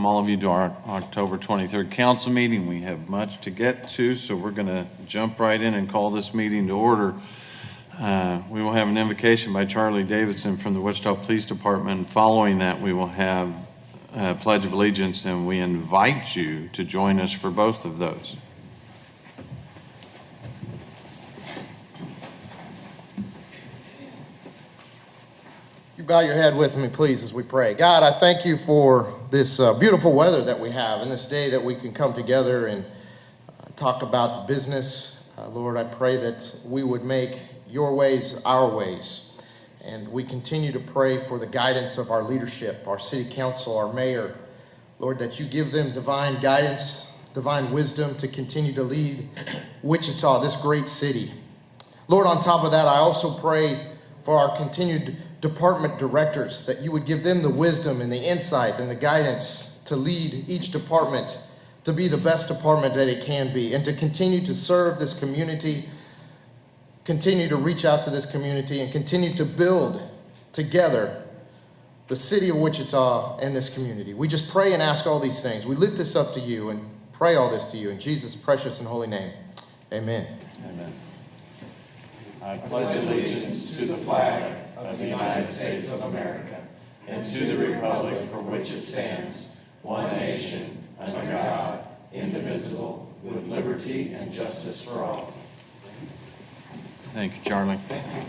all of you to our October 23rd council meeting. We have much to get to, so we're going to jump right in and call this meeting to order. We will have an invocation by Charlie Davidson from the Wichita Police Department. Following that, we will have a Pledge of Allegiance, and we invite you to join us for both of those. You bow your head with me, please, as we pray. God, I thank you for this beautiful weather that we have and this day that we can come together and talk about the business. Lord, I pray that we would make your ways our ways. And we continue to pray for the guidance of our leadership, our city council, our mayor. Lord, that you give them divine guidance, divine wisdom to continue to lead Wichita, this great city. Lord, on top of that, I also pray for our continued department directors, that you would give them the wisdom and the insight and the guidance to lead each department to be the best department that it can be, and to continue to serve this community, continue to reach out to this community, and continue to build together the city of Wichita and this community. We just pray and ask all these things. We lift this up to you and pray all this to you in Jesus' precious and holy name. Amen. Amen. I pledge allegiance to the flag of the United States of America and to the republic for which it stands, one nation, under God, indivisible, with liberty and justice for all. Thank you, Charlie. Thank you.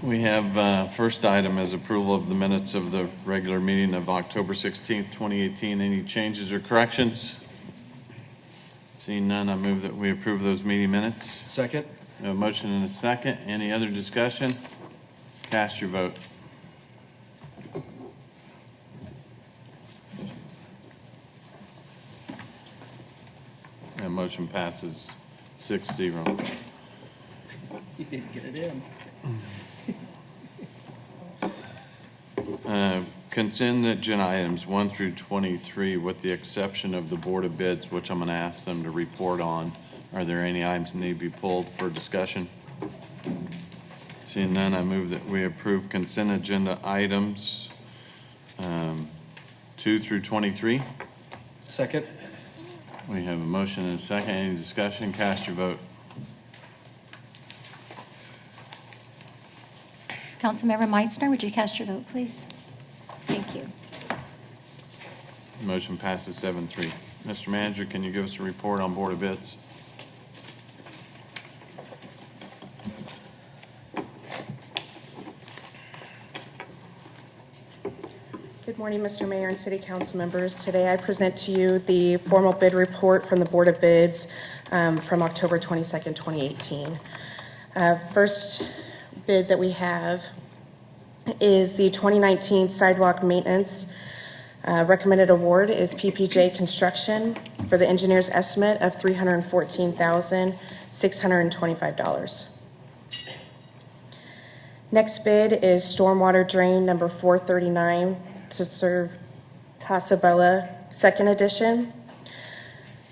We have first item as approval of the minutes of the regular meeting of October 16th, 2018. Any changes or corrections? Seeing none, I move that we approve those meeting minutes. Second. We have a motion and a second. Any other discussion? Cast your vote. That motion passes 6-0. You didn't get it in. Consent agenda items 1 through 23, with the exception of the Board of Bids, which I'm going to ask them to report on. Are there any items that need to be pulled for discussion? Seeing none, I move that we approve consent agenda items 2 through 23. Second. We have a motion and a second. Any discussion? Cast your vote. Councilmember Meitzner, would you cast your vote, please? Thank you. Motion passes 7-3. Mr. Manager, can you give us a report on Board of Bids? Good morning, Mr. Mayor and City Council members. Today I present to you the formal bid report from the Board of Bids from October 22nd, 2018. First bid that we have is the 2019 sidewalk maintenance. Recommended award is PPJ Construction for the engineer's estimate of $314,625. Next bid is stormwater drain number 439 to serve Casabella Second Edition.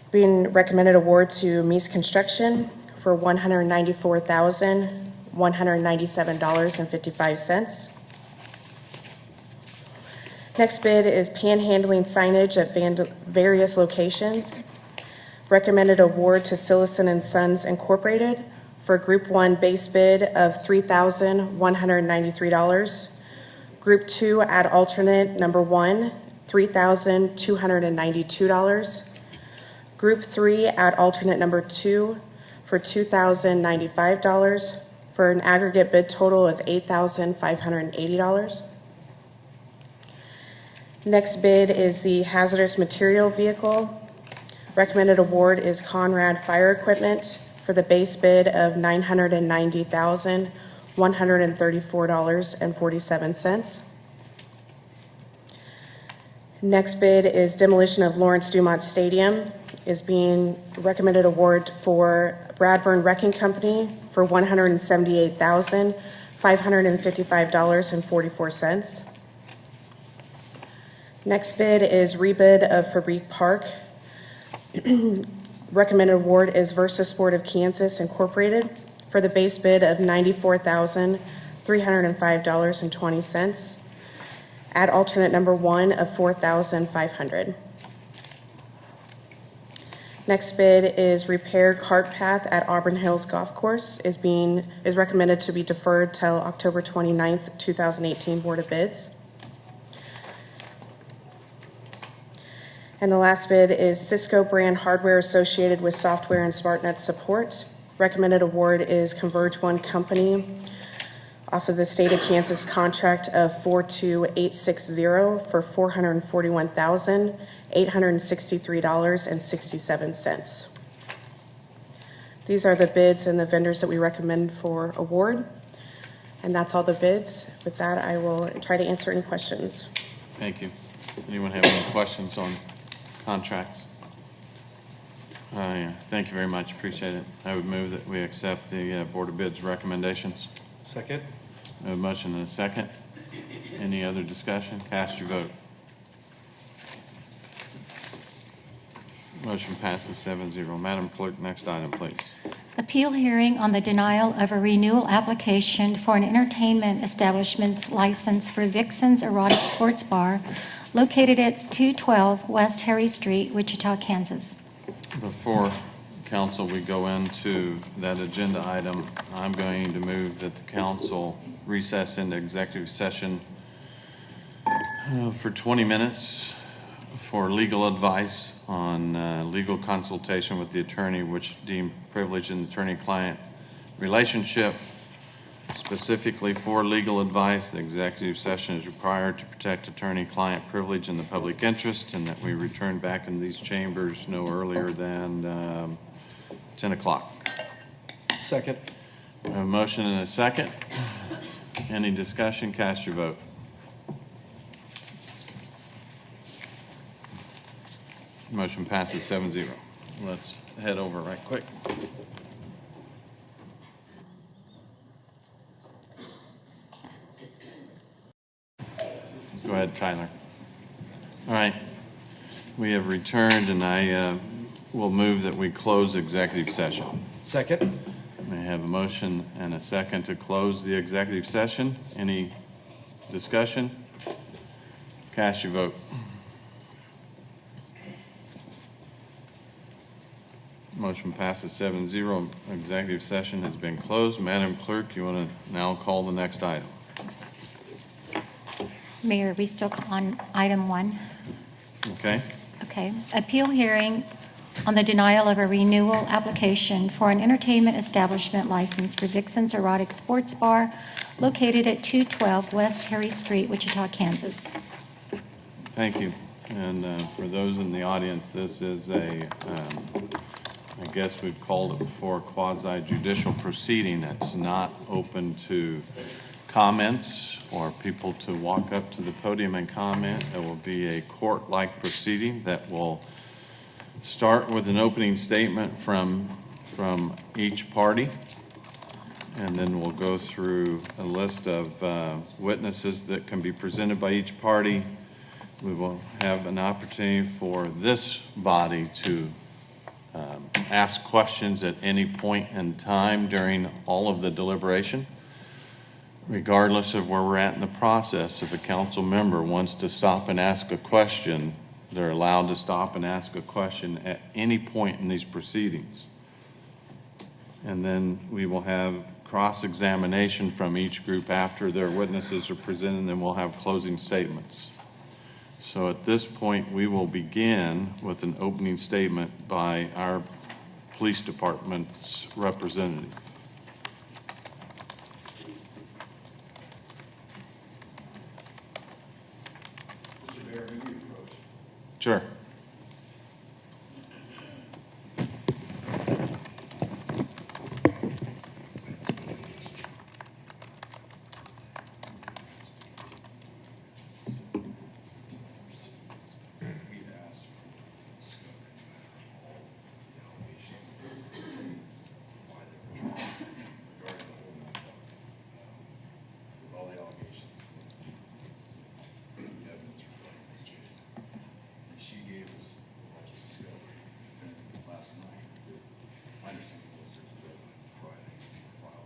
Being recommended award to Mies Construction for $194,197.55. Next bid is panhandling signage at various locations. Recommended award to Sillison & Sons Incorporated for Group 1 base bid of $3,193. Group 2 at alternate number 1, $3,292. Group 3 at alternate number 2 for $2,095 for an aggregate bid total of $8,580. Next bid is the hazardous material vehicle. Recommended award is Conrad Fire Equipment for the base bid of $990,134.47. Next bid is demolition of Lawrence Dumont Stadium, is being recommended award for Bradburn Wrecking Company for $178,555.44. Next bid is rebid of Fabrique Park. Recommended award is Versa Sport of Kansas Incorporated for the base bid of $94,305.20. Add alternate number 1 of $4,500. Next bid is repaired cart path at Auburn Hills Golf Course is recommended to be deferred till October 29th, 2018 Board of Bids. And the last bid is Cisco brand hardware associated with software and SmartNet support. Recommended award is Converge One Company off of the State of Kansas contract of 42860 for $441,863.67. These are the bids and the vendors that we recommend for award. And that's all the bids. With that, I will try to answer any questions. Thank you. Anyone have any questions on contracts? Yeah, thank you very much, appreciate it. I would move that we accept the Board of Bids recommendations. Second. A motion and a second. Any other discussion? Cast your vote. Motion passes 7-0. Madam Clerk, next item, please. Appeal hearing on the denial of a renewal application for an entertainment establishment's license for Vixen's Erotic Sports Bar located at 212 West Harry Street, Wichita, Kansas. Before council, we go into that agenda item, I'm going to move that the council recess into executive session for 20 minutes for legal advice on legal consultation with the attorney, which deemed privilege in the attorney-client relationship. Specifically for legal advice, the executive session is required to protect attorney-client privilege in the public interest, and that we return back in these chambers no earlier than 10 o'clock. Second. A motion and a second. Any discussion? Cast your vote. Motion passes 7-0. Let's head over right quick. Go ahead, Tyler. All right. We have returned, and I will move that we close executive session. Second. May I have a motion and a second to close the executive session? Any discussion? Cast your vote. Motion passes 7-0. Executive session has been closed. Madam Clerk, you want to now call the next item? Mayor, are we still on item 1? Okay. Okay. Appeal hearing on the denial of a renewal application for an entertainment establishment license for Vixen's Erotic Sports Bar located at 212 West Harry Street, Wichita, Kansas. Thank you. And for those in the audience, this is a, I guess we've called it before, quasi-judicial proceeding. It's not open to comments or people to walk up to the podium and comment. It will be a court-like proceeding that will start with an opening statement from each party, and then we'll go through a list of witnesses that can be presented by each party. We will have an opportunity for this body to ask questions at any point in time during all of the deliberation, regardless of where we're at in the process. If a council member wants to stop and ask a question, they're allowed to stop and ask a question at any point in these proceedings. And then we will have cross-examination from each group after their witnesses are presented, and then we'll have closing statements. So at this point, we will begin with an opening statement by our police department's representative. Mr. Mayor, may we approach? Sure. We asked for scope and all the allegations, why they were regarding the whole matter. With all the allegations, the evidence regarding this case. She gave us a bunch of scope last night. My understanding was there was a deadline Friday to file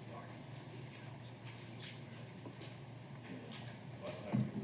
documents with the council. Mr. Mayor. And last night we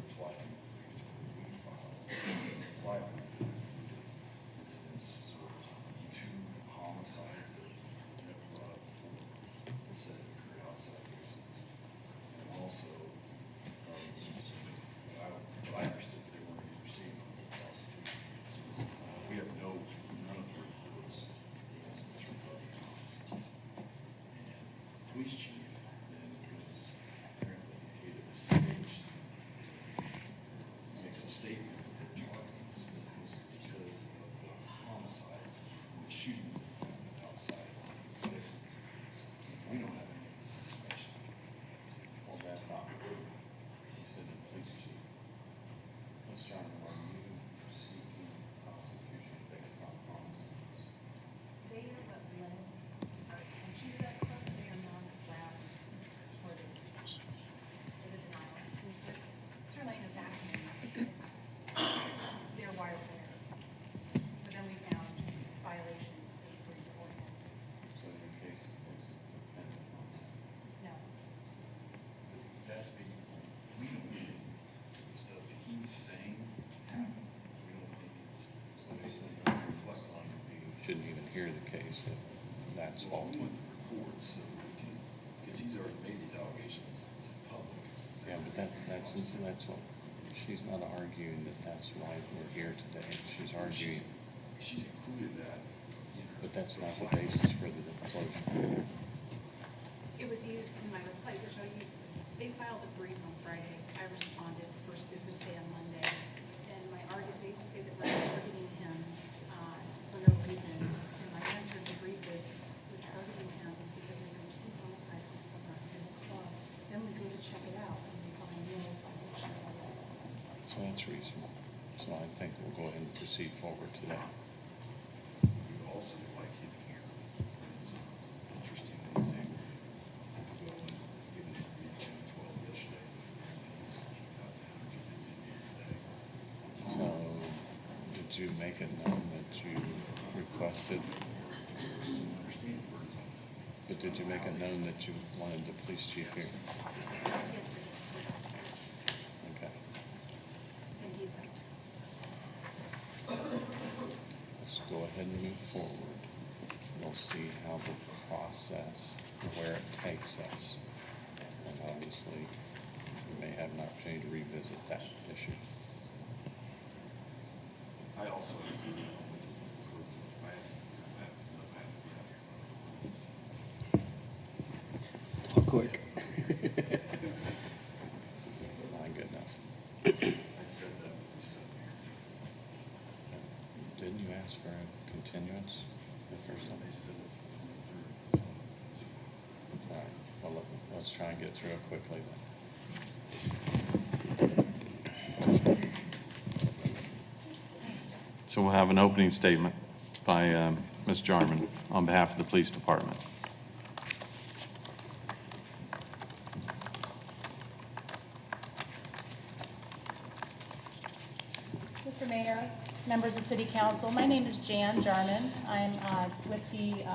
hear the case if that's Well, we faulty. want the reports so we can, because he's already made these allegations to the public. Yeah, but that's what, she's not arguing that that's why we're here today. She's arguing, She's included that in her. but that's not the basis for the closure. It was used in my reply to show you, they filed a brief on Friday. I responded first business day on Monday. And my argument, they say that we're targeting him for no reason. And my answer in the brief is, we're targeting him because we have 2 homicides this summer in the club. Then we go to check it out and we find numerous violations of the laws. So that's reasonable. So I think we'll go ahead and proceed forward today. We would also like him here. It's interesting that he's able to go and give an interview to Channel 12 yesterday. He's out to Hunter today. So did you make it known that you requested, So I understand where it's on. but did you make it known that you wanted the police chief here? Yes, sir. Okay. And he's out. Let's go ahead and move forward. We'll see how the process, where it takes us. And obviously, we may have an opportunity to revisit that issue. I also agree with the group. I have to, Quick. My goodness. I said that when we sat there. Didn't you ask for a continuance the first time? They said it's through. That's All right, well, let's try and get through it quickly then. So we'll have an opening statement by Ms. Jarman on behalf of the police department. Mr. Mayor, members of City Council, my name is Jan Jarman. I'm with the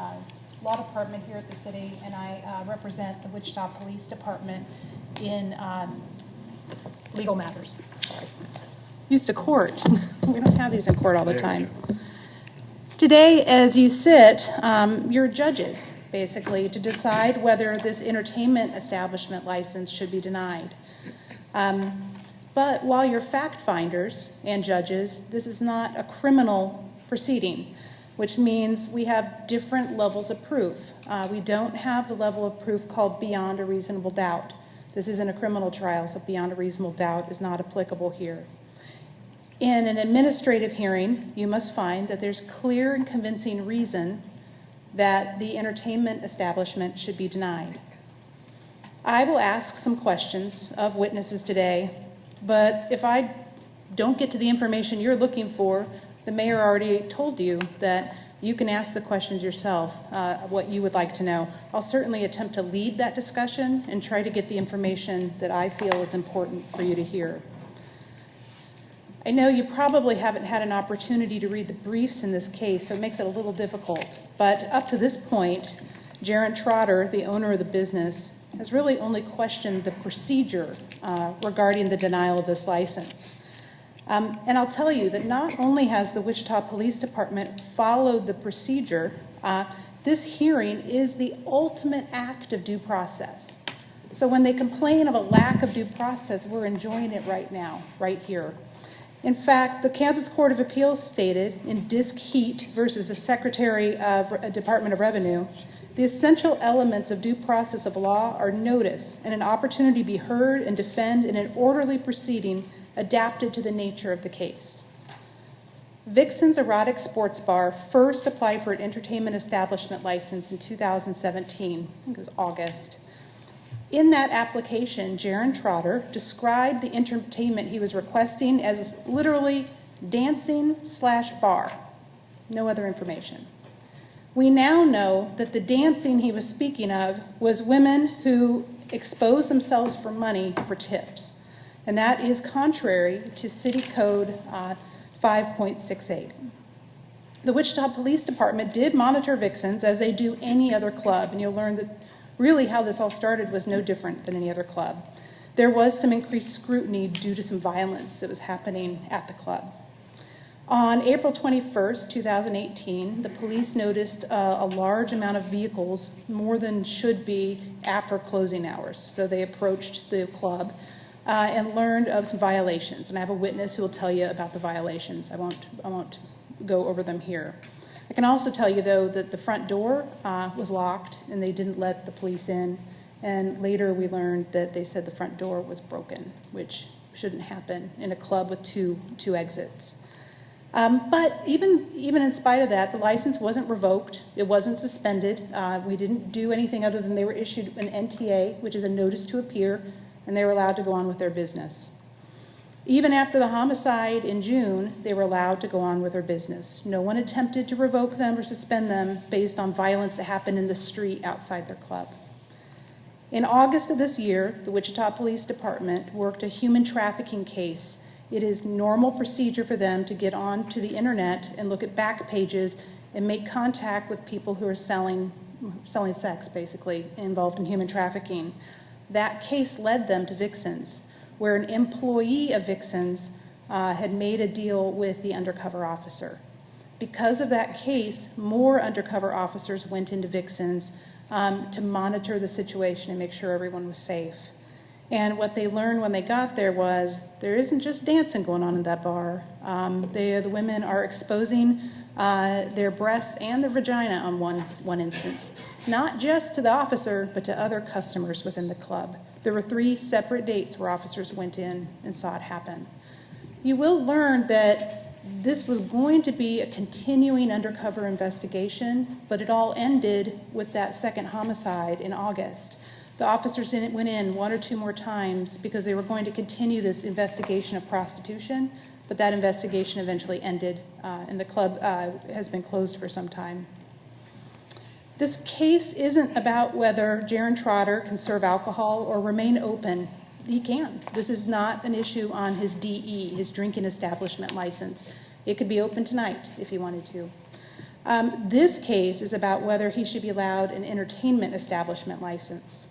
Law Department here at the city, and I represent the Wichita Police Department in legal matters. Sorry. Used to court. We don't have these in court all the time. Today, as you sit, you're judges, basically, to decide whether this entertainment establishment license should be denied. But while you're fact finders and judges, this is not a criminal proceeding, which means we have different levels of proof. We don't have the level of proof called beyond a reasonable doubt. This isn't a criminal trial, so beyond a reasonable doubt is not applicable here. In an administrative hearing, you must find that there's clear and convincing reason that the entertainment establishment should be denied. I will ask some questions of witnesses today, but if I don't get to the information you're looking for, the mayor already told you that you can ask the questions yourself, what you would like to know. I'll certainly attempt to lead that discussion and try to get the information that I feel is important for you to hear. I know you probably haven't had an opportunity to read the briefs in this case, so it makes it a little difficult. But up to this point, Jaron Trotter, the owner of the business, has really only questioned the procedure regarding the denial of this license. And I'll tell you that not only has the Wichita Police Department followed the procedure, this hearing is the ultimate act of due process. So when they complain of a lack of due process, we're enjoying it right now, right here. In fact, the Kansas Court of Appeals stated in Disc Heat versus the Secretary of Department of Revenue, the essential elements of due process of law are notice and an opportunity to be heard and defend in an orderly proceeding adapted to the nature of the case. Vixen's Erotic Sports Bar first applied for an entertainment establishment license in 2017, I think it was August. In that application, Jaron Trotter described the entertainment he was requesting as literally dancing/bar, no other information. We now know that the dancing he was speaking of was women who expose themselves for money for tips, and that is contrary to City Code 5.68. The Wichita Police Department did monitor Vixen's as they do any other club, and you'll learn that really how this all started was no different than any other club. There was some increased scrutiny due to some violence that was happening at the club. On April 21st, 2018, the police noticed a large amount of vehicles, more than should be, after closing hours. So they approached the club and learned of some violations. And I have a witness who will tell you about the violations. I won't go over them here. I can also tell you, though, that the front door was locked and they didn't let the police in. And later we learned that they said the front door was broken, which shouldn't happen in a club with two exits. But even in spite of that, the license wasn't revoked. It wasn't suspended. We didn't do anything other than they were issued an NTA, which is a notice to appear, and they were allowed to go on with their business. Even after the homicide in June, they were allowed to go on with their business. No one attempted to revoke them or suspend them based on violence that happened in the street outside their club. In August of this year, the Wichita Police Department worked a human trafficking case. It is normal procedure for them to get onto the internet and look at back pages and make contact with people who are selling sex, basically, involved in human trafficking. That case led them to Vixens, where an employee of Vixens had made a deal with the undercover officer. Because of that case, more undercover officers went into Vixens to monitor the situation and make sure everyone was safe. And what they learned when they got there was there isn't just dancing going on in that bar. The women are exposing their breasts and their vagina on one instance, not just to the officer, but to other customers within the club. There were 3 separate dates where officers went in and saw it happen. You will learn that this was going to be a continuing undercover investigation, but it all ended with that second homicide in August. The officers went in 1 or 2 more times because they were going to continue this investigation of prostitution, but that investigation eventually ended, and the club has been closed for some time. This case isn't about whether Jaron Trotter can serve alcohol or remain open. He can. This is not an issue on his DE, his drinking establishment license. It could be open tonight if he wanted to. This case is about whether he should be allowed an entertainment establishment license.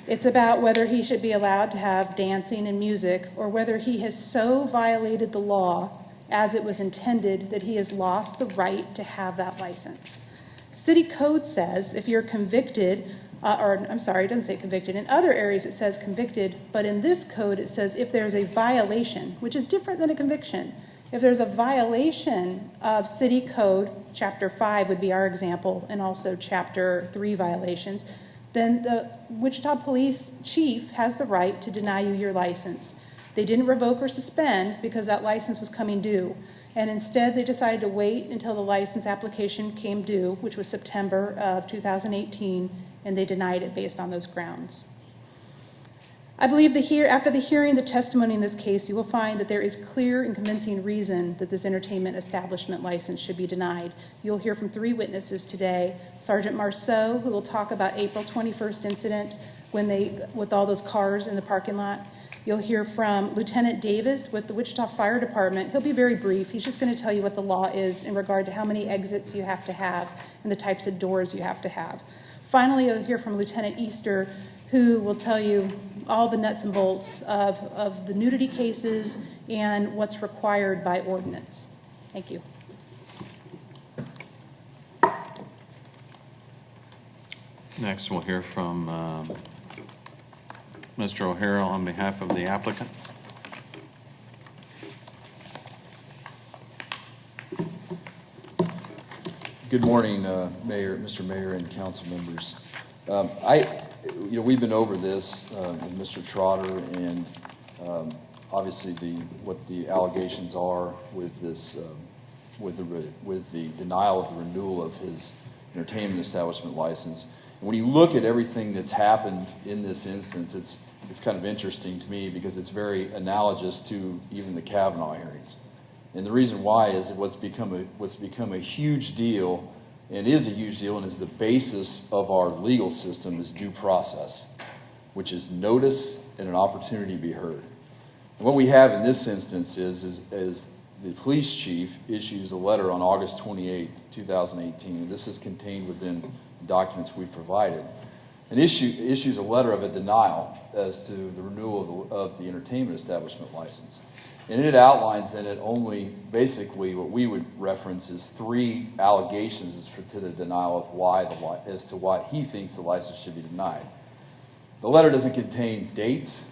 It's about whether he should be allowed to have dancing and music, or whether he has so violated the law as it was intended that he has lost the right to have that license. City code says if you're convicted, it doesn't say convicted. In other areas it says convicted, but in this code it says if there's a violation, which is different than a conviction. If there's a violation of city code, chapter 5 would be our example, and also chapter 3 violations, then the Wichita Police Chief has the right to deny you your license. They didn't revoke or suspend because that license was coming due. And instead, they decided to wait until the license application came due, which was September of 2018, and they denied it based on those grounds. I believe after the hearing the testimony in this case, you will find that there is clear and convincing reason that this entertainment establishment license should be denied. You'll hear from 3 witnesses today. Sergeant Marceau, who will talk about April 21st incident with all those cars in the parking lot. You'll hear from Lieutenant Davis with the Wichita Fire Department. He'll be very brief. He's just going to tell you what the law is in regard to how many exits you have to have and the types of doors you have to have. Finally, you'll hear from Lieutenant Easter, who will tell you all the nuts and bolts of the nudity cases and what's required by ordinance. Thank you. Next, we'll hear from Mr. O'Hara on behalf of the applicant. Good morning, Mr. Mayor and council members. We've been over this with Mr. Trotter and obviously what the allegations are with this, with the denial of the renewal of his entertainment establishment license. And when you look at everything that's happened in this instance, it's kind of interesting to me because it's very analogous to even the Kavanaugh hearings. And the reason why is that what's become a huge deal, and is a huge deal, and is the basis of our legal system, is due process, which is notice and an opportunity to be heard. And what we have in this instance is the police chief issues a letter on August 28th, 2018, and this is contained within documents we provided, and issues a letter of a denial as to the renewal of the entertainment establishment license. And it outlines in it only, basically, what we would reference as 3 allegations to the denial of as to why he thinks the license should be denied. The letter doesn't contain dates.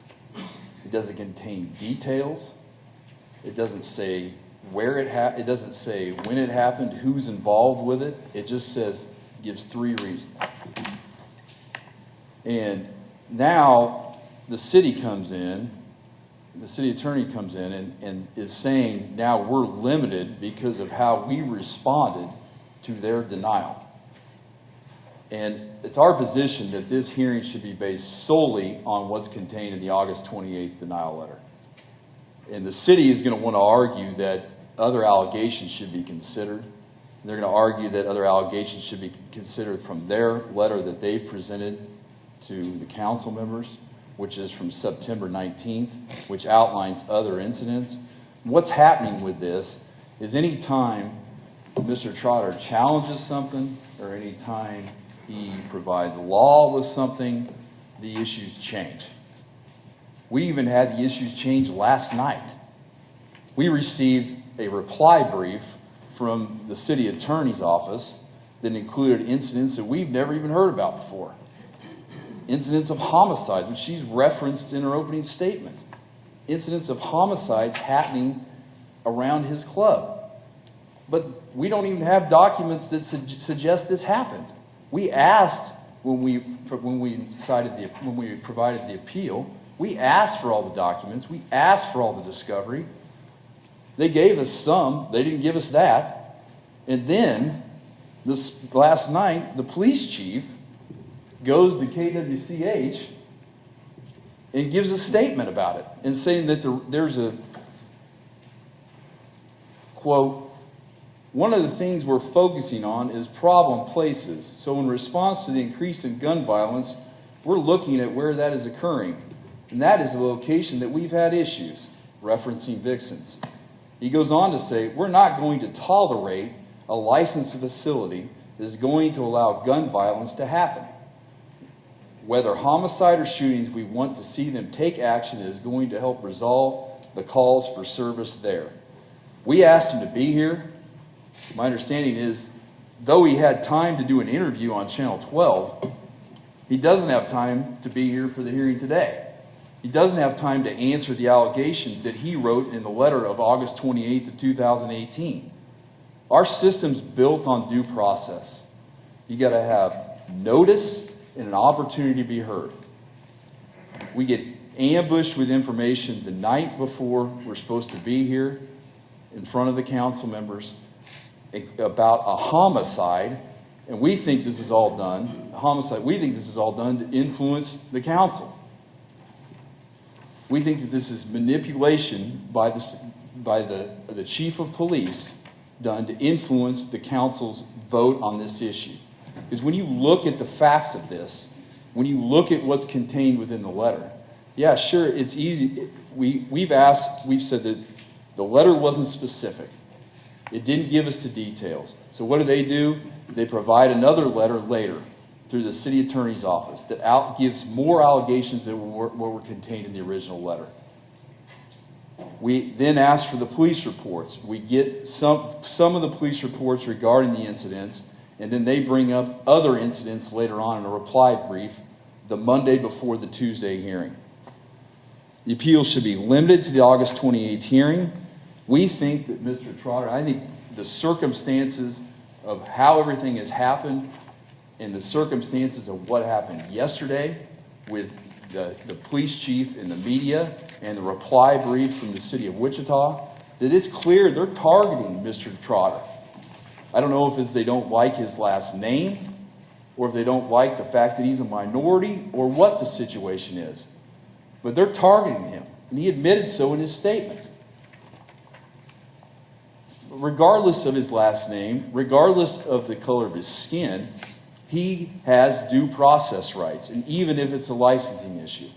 It doesn't contain details. It doesn't say where it doesn't say when it happened, who's involved with it. It just gives 3 reasons. And now the city attorney comes in and is saying now we're limited because of how we responded to their denial. And it's our position that this hearing should be based solely on what's contained in the August 28th denial letter. And the city is going to want to argue that other allegations should be considered. They're going to argue that other allegations should be considered from their letter that they've presented to the council members, which is from September 19th, which outlines other incidents. What's happening with this is any time Mr. Trotter challenges something or any time he provides law with something, the issues change. We even had the issues change last night. We received a reply brief from the city attorney's office that included incidents that we've never even heard about before. Incidents of homicides, which she's referenced in her opening statement. Incidents of homicides happening around his club. But we don't even have documents that suggest this happened. We asked when we provided the appeal, we asked for all the documents, we asked for all the discovery. They gave us some, they didn't give us that. And then, this last night, the police chief goes to KWCH and gives a statement about it and saying that there's a, quote, one of the things we're focusing on is problem places. So in response to the increase in gun violence, we're looking at where that is occurring. And that is a location that we've had issues, referencing Vixens. He goes on to say, we're not going to tolerate a licensed facility that is going to allow gun violence to happen. Whether homicide or shootings, we want to see them take action that is going to help resolve the calls for service there. We asked him to be here. My understanding is, though he had time to do an interview on Channel 12, he doesn't have time to be here for the hearing today. He doesn't have time to answer the allegations that he wrote in the letter of August 28th of 2018. Our system's built on due process. You got to have notice and an opportunity to be heard. We get ambushed with information the night before we're supposed to be here in front of the council members about a homicide, and we think this is all done, we think this is all done to influence the council. We think that this is manipulation by the chief of police done to influence the council's vote on this issue. Because when you look at the facts of this, when you look at what's contained within the letter, yeah, sure, it's easy. We've said that the letter wasn't specific. It didn't give us the details. So what do? They provide another letter later through the city attorney's office that gives more allegations than what were contained in the original letter. We then ask for the police reports. We get some of the police reports regarding the incidents, and then they bring up other incidents later on in a reply brief the Monday before the Tuesday hearing. The appeal should be limited to the August 28th hearing. We think that Mr. Trotter, I think the circumstances of how everything has happened and the circumstances of what happened yesterday with the police chief and the media and the reply brief from the city of Wichita, that it's clear they're targeting Mr. Trotter. I don't know if it's they don't like his last name or if they don't like the fact that he's a minority or what the situation is. But they're targeting him, and he admitted so in his statement. Regardless of his last name, regardless of the color of his skin, he has due process rights, and even if it's a licensing issue.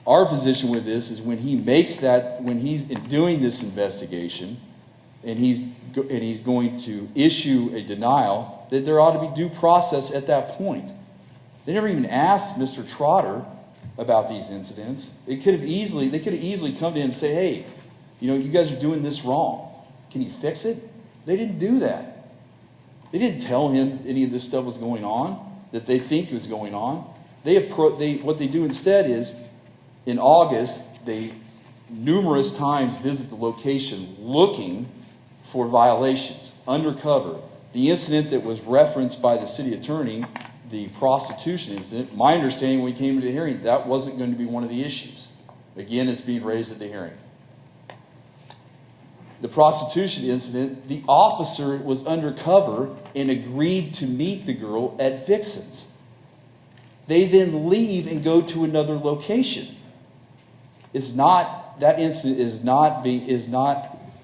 Our position with this is when he's doing this investigation, and he's going to issue a denial, that there ought to be due process at that point. They never even asked Mr. Trotter about these incidents. They could have easily come to him and say, hey, you guys are doing this wrong. Can you fix it? They didn't do that. They didn't tell him any of this stuff was going on, that they think was going on. What they do instead is, in August, they numerous times visit the location looking for violations, undercover. The incident that was referenced by the city attorney, the prostitution incident, my understanding when we came to the hearing, that wasn't going to be one of the issues. Again, it's being raised at the hearing. The prostitution incident, the officer was undercover and agreed to meet the girl at Vixen's. They then leave and go to another location. That incident is not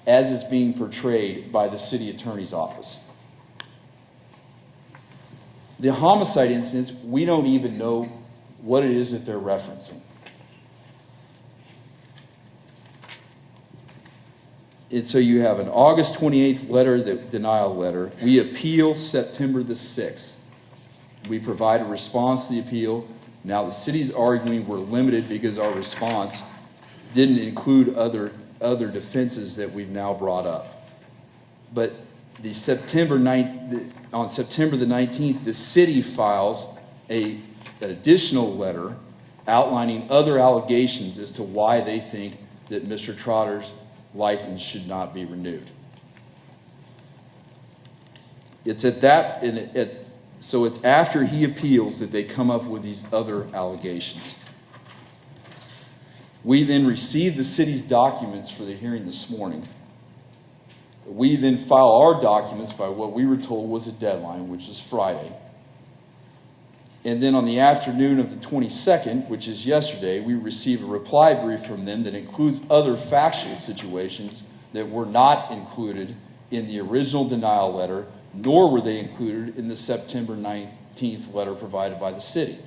as is being portrayed by the city attorney's office. The homicide incidents, we don't even know what it is that they're referencing. And so you have an August 28th letter, the denial letter. We appeal September the 6th. We provide a response to the appeal. Now the city's arguing we're limited because our response didn't include other defenses that we've now brought up. But on September the 19th, the city files an additional letter outlining other allegations as to why they think that Mr. Trotter's license should not be renewed. So it's after he appeals that they come up with these other allegations. We then receive the city's documents for the hearing this morning. We then file our documents by what we were told was a deadline, which is Friday. And then on the afternoon of the 22nd, which is yesterday, we receive a reply brief from them that includes other factual situations that were not included in the original denial letter, nor were they included in the September 19th letter provided by the city.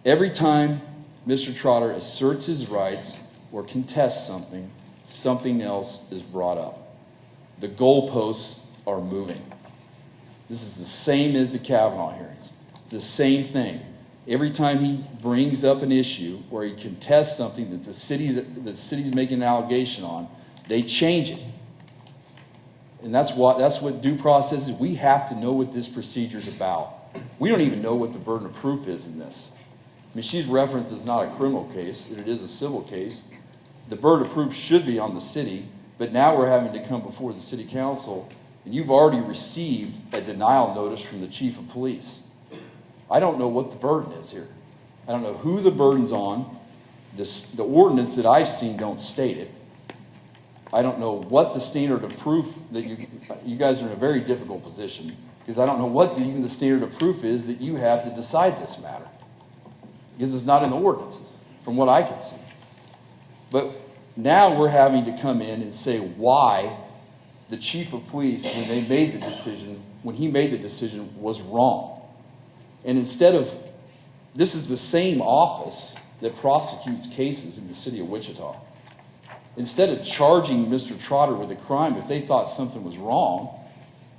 Every time Mr. Trotter asserts his rights or contests something, something else is brought up. The goalposts are moving. This is the same as the Kavanaugh hearings. It's the same thing. Every time he brings up an issue or he contests something that the city's making an allegation on, they change it. And that's what due process is. We have to know what this procedure is about. We don't even know what the burden of proof is in this. I mean, she's referenced as not a criminal case, and it is a civil case. The burden of proof should be on the city, but now we're having to come before the city council, and you've already received a denial notice from the chief of police. I don't know what the burden is here. I don't know who the burden's on. The ordinance that I've seen don't state it. I don't know what the standard of proof that you guys are in a very difficult position, because I don't know what even the standard of proof is that you have to decide this matter, because it's not in the ordinances from what I can see. But now we're having to come in and say why the chief of police, when he made the decision, was wrong. And instead of, this is the same office that prosecutes cases in the city of Wichita. Instead of charging Mr. Trotter with a crime if they thought something was wrong,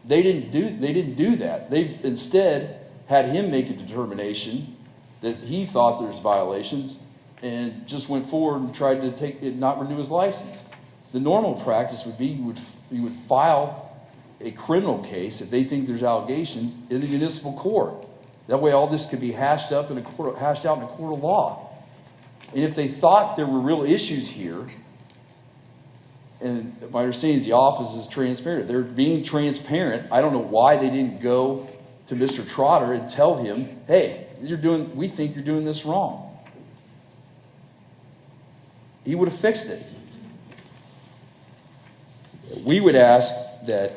they didn't do that. They instead had him make a determination that he thought there's violations and just went forward and tried to not renew his license. The normal practice would be you would file a criminal case if they think there's allegations in the municipal court. That way all this could be hashed out in a court of law. And if they thought there were real issues here, and my understanding is the office is transparent. They're being transparent. I don't know why they didn't go to Mr. Trotter and tell him, hey, we think you're doing this wrong. He would have fixed it. We would ask that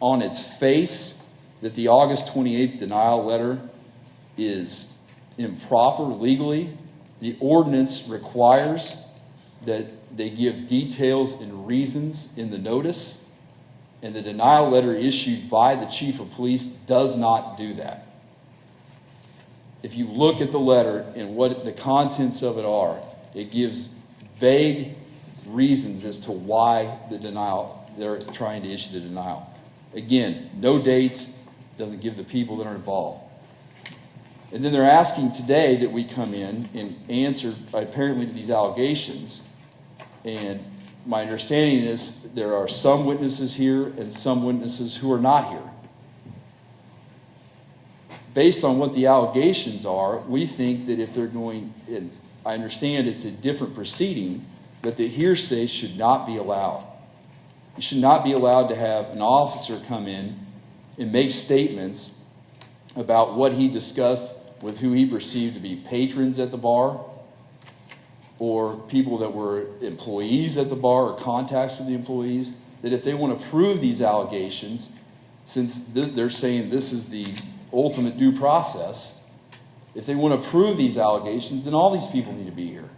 on its face that the August 28th denial letter is improper legally. The ordinance requires that they give details and reasons in the notice, and the denial letter issued by the chief of police does not do that. If you look at the letter and what the contents of it are, it gives vague reasons as to why they're trying to issue the denial. Again, no dates, doesn't give the people that are involved. And then they're asking today that we come in and answer apparently to these allegations. And my understanding is there are some witnesses here and some witnesses who are not here. Based on what the allegations are, we think that if they're going, and I understand it's a different proceeding, but the hearsay should not be allowed. You should not be allowed to have an officer come in and make statements about what he discussed with who he perceived to be patrons at the bar, or people that were employees at the bar, or contacts with the employees, that if they want to prove these allegations, since they're saying this is the ultimate due process, if they want to prove these allegations, then all these people need to be here.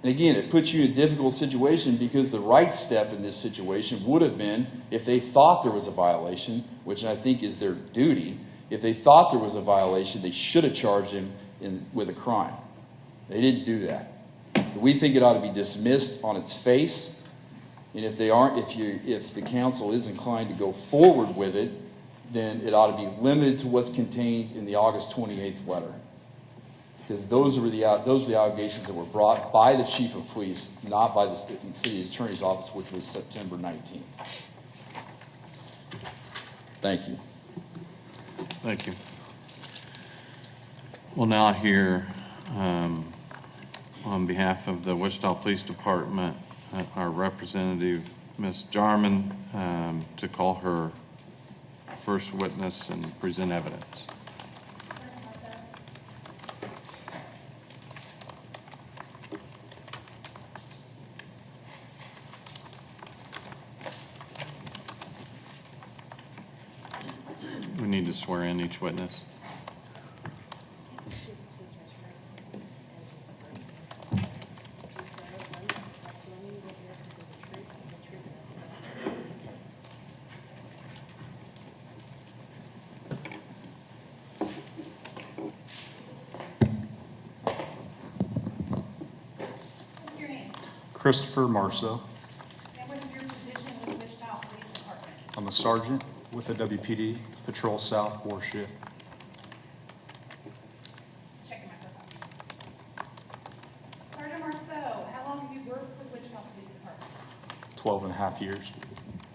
And again, it puts you in a difficult situation, because the right step in this situation would have been, if they thought there was a violation, which I think is their duty, if they thought there was a violation, they should have charged him with a crime. They didn't do that. We think it ought to be dismissed on its face, and if the council is inclined to go forward with it, then it ought to be limited to what's contained in the August 28th letter. Because those are the allegations that were brought by the chief of police, not by the city attorney's office, which was September 19th. Thank you. Thank you. We'll now hear, on behalf of the Wichita Police Department, our representative, Ms. Jarman, to call her first witness and present evidence. We need to swear in each witness. What's your name? Christopher Marceau. And what is your position with the Wichita Police Department? I'm a sergeant with the WPD Patrol South 4 shift. Check your microphone. Sergeant Marceau, how long have you worked with Wichita Police Department? 12 and a half years.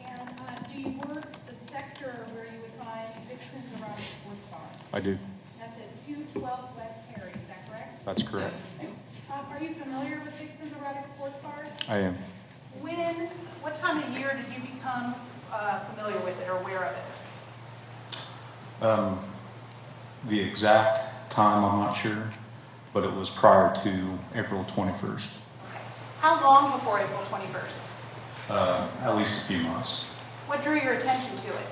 And do you work the sector where you would find Vixen's Erotic Sports Bar? I do. That's at 212 West Perry, is that correct? That's correct. Are you familiar with Vixen's Erotic Sports Bar? I am. What time of year did you become familiar with it or aware of it? The exact time, I'm not sure, but it was prior to April 21st, How long before April 21st? at least a few months. What drew your attention to it?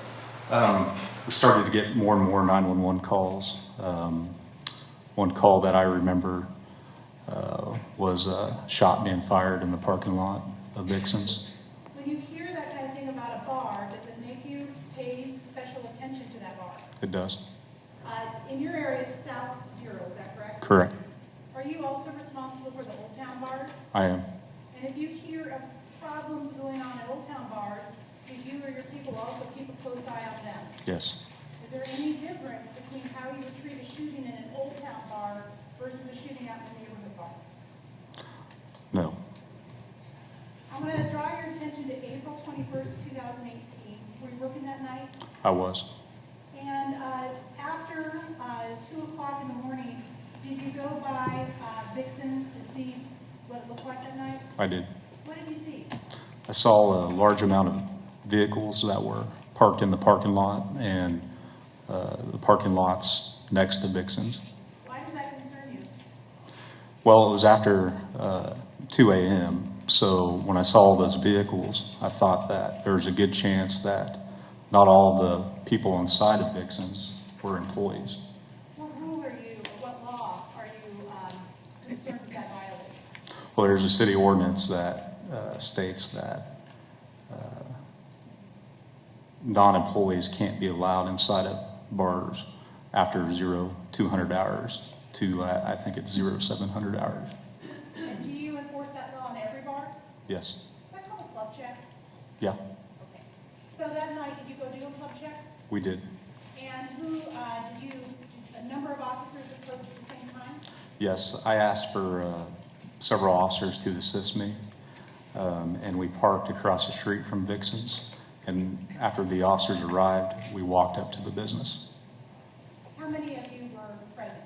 We started to get more and more 911 calls. One call that I remember was a shot being fired in the parking lot of Vixen's. When you hear that kind of thing about a bar, does it make you pay special attention to that bar? It does. In your area, it's South Zero, is that correct? Correct. Are you also responsible for the Old Town bars? I am. And if you hear of problems going on at Old Town bars, do you or your people also keep a close eye on them? Yes. Is there any difference between how you would treat a shooting in an Old Town bar versus a shooting out in a neighborhood bar? No. I'm going to draw your attention to April 21st, 2018. Were you working that night? I was. And after 2 o'clock in the morning, did you go by Vixen's to see what it looked like that night? I did. What did you see? I saw a large amount of vehicles that were parked in the parking lot and the parking lots next to Vixen's. Why does that concern you? Well, it was after 2 a.m., so when I saw those vehicles, I thought that there was a good chance that not all the people inside of Vixen's were employees. What rule are you, or what law are you concerned that that violates? Well, there's a city ordinance that states that non-employees can't be allowed inside of bars after 200 hours to, I think it's 700 hours. And do you enforce that law in every bar? Yes. Is that called a club check? Yeah, Okay. So that night, did you go do a club check? we did. And who did you a number of officers approach at the same time? Yes, I asked for several officers to assist me, and we parked across the street from Vixen's. And after the officers arrived, we walked up to the business. How many of you were present?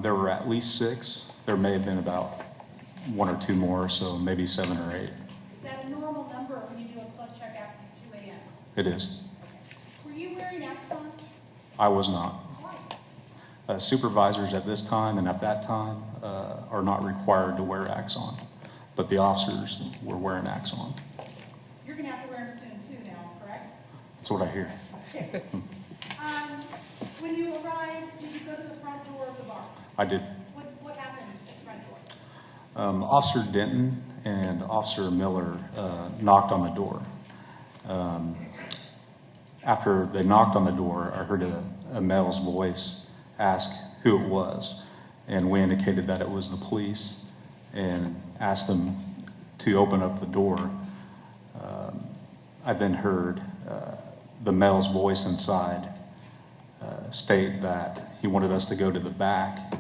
There were at least 6. There may have been about 1 or 2 more, so maybe 7 or 8. Is that a normal number when you do a club check after 2 a.m.? It is. Were you wearing Axon? I was not. Why? Supervisors at this time and at that time are not required to wear Axon, but the officers were wearing Axon. You're going to have to wear them soon too now, correct? That's what I hear. Okay. When you arrived, did you go to the front door of the bar? I did. What happened at the front door? Officer Denton and Officer Miller knocked on the door. After they knocked on the door, I heard a male's voice ask who it was, and we indicated that it was the police and asked them to open up the door. I then heard the male's voice inside state that he wanted us to go to the back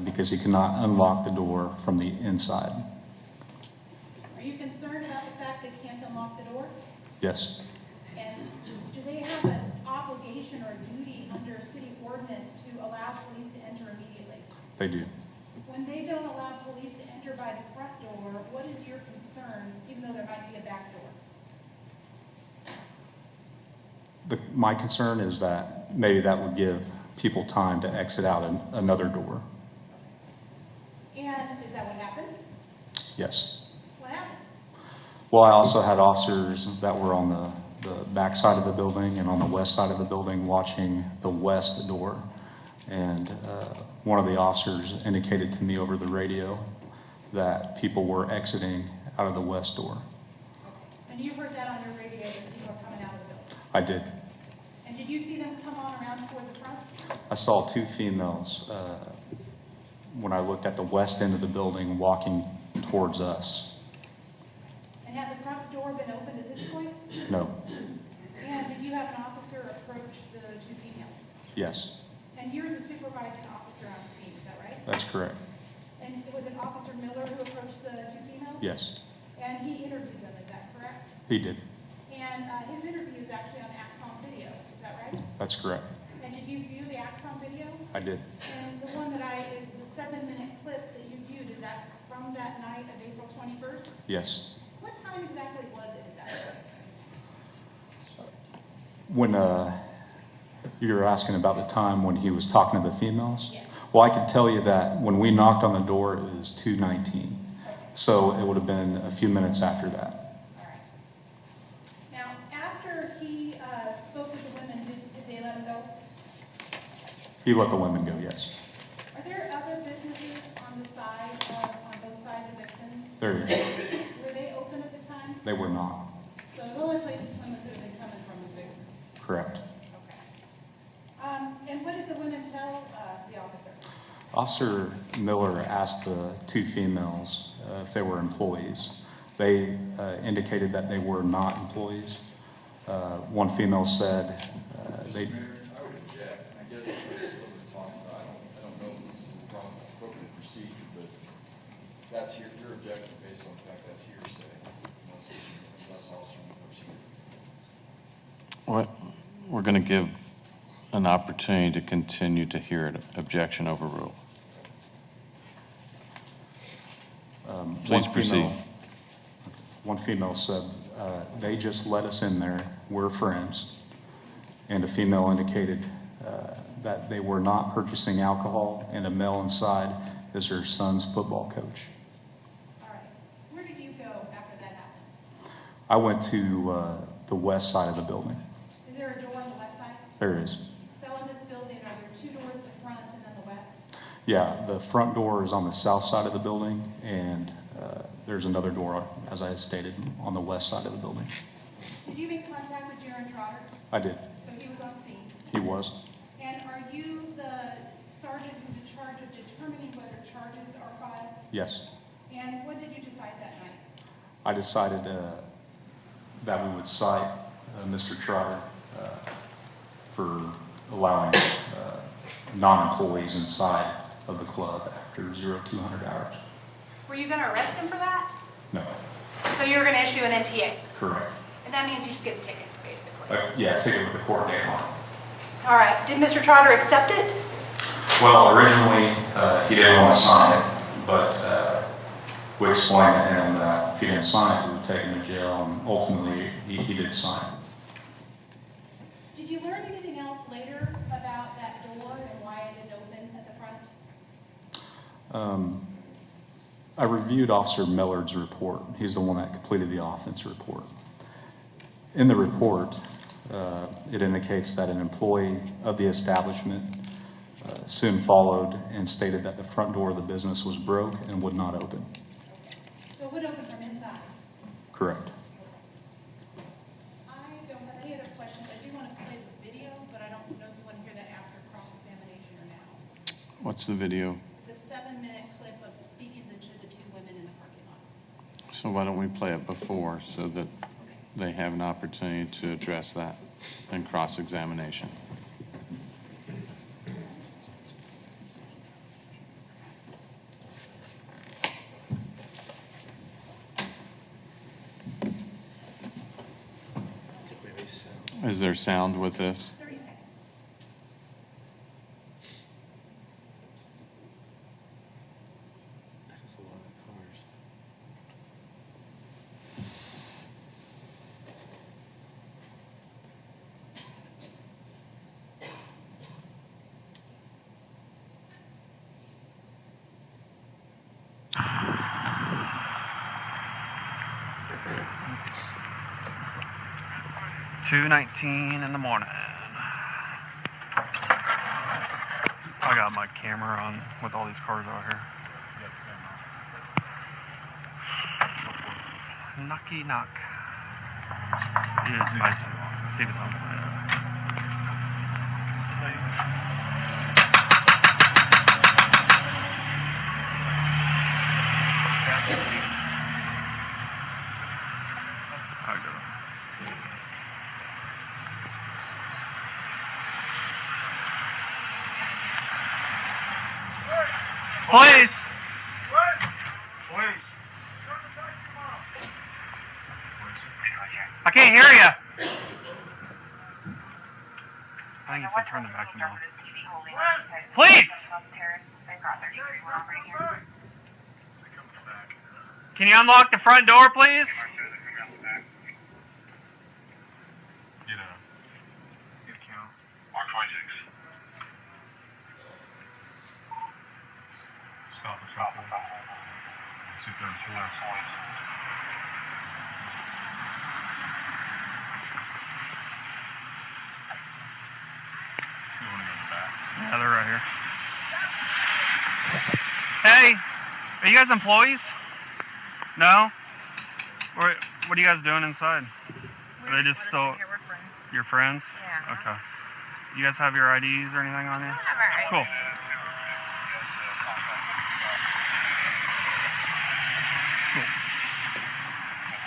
because he could not unlock the door from the inside. Are you concerned about the fact they can't unlock the door? Yes, And do they have an obligation or duty under city ordinance to allow police to enter immediately? they do. When they don't allow police to enter by the front door, what is your concern, even though there might be a back door? My concern is that maybe that would give people time to exit out another door. And is that what happened? Yes. What happened? Well, I also had officers that were on the back side of the building and on the west side of the building watching the west door. And one of the officers indicated to me over the radio that people were exiting out of the west door. And you heard that on your radio that people are coming out of the building? I did. And did you see them come on around toward the front? I saw 2 females when I looked at the west end of the building walking towards us. And had the front door been opened at this point? No. And did you have an officer approach the 2 females? Yes, And you're the supervising officer on scene, is that right? that's correct. And it was an Officer Miller who approached the 2 females? Yes, And he interviewed them, is that correct? he did. And his interview is actually on Axon video, is that right? That's correct. And did you view the Axon video? I did. And the one that the 7-minute clip that you viewed, is that from that night of April 21st? Yes. What time exactly was it at that point? When you were asking about the time when he was talking to the females? Yeah. Well, I could tell you that when we knocked on the door, it was 2:19. So it would have been a few minutes after that. All right. Now, after he spoke with the women, did they let him go? He let the women go, yes. Are there other businesses on the side on both sides of Vixen's? There he is. Were they open at the time? They were not. So the only places women could have been coming from was Vixen's? Correct. Okay. And what did the women tell the officer? Officer Miller asked the 2 females if they were employees. They indicated that they were not employees. One female said they... Mayor, I would object. I guess this is what we're talking about. I don't know if this is the appropriate procedure, but that's your objection based on the fact that's hearsay, unless Officer Miller's here. What, we're going to give an opportunity to continue to hear it. Objection overruled. Please proceed. One female said, they just let us in there, we're friends. And a female indicated that they were not purchasing alcohol, and a male inside is her son's football coach. All right. Where did you go after that happened? I went to the west side of the building. Is there a door on the west side? There is. So in this building, are there 2 doors at the front and then the west? Yeah, the front door is on the south side of the building, and there's another door, as I stated, on the west side of the building. Did you make contact with Jaron Trotter? I did. So he was on scene. He was. And are you the sergeant who's in charge of determining whether charges are filed? Yes. And what did you decide that night? I decided that we would cite Mr. Trotter for allowing non-employees inside of the club after 0200 hours. Were you gonna arrest him for that? No, So you were gonna issue an NTA? correct. And that means you just get a ticket, basically. Yeah, ticket with the court date on it. All right, did Mr. Trotter accept it? Well, originally, he didn't want to sign it, but we explained to him that if he didn't sign it, we would take him to jail, and ultimately, he did sign it. Did you learn anything else later about that door and why it didn't open at the front? I reviewed Officer Millard's report. He's the one that completed the offense report. In the report, it indicates that an employee of the establishment soon followed and stated that the front door of the business was broke and would not open. So it would open from inside. Correct. I don't have any other questions. I do want to play the video, but I don't know if you want to hear that after cross-examination or now. What's the video? It's a 7-minute clip of speaking to the two women in the parking lot. So why don't we play it before so that they have an opportunity to address that in cross-examination? Is there sound with this? 30 seconds. $2:19 in the morning. I got my camera on with all these cars out here. Knocky knock. Yeah, nice. See if it's on. I go. Please. I can't hear you. I think you should turn the vacuum off. Please. Can you unlock the front door, please? Yeah, they're right here. Hey, are you guys employees? No? What are you guys doing inside? Are they just still... Your friends? Yeah. Okay. You guys have your IDs or anything on you? Cool.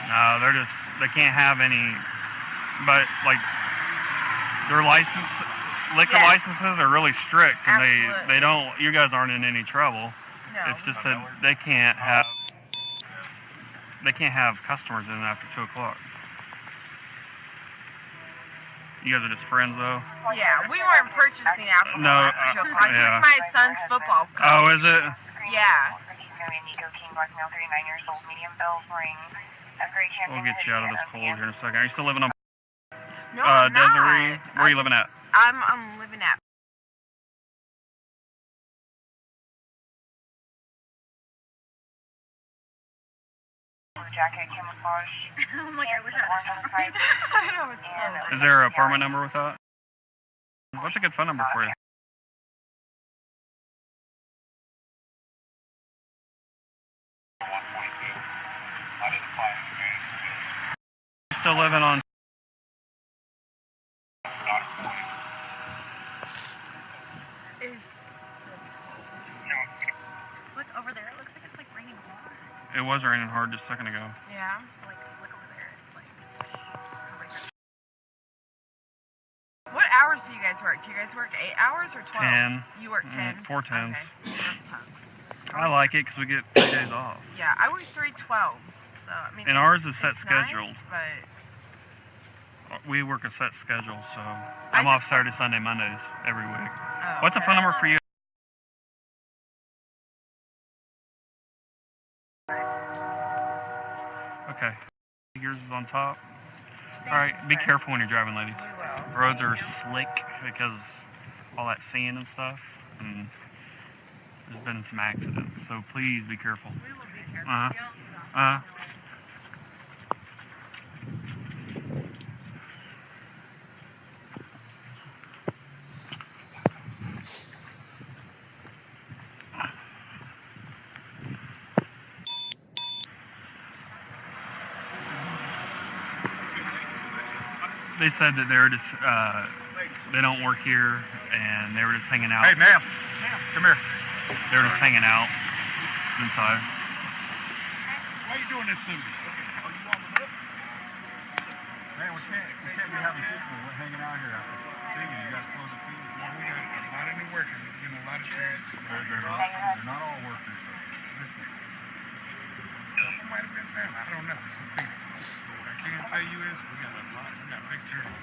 No, they can't have any, but like, their liquor licenses are really strict, and they don't, you guys aren't in any trouble. No. It's just that they can't have customers in after 2 o'clock. You guys are just friends, though? Yeah, we weren't purchasing alcohol No, after 2 o'clock. yeah. It's my son's football coach. Oh, is it? Yeah. We'll get you out of this cold here in a second. Are you still living on No, I'm Desiree? not. Where are you living at? I'm living at jacket camouflage. Oh my God, I know, it's so Is there a permit number with that? What's a good phone number for you? Still living on Look over there. It looks like it's like raining hard. it was raining hard just a second ago. Yeah. Like, look over there. It's like... What hours do you guys work? Do you guys work 8 hours or 12? 10. You work 10? 4 10s. Okay. That's tough. I like it because we get 3 days off. Yeah, I work 3 12. So, I mean, And ours is set it's scheduled. Nice, but We work a set schedule, so I'm off Saturday, Sunday, Mondays every week. What's the okay. phone number for you? Okay. Yours is on top. All right, be careful when you're driving, lady. Roads are slick because all that sand and stuff, and there's been some accidents, so please be careful. We will be careful. Uh-huh. They said that they're just, they don't work here, and they were just hanging out. Hey, ma'am, come here. They were just hanging out inside. Why are you doing this to me? Are you on the lip? Man, we can't be having people hanging out here after singing. You guys close the field. Well, we got a lot of new workers, a lot of students. They're not all workers. Listen. It might have been them. I don't know. But what I can tell you is we got big turnover.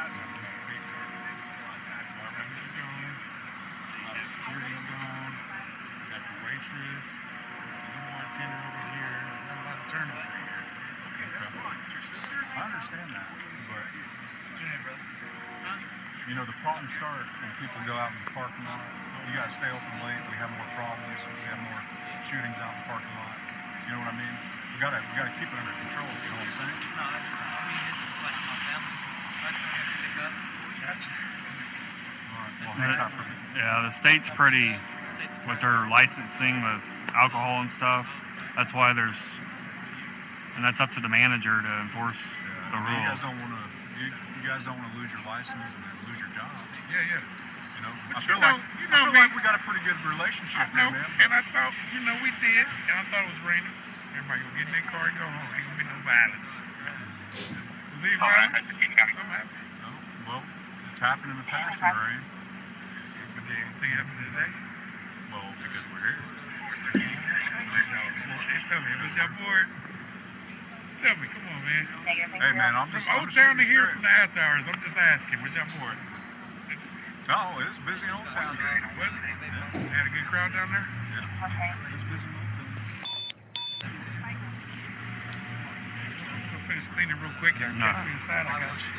Big turnover. Barbender's gone. Security's gone. We got the waitress. The bartender over here. We got a lot of turnover here. I understand that, but you know, the problems start when people go out in the parking lot. You guys stay open late. We have more problems. We have more shootings out in the parking lot. You know what I mean? We gotta keep it under control. You know what I'm saying? No, I mean, it's just like my family. That's what I have to pick up. Gotcha. All right. Well, hang tight for me. Yeah, the state's pretty with their licensing with alcohol and stuff. That's why and that's up to the manager to enforce the rules. You guys don't wanna lose your license and then lose your job. Yeah. You know, I feel like we got a pretty good relationship there, man. And I thought, we did. And I thought it was raining. Everybody go get in their car and go home. Ain't gonna be no violence. Believe violence? I'm happy. No, well, it's happened in the past, right? But did anything happen today? Well, because we're here. Tell me, was y'all bored? Tell me, come on, man. Hey, man, I'm just... From Old Town to here from the after hours, I'm just asking, was y'all bored? No, it's busy in Old Town. Was it? You had a good crowd down there? Yeah. It's busy in Old Town. Go finish cleaning real quick. Y'all catch me inside. I got you.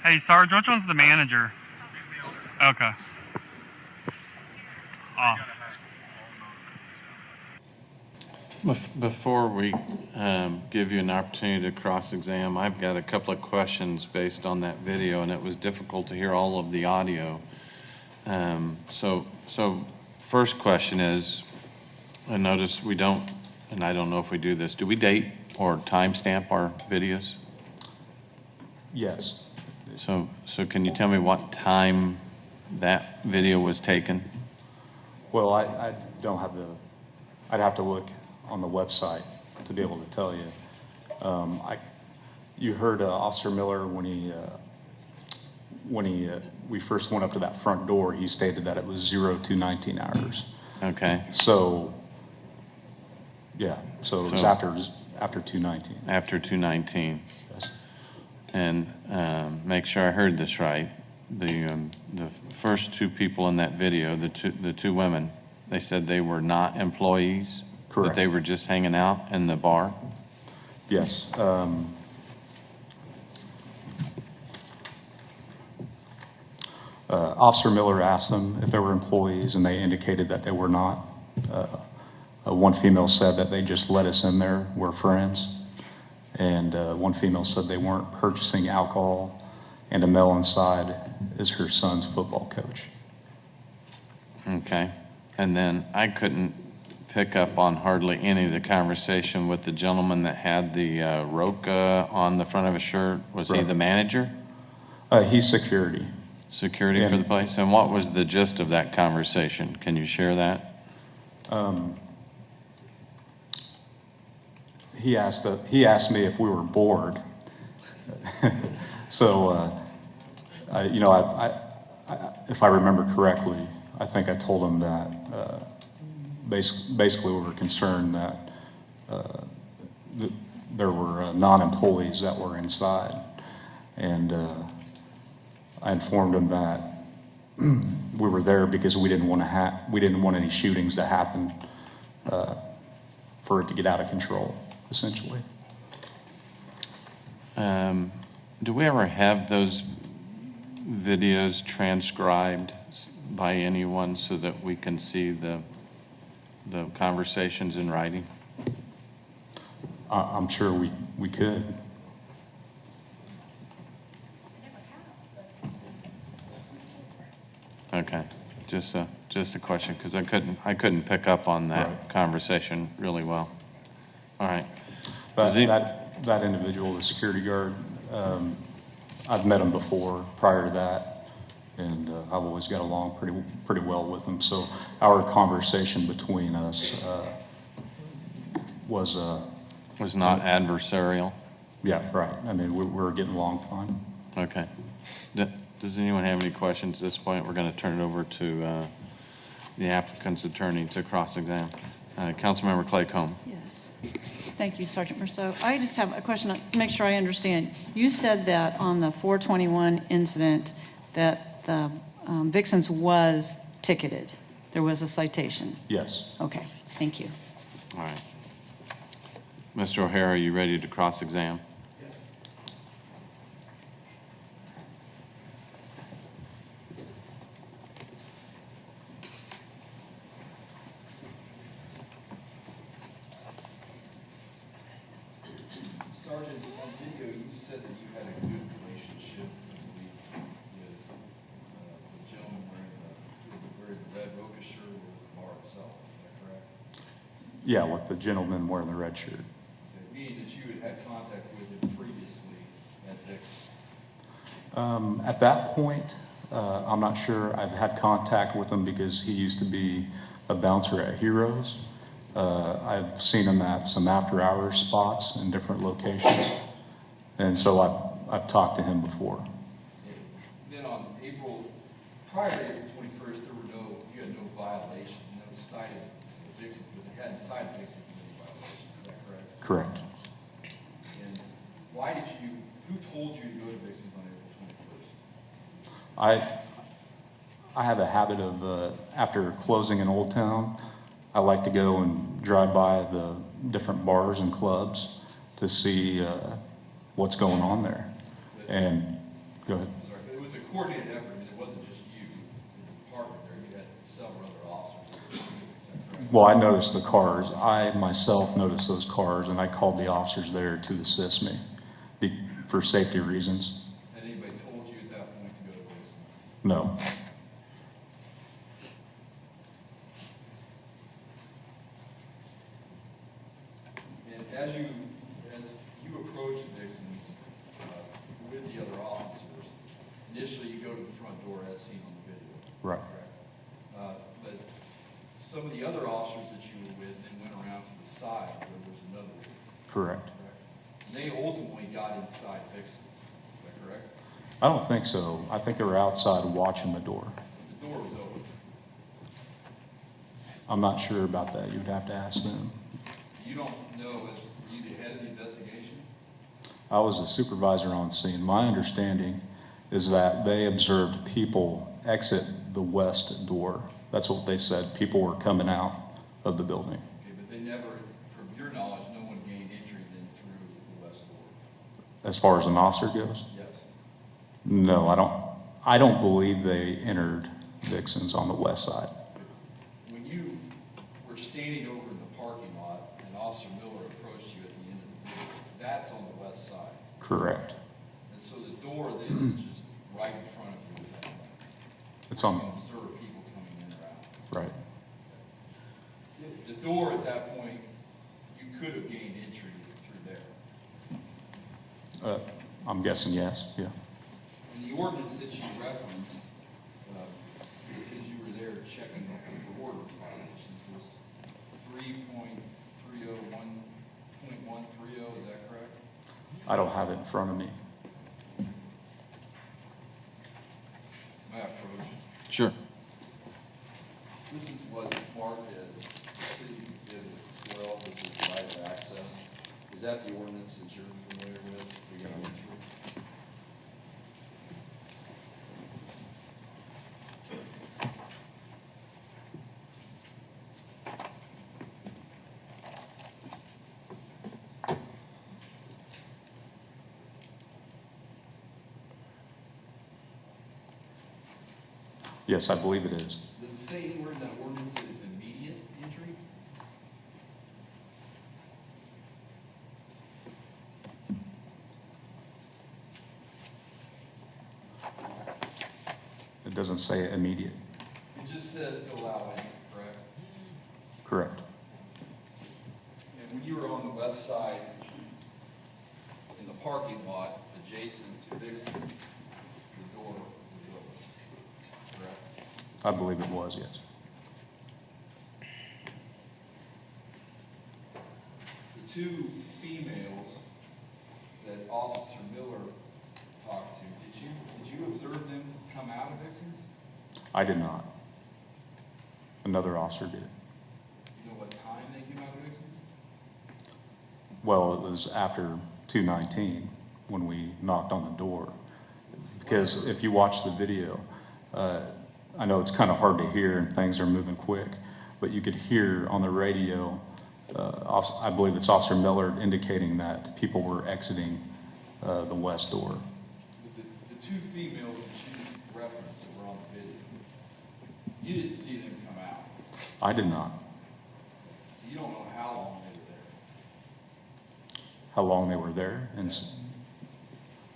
Hey, Sarge, which one's the manager? Okay. Before we give you an opportunity to cross-exam, I've got a couple of questions based on that video, and it was difficult to hear all of the audio. So first question is, I notice we don't, and I don't know if we do this, do we date or timestamp our videos? Yes. So can you tell me what time that video was taken? Well, I don't have I'd have to look on the website to be able to tell you. You heard Officer Miller when we first went up to that front door, he stated that it was 0 to 19 hours. Okay. So, yeah, so it was after 2:19. After 2:19. Yes. And make sure I heard this right. The first two people in that video, the two women, they said they were not employees. Correct. But they were just hanging out in the bar. Yes. Officer Miller asked them if they were employees, and they indicated that they were not. One female said that they just let us in there, we're friends. And one female said they weren't purchasing alcohol, and a male inside is her son's football coach. Okay. And then I couldn't pick up on hardly any of the conversation with the gentleman that had the Roca on the front of his shirt. Was he Right. the manager? He's security. Security for the place? And what was the gist of that conversation? Can you share that? he asked me if we were bored. So, if I remember correctly, I think I told him that basically we were concerned that there were non-employees that were inside, and I informed him that we were there because we didn't want any shootings to happen, for it to get out of control, essentially. Do we ever have those videos transcribed by anyone so that we can see the conversations in writing? I'm sure we could. Okay, just a question, because I couldn't pick up on that Right. conversation really well. All right. But that individual, the security guard, I've met him before prior to that, and I've always got along pretty well with him. So our conversation between us was not adversarial? Yeah, right. I mean, we were getting along fine. Okay. Does anyone have any questions at this point? We're going to turn it over to the applicant's attorney to cross-examine. Councilmember Clay Combe. Yes. Thank you, Sergeant Merceau. I just have a question to make sure I understand. You said that on the 421 incident that the Vixens was ticketed. There was a citation. Yes. Okay, thank you. All right. Mr. O'Hara, are you ready to cross-examine? Yes. Sergeant, on video, you said that you had a good relationship with the gentleman wearing the red Roca shirt or the bar itself. Is that correct? Yeah, with the gentleman wearing the red shirt. Okay, meaning that you had contact with him previously at Dix. At that point, I'm not sure. I've had contact with him because he used to be a bouncer at Heroes. I've seen him at some after-hours spots in different locations, and so I've talked to him before. Then on prior to April 21st, you had no violation, no cited Dixon, but you hadn't cited Dixon for any violation, is that correct? Correct. And who told you to go to Dixon's on April 21st? I have a habit of, after closing in Old Town, I like to go and drive by the different bars and clubs to see what's going on there. And, go ahead. I'm sorry, but it was a coordinated effort, I mean, it wasn't just you, in the department there, you had several other officers. Is that correct? Well, I noticed the cars. I myself noticed those cars, and I called the officers there to assist me for safety reasons. Had anybody told you at that point to go to Dixon? No. And as you approach Dixon's with the other officers, initially you go to the front door as seen on the video. Right. Correct. But some of the other officers that you were with then went around to the side where there was another. Correct. And they ultimately got inside Dixon's. Is that correct? I don't think so. I think they were outside watching the door. The door was open. I'm not sure about that. You'd have to ask them. You don't know, were you the head of the investigation? I was a supervisor on scene. My understanding is that they observed people exit the west door. That's what they said. People were coming out of the building. Okay, but they never, from your knowledge, no one gained entry then through the west door? As far as an officer goes? Yes. No, I don't believe they entered Dixon's on the west side. When you were standing over in the parking lot and Officer Miller approached you at the end of the video, that's on the west side. Correct. And so the door then is just right in front of you at that point. It's You on, can observe people coming in or out. right. The door at that point, you could have gained entry through there. I'm guessing yes, yeah. And the ordinance that you referenced, because you were there checking for order violations, was 3.301.13. I don't have it in front of me. May I approach? Sure. This is what's marked as City's Exhibit 12, which is right of access. Is that the ordinance that you're familiar with for your entry? Yes, I believe it is. Does it say anywhere in that ordinance that it's immediate entry? It doesn't say immediate. It just says to allow entry, correct? Correct. And when you were on the west side in the parking lot adjacent to Vixen's, the door was open, correct? I believe it was, yes. The two females that Officer Miller talked to, did you observe them come out of Vixen's? I did not. Another officer did. You know what time they came out of Vixen's? Well, it was after 2:19 when we knocked on the door. Because if you watch the video, I know it's kind of hard to hear and things are moving quick, but you could hear on the radio, I believe it's Officer Miller indicating that people were exiting the west door. But the two females that you referenced that were on the video, you didn't see them come out. I did not. You don't know how long they were there. How long they were there, and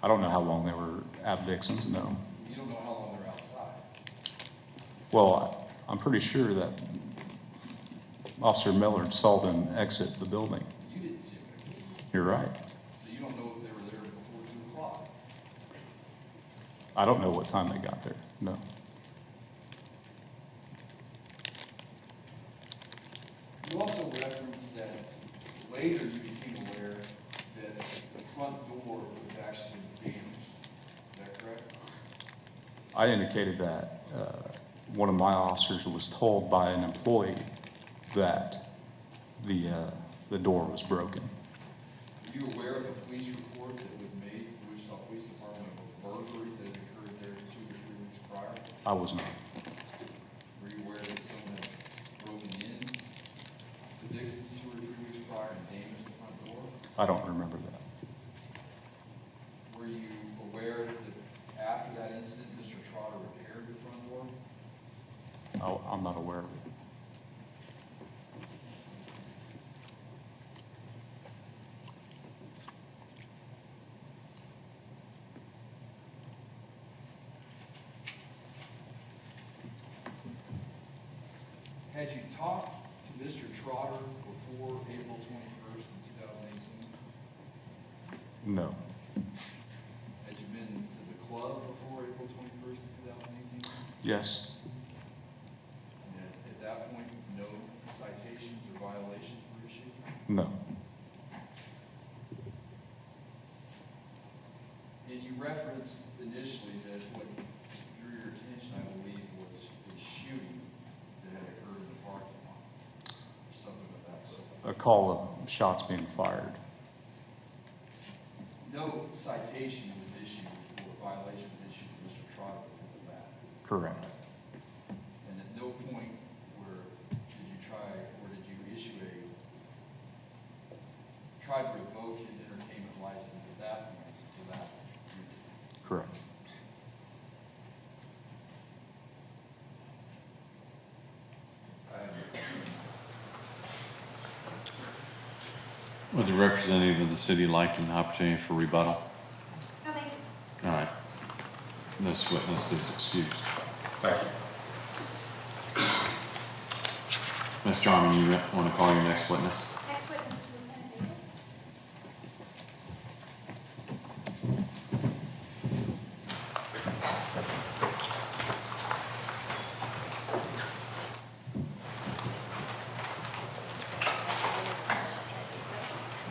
I don't know how long they were at Vixen's, no. You don't know how long they're outside. Well, I'm pretty sure that Officer Miller saw them exit the building. You didn't see them. You're right. So you don't know if they were there before 2 o'clock. I don't know what time they got there, no. You also referenced that later you became aware that the front door was actually damaged. Is that correct? I indicated that one of my officers was told by an employee that the door was broken. Were you aware of the police report that was made to the Wichita Police Department of a burglary that had occurred there 2 or 3 weeks prior? I was not. Were you aware that someone had broken in to Dixon's 2 or 3 weeks prior and damaged the front door? I don't remember that. Were you aware that after that incident, Mr. Trotter repaired the front door? I'm not aware of it. Had you talked to Mr. Trotter before April 21st in 2018? No. Had you been to the club before April 21st in 2018? Yes, And at that point, no citations or violations were issued? no. And you referenced initially that what drew your attention, I believe, was a shooting that had occurred in the parking lot, or something of that sort. A call of shots being fired. No citation was issued or violation was issued to Mr. Trotter because of that. Correct. And at no point did you try, or did you issue try to revoke his entertainment license at that point for that incident? Correct. Would the representative of the city like an opportunity for rebuttal? No, thank you. All right. This witness is excused. Thank you. Ms. Jarman, you want to call your next witness? Next witness is Lieutenant Davis.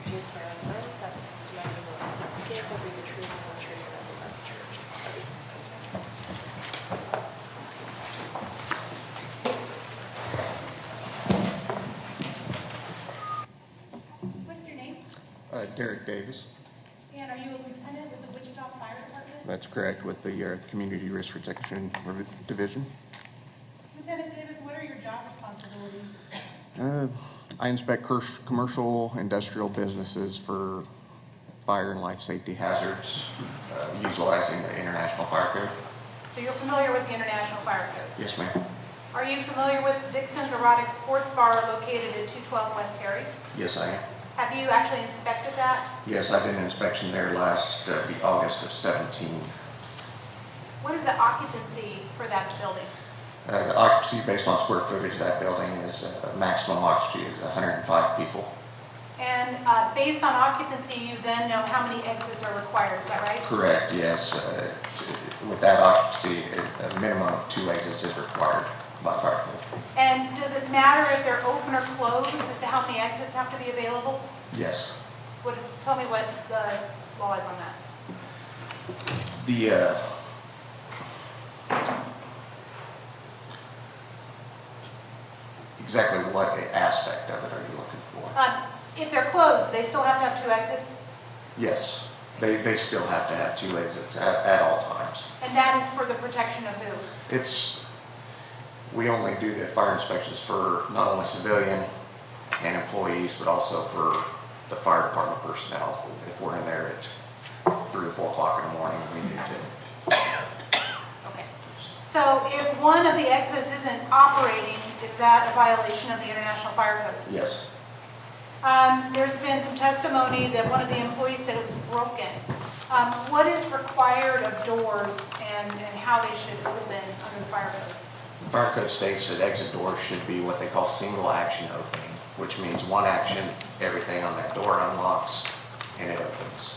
Do you swear or affirm that the testimony you will give will be the tree trigger of the West Church. What's your name? Derek Davis. And are you a lieutenant with the Wichita Fire Department? That's correct, with the Community Risk Protection Division. Lieutenant Davis, what are your job responsibilities? I inspect commercial industrial businesses for fire and life safety hazards, utilizing the International Fire Code. So you're familiar with the International Fire Code? Yes, ma'am. Are you familiar with Vixen's Erotic Sports Bar located at 212 West Harry? Yes, I am. Have you actually inspected that? Yes, I did an inspection there last, the August of 17. What is the occupancy for that building? The occupancy based on square footage of that building is, maximum occupancy is 105 people. And based on occupancy, you then know how many exits are required, is that right? Correct, yes. With that occupancy, a minimum of 2 exits is required by fire code. And does it matter if they're open or closed as to how many exits have to be available? Yes. Tell me what the law is on that. The, exactly what aspect of it are you looking for? If they're closed, they still have to have 2 exits? Yes, they still have to have 2 exits at all times. And that is for the protection of who? We only do the fire inspections for not only civilian and employees, but also for the fire department personnel. If we're in there at 3 or 4 o'clock in the morning, we need to. Okay. So if one of the exits isn't operating, is that a violation of the International Fire Code? Yes. There's been some testimony that one of the employees said it was broken. What is required of doors and how they should open under the fire code? The fire code states that exit doors should be what they call single action opening, which means one action, everything on that door unlocks and it opens.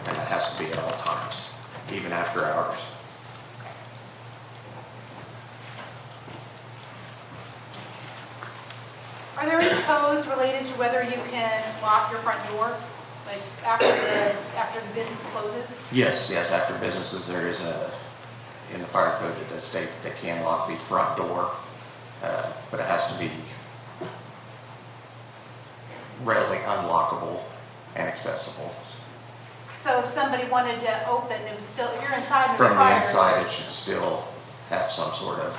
And that has to be at all times, even after hours. Are there any codes related to whether you can lock your front doors, like after the business closes? Yes, after businesses, there is in the fire code, it does state that they can lock the front door, but it has to be readily unlockable and accessible. So if somebody wanted to open, it would still, if you're inside, there's From the fires. inside, it should still have some sort of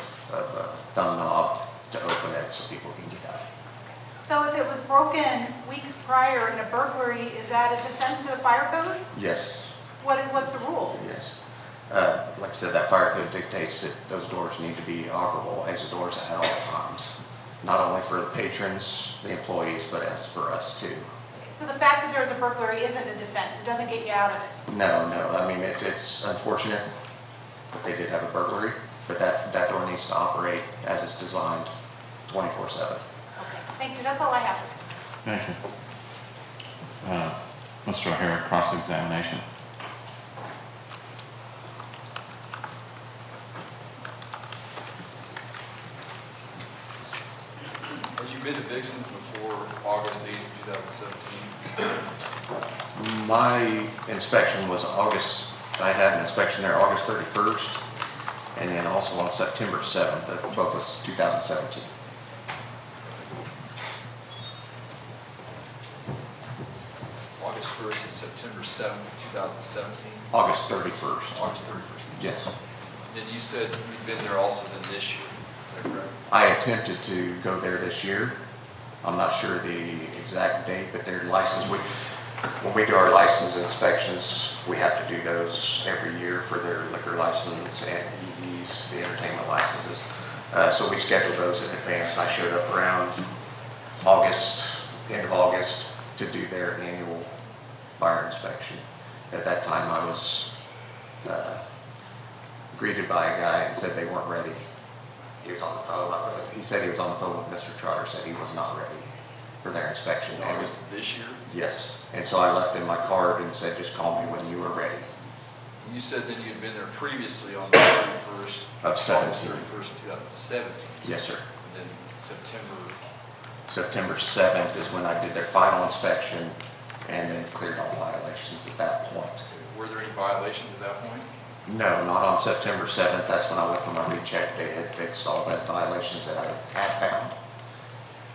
thumb knob to open it so people can get out. So if it was broken weeks prior in a burglary, is that a defense to the fire code? Yes, What's the rule? yes. Like I said, that fire code dictates that those doors need to be operable, exit doors at all times. Not only for the patrons, the employees, but as for us too. So the fact that there's a burglary isn't a defense, it doesn't get you out of it? No, I mean, it's unfortunate that they did have a burglary, but that door needs to operate as it's designed 24/7. Okay, thank you, that's all I have. Thank you. Mr. O'Hara, cross-examination. Had you been to Vixen's before August 8th, 2017? My inspection was I had an inspection there August 31st, and then also on September 7th, of both of 2017. August 1st and September 7th, 2017? August 31st. August 31st. Yes. And you said you've been there also then this year, is that correct? I attempted to go there this year. I'm not sure the exact date, but their license, when we do our license inspections, we have to do those every year for their liquor license and EVs, the entertainment licenses. So we scheduled those in advance, and I showed up around end of August, to do their annual fire inspection. At that time, I was greeted by a guy and said they weren't ready. He was on the phone. He said he was on the phone with Mr. Trotter, said he was not ready for their inspection. In August of this year? Yes, and so I left him my card and said, just call me when you are ready. And you said that you had been there previously on the 31st? Of 17. August 31st, 2017? Yes, sir. And then September 7th is when I did their final inspection and then cleared all violations at that point. were there any violations at that point? No, not on September 7th. That's when I went for my recheck. They had fixed all the violations that I had found.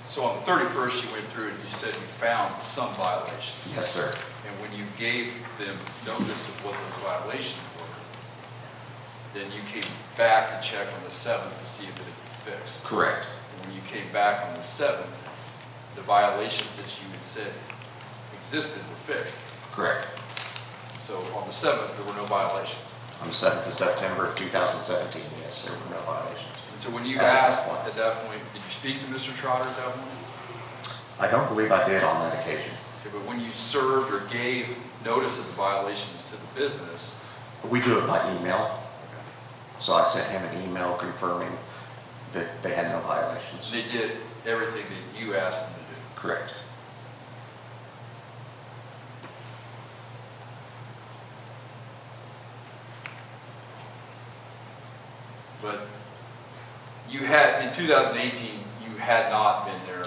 So on the 31st, you went through and you said you found some violations. Yes, sir. And when you gave them notice of what those violations were, then you came back to check on the 7th to see if it had been fixed. Correct. And when you came back on the 7th, the violations that you had said existed were fixed. Correct. So on the 7th, there were no violations. On the 7th of September of 2017, yes, there were no violations. And so when you As of asked that point. at that point, did you speak to Mr. Trotter at that point? I don't believe I did on that occasion. Okay, but when you served or gave notice of the violations to the business, We do it by email. So I sent him an email confirming that they had no violations. they did everything that you asked them to do. Correct. But you had, in 2018, you had not been there.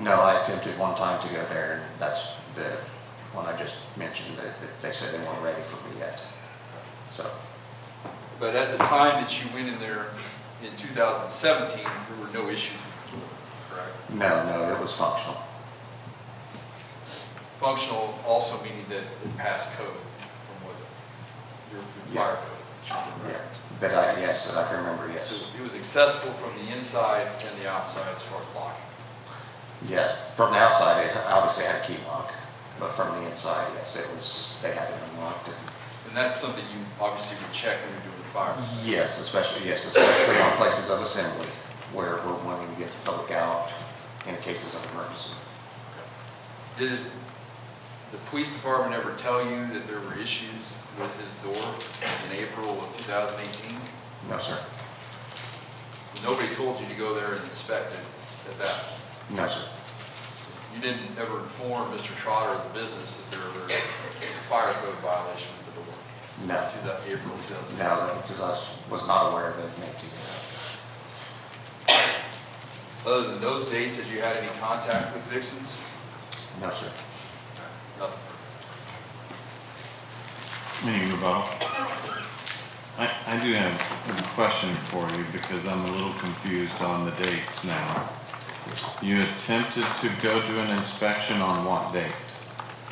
No, I attempted one time to go there, and that's the one I just mentioned, that they said they weren't ready for me yet. So, But at the time that you went in there in 2017, there were no issues with the door, correct? no, it was functional. Functional also meaning that it passed code from what your fire code. which you didn't Yeah, reference. that I can remember, yes. So it was accessible from the inside and the outside as far as locking. Yes, from the outside, it obviously had a key lock, but from the inside, yes, it was, they had it unlocked. And that's something you obviously would check when you're doing the fire. Yes, especially on places of assembly where we're wanting to get the public out in cases of emergency. Did the police department ever tell you that there were issues with his door in April of 2018? No, sir. Nobody told you to go there and inspect it at that point? No, sir. You didn't ever inform Mr. Trotter of the business that there were a fire code violation with the door? No. To that April 2018? No, because I was not aware of it. Other than those dates, had you had any contact with Vixens? No, sir. Nothing. Any rebuttal? I do have a question for you because I'm a little confused on the dates now. You attempted to go do an inspection on what date?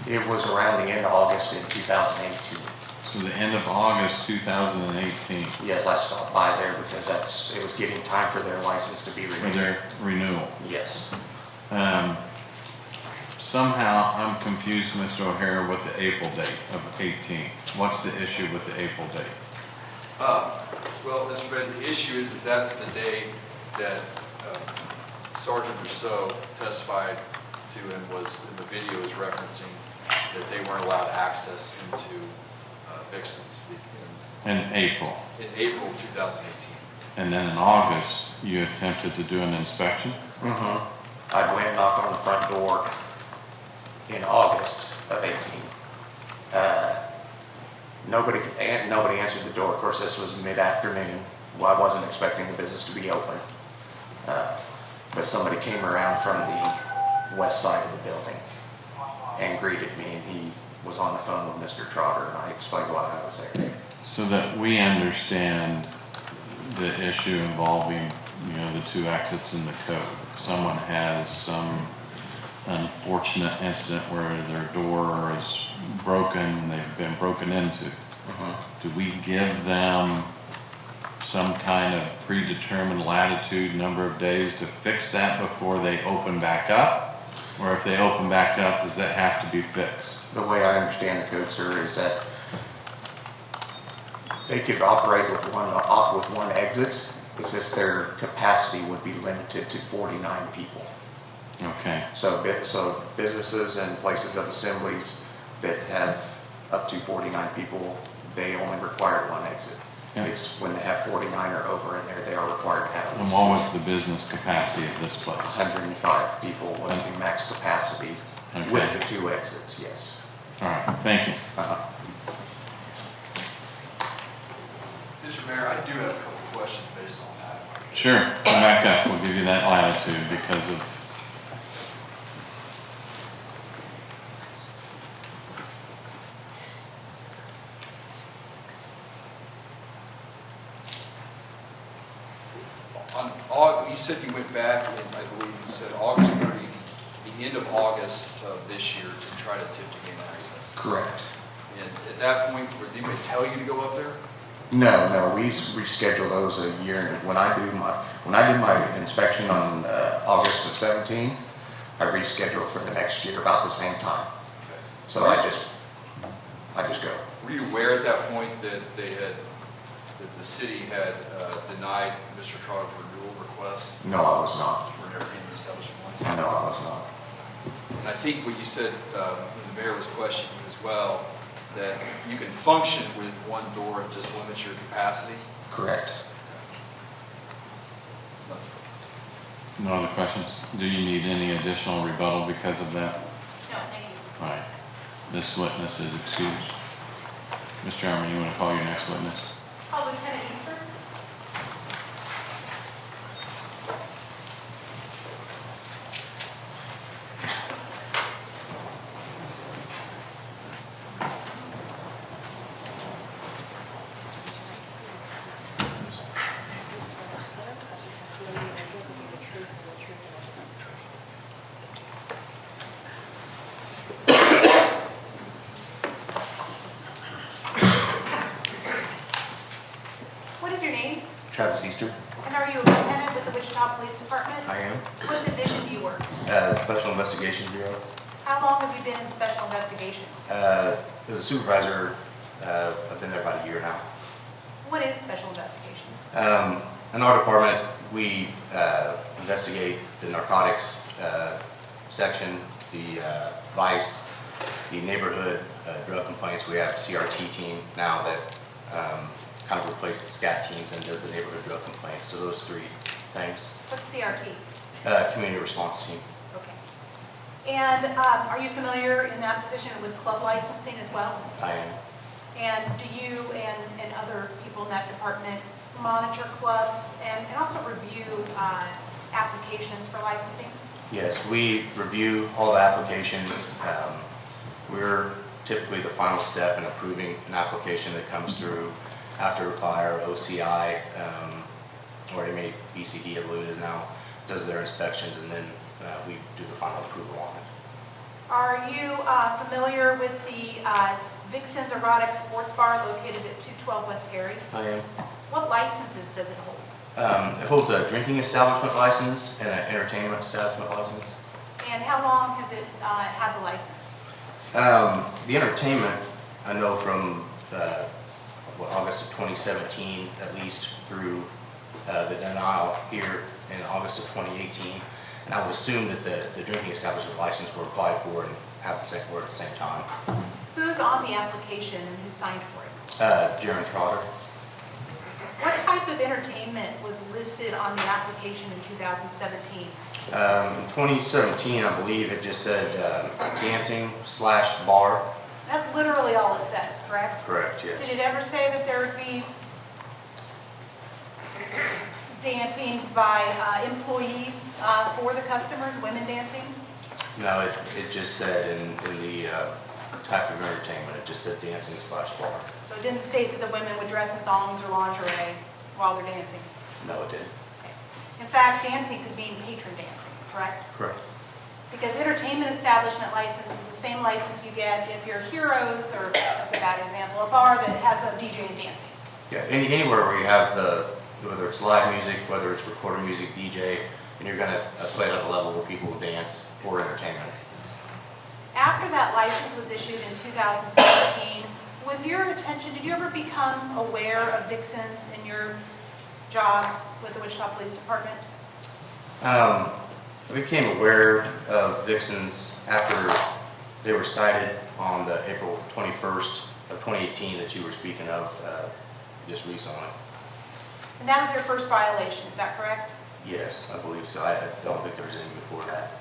It was around the end of August in 2018. So the end of August 2018 Yes, I stopped by there because it was getting time for their license to be for renewed. their renewal. Yes. Somehow I'm confused, Mr. O'Hara, with the April date of 18. What's the issue with the April date? Well, Mr. Red, the issue is that's the day that Sergeant Rousseau testified to and the video is referencing that they weren't allowed access into Vixens In April. in April 2018. And then in August, you attempted to do an inspection? Mm-hmm. I went and knocked on the front door in August of 18. Nobody answered the door. Of course, this was mid-afternoon. Well, I wasn't expecting the business to be open. But somebody came around from the west side of the building and greeted me, and he was on the phone with Mr. Trotter, and I explained why I was there. So that we understand the issue involving, the two exits in the code. If someone has some unfortunate incident where their door is broken, they've been broken into, do we give them some kind of predetermined latitude, number of days to fix that before they open back up? Or if they open back up, does that have to be fixed? The way I understand the code, sir, is that they could operate with one exit. It's just their capacity would be limited to 49 people. Okay. So businesses and places of assemblies that have up to 49 people, they only require one exit. Yeah. It's when they have 49 or over in there, they are required to have. And what was the business capacity of this place? 105 people was the max capacity Okay. with the two exits, yes. All right, thank you. Mr. Mayor, I do have a couple of questions based on that. Sure, come back up. We'll give you that latitude because of you said you went back, and I believe you said August 30, the end of August of this year to try to attempt to gain access. Correct. And at that point, did anybody tell you to go up there? No, we reschedule those a year. When I did my inspection on August of 17, I rescheduled for the next year about the same time. Okay. So I just go. Were you aware at that point that that the city had denied Mr. Trotter's renewal request? No, I was not. For an entertainment establishment No, license? I was not. And I think what you said when the mayor was questioning you as well, that you can function with one door and just limit your capacity? Correct. No other questions? Do you need any additional rebuttal because of that? No, thank you. All right. This witness is excused. Mr. Chairman, you want to call your next witness? Lieutenant Easter? What is your name? Travis Easter. And are you a lieutenant with the Wichita Police Department? I am. What division do you work? Special Investigations Bureau. How long have you been in special investigations? As a supervisor, I've been there about a year now. What is special investigations? In our department, we investigate the narcotics section, the vice, the neighborhood drug complaints. We have CRT team now that kind of replaced the SCAT teams and does the neighborhood drug complaints. So those three things. What's CRT? Community response team. Okay. And are you familiar in that position with club licensing as well? I am. And do you and other people in that department monitor clubs and also review applications for licensing? Yes, we review all the applications. We're typically the final step in approving an application that comes through after fire, OCI, or BCD, I believe it is now, does their inspections, and then we do the final approval on it. Are you familiar with the Vixen's Erotic Sports Bar located at 212 West Harry? I am. What licenses does it hold? It holds a drinking establishment license and an entertainment establishment license. And how long has it had the license? The entertainment, I know from August of 2017, at least through the denial here in August of 2018. And I would assume that the drinking establishment license were applied for and have the same word at the same time. Who's on the application and who signed for it? Jaron Trotter. What type of entertainment was listed on the application in 2017? In 2017, I believe it just said dancing/bar. That's literally all it says, correct? Correct, yes. Did it ever say that there would be dancing by employees for the customers, women dancing? No, it just said in the type of entertainment, it just said dancing/bar. So it didn't state that the women would dress in thongs or lingerie while they're dancing? No, it didn't. Okay. In fact, dancing could mean patron dancing, correct? Correct. Because entertainment establishment license is the same license you get if you're Heroes, or that's a bad example, a bar that has a DJ and dancing. Yeah, anywhere where you have whether it's live music, whether it's recorded music, DJ, and you're gonna play it at a level where people will dance for entertainment. After that license was issued in 2017, did you ever become aware of Vixens in your job with the Wichita Police Department? I became aware of Vixens after they were cited on the April 21st of 2018 that you were speaking of just recently. And that was your first violation, is that correct? Yes, I believe so. I don't think there was any before that.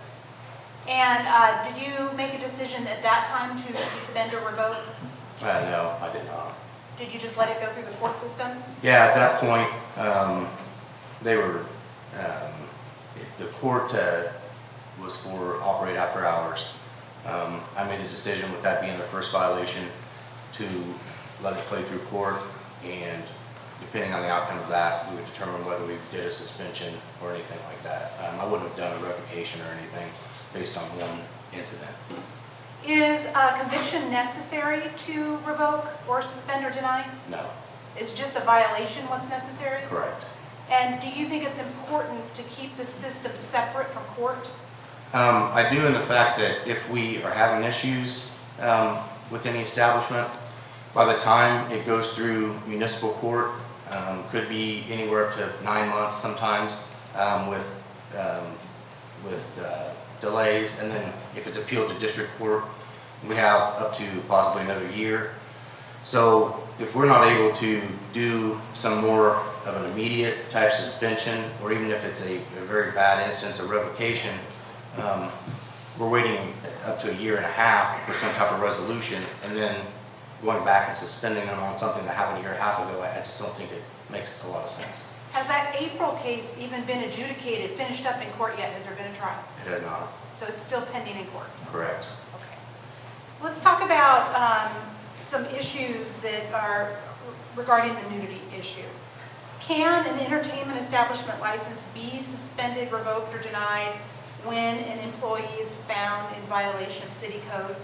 And did you make a decision at that time to suspend or revoke? No, I did not. Did you just let it go through the court system? Yeah, at that point, they were, the court was for operate after hours. I made a decision with that being the first violation to let it play through court, and depending on the outcome of that, we would determine whether we did a suspension or anything like that. I wouldn't have done a revocation or anything based on one incident. Is a conviction necessary to revoke or suspend or deny? No, Is just a violation what's necessary? correct. And do you think it's important to keep the system separate from court? I do, in the fact that if we are having issues with any establishment, by the time it goes through municipal court, could be anywhere up to 9 months sometimes with delays, and then if it's appealed to district court, we have up to possibly another year. So if we're not able to do some more of an immediate type suspension, or even if it's a very bad instance of revocation, we're waiting up to a year and a half for some type of resolution, and then going back and suspending them on something that happened a year and a half ago. I just don't think it makes a lot of sense. Has that April case even been adjudicated, finished up in court yet? Has there been a trial? It has not. So it's still pending in court? Correct. Okay. Let's talk about some issues that are regarding the nudity issue. Can an entertainment establishment license be suspended, revoked, or denied when an employee is found in violation of city code?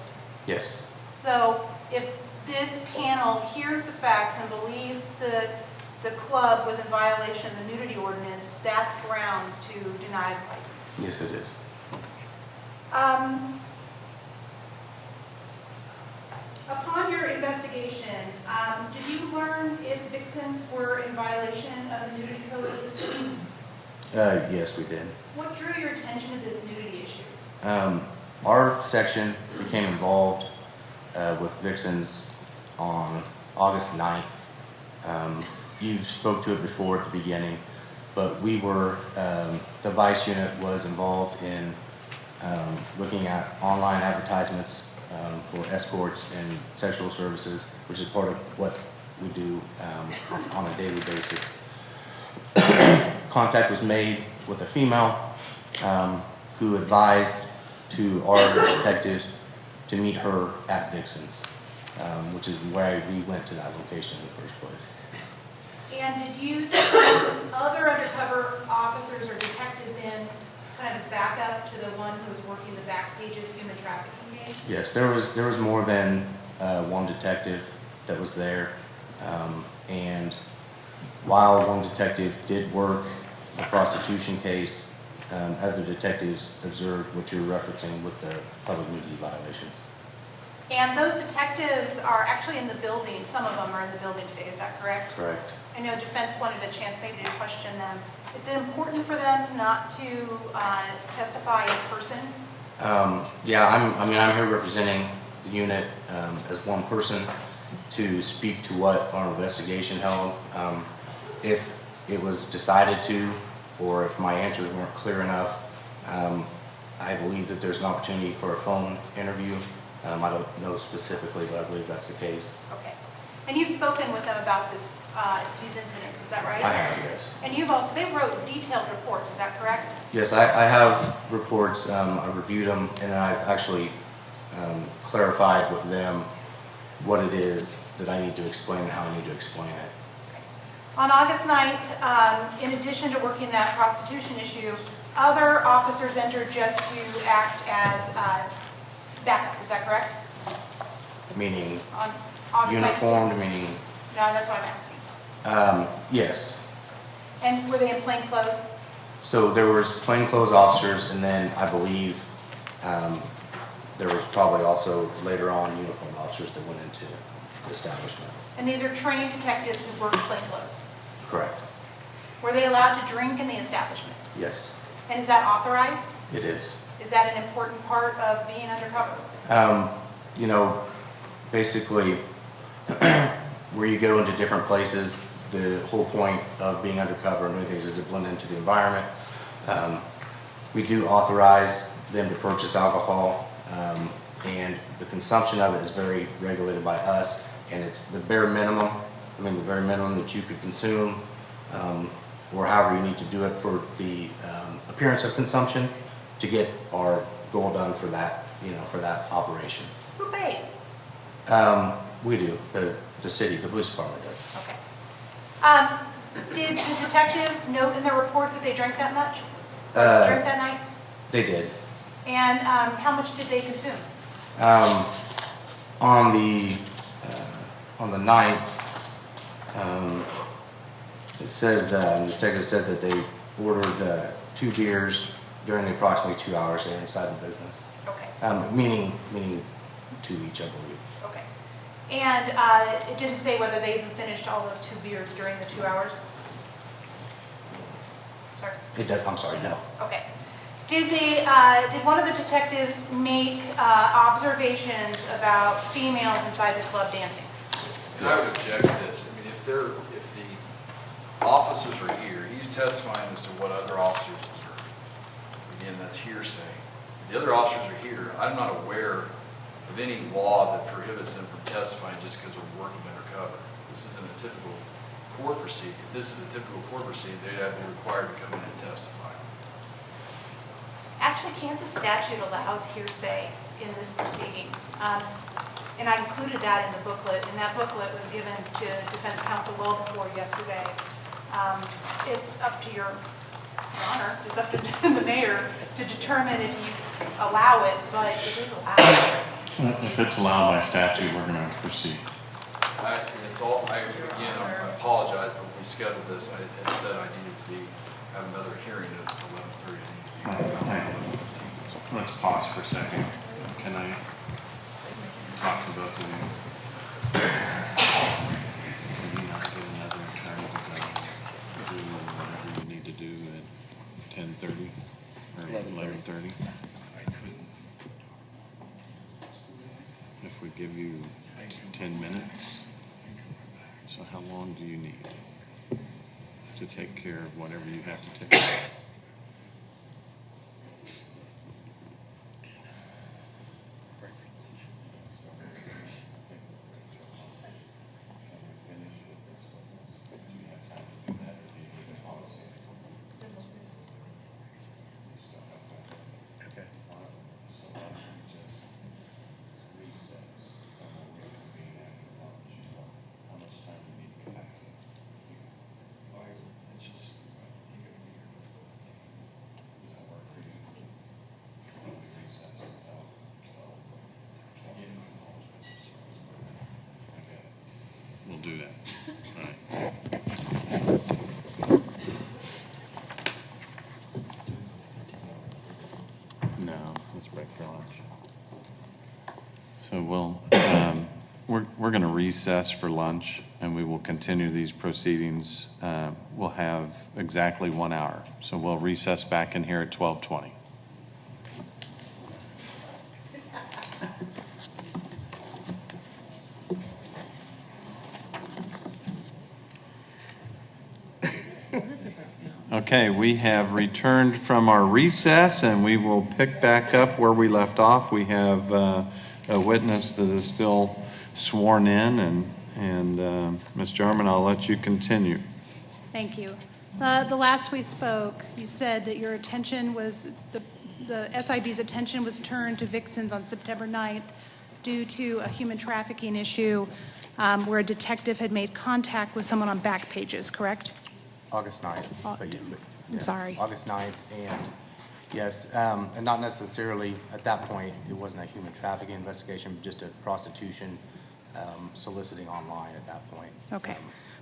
Yes. So if this panel hears the facts and believes that the club was in violation of the nudity ordinance, that's grounds to deny the license. Yes, it is. Upon your investigation, did you learn if Vixens were in violation of the nudity code of the city? Yes, we did. What drew your attention to this nudity issue? Our section became involved with Vixens on August 9th. You spoke to it before at the beginning, but we were, the Vice unit was involved in looking at online advertisements for escorts and sexual services, which is part of what we do on a daily basis. Contact was made with a female who advised to our detectives to meet her at Vixens, which is why we went to that location in the first place. And did you send other undercover officers or detectives in kind of as backup to the one who was working the back pages human trafficking case? Yes, there was more than one detective that was there, and while one detective did work the prostitution case, other detectives observed what you're referencing with the public nudity violations. And those detectives are actually in the building, some of them are in the building today, is that correct? Correct. I know defense wanted a chance maybe to question them. Is it important for them not to testify in person? Yeah, I'm here representing the unit as one person to speak to what our investigation held. If it was decided to, or if my answers weren't clear enough, I believe that there's an opportunity for a phone interview. I don't know specifically, but I believe that's the case. Okay. And you've spoken with them about this, these incidents, is that right? I have, yes. And you've also, they wrote detailed reports, is that correct? Yes, I have reports. I've reviewed them, and I've actually clarified with them what it is that I need to explain and how I need to explain it. On August 9th, in addition to working that prostitution issue, other officers entered just to act as backup, is that correct? Meaning On August 9th? uniformed, meaning, No, that's what I'm asking. yes. And were they in plain clothes? So there was plainclothes officers, and then I believe there was probably also later on uniformed officers that went into the establishment. And these are trained detectives who were in plain clothes. Correct. Were they allowed to drink in the establishment? Yes, And is that authorized? it is. Is that an important part of being undercover? You know, basically, where you go into different places, the whole point of being undercover and doing things is to blend into the environment. We do authorize them to purchase alcohol, and the consumption of it is very regulated by us, and it's the bare minimum, the very minimum that you could consume, or however you need to do it for the appearance of consumption to get our goal done for that, for that operation. Who pays? We do, the city, the police department does. Okay. Did the detective note in their report that they drank that much? Drank that night? They did. And how much did they consume? On the 9th, it says, the detective said that they ordered 2 beers during the approximately 2 hours they're inside the business. Okay. Meaning 2 each, I believe. Okay. And it didn't say whether they even finished all those 2 beers during the 2 hours? Sorry. It does, I'm sorry, no. Okay. Did one of the detectives make observations about females inside the club dancing? And I would object to this. I mean, if the officers are here, he's testifying as to what other officers observed. Again, that's hearsay. The other officers are here. I'm not aware of any law that prohibits them from testifying just because they're working undercover. This isn't a typical court proceeding. If this is a typical court proceeding, they'd have to be required to come in and testify. Actually, Kansas statute allows hearsay in this proceeding. And I included that in the booklet, and that booklet was given to defense counsel well before yesterday. It's up to your honor, it's up to the mayor to determine if you allow it, but it is allowed. If it's allowed by statute, we're going to proceed. I apologize, but we scheduled this. I said I needed to have another hearing at 11:30. Let's pause for a second. Can I talk to both of you? Can you not get another attorney to go do whatever you need to do at 10:30 or 11:30? If we give you 10 minutes, so how long do you need to take care of whatever you have to take care of? We'll do that. All right. No, let's break for lunch. So we're going to recess for lunch, and we will continue these proceedings. We'll have exactly 1 hour. So we'll recess back in here at 12:20. Okay, we have returned from our recess, and we will pick back up where we left off. We have a witness that is still sworn in, and Ms. Jarman, I'll let you continue. Thank you. The last we spoke, you said that your attention was, the SIB's attention was turned to Vixens on September 9th due to a human trafficking issue where a detective had made contact with someone on Backpages, correct? August 9th. I'm sorry. August 9th, and yes, and not necessarily, at that point, it wasn't a human trafficking investigation, but just a prostitution soliciting online at that point. Okay.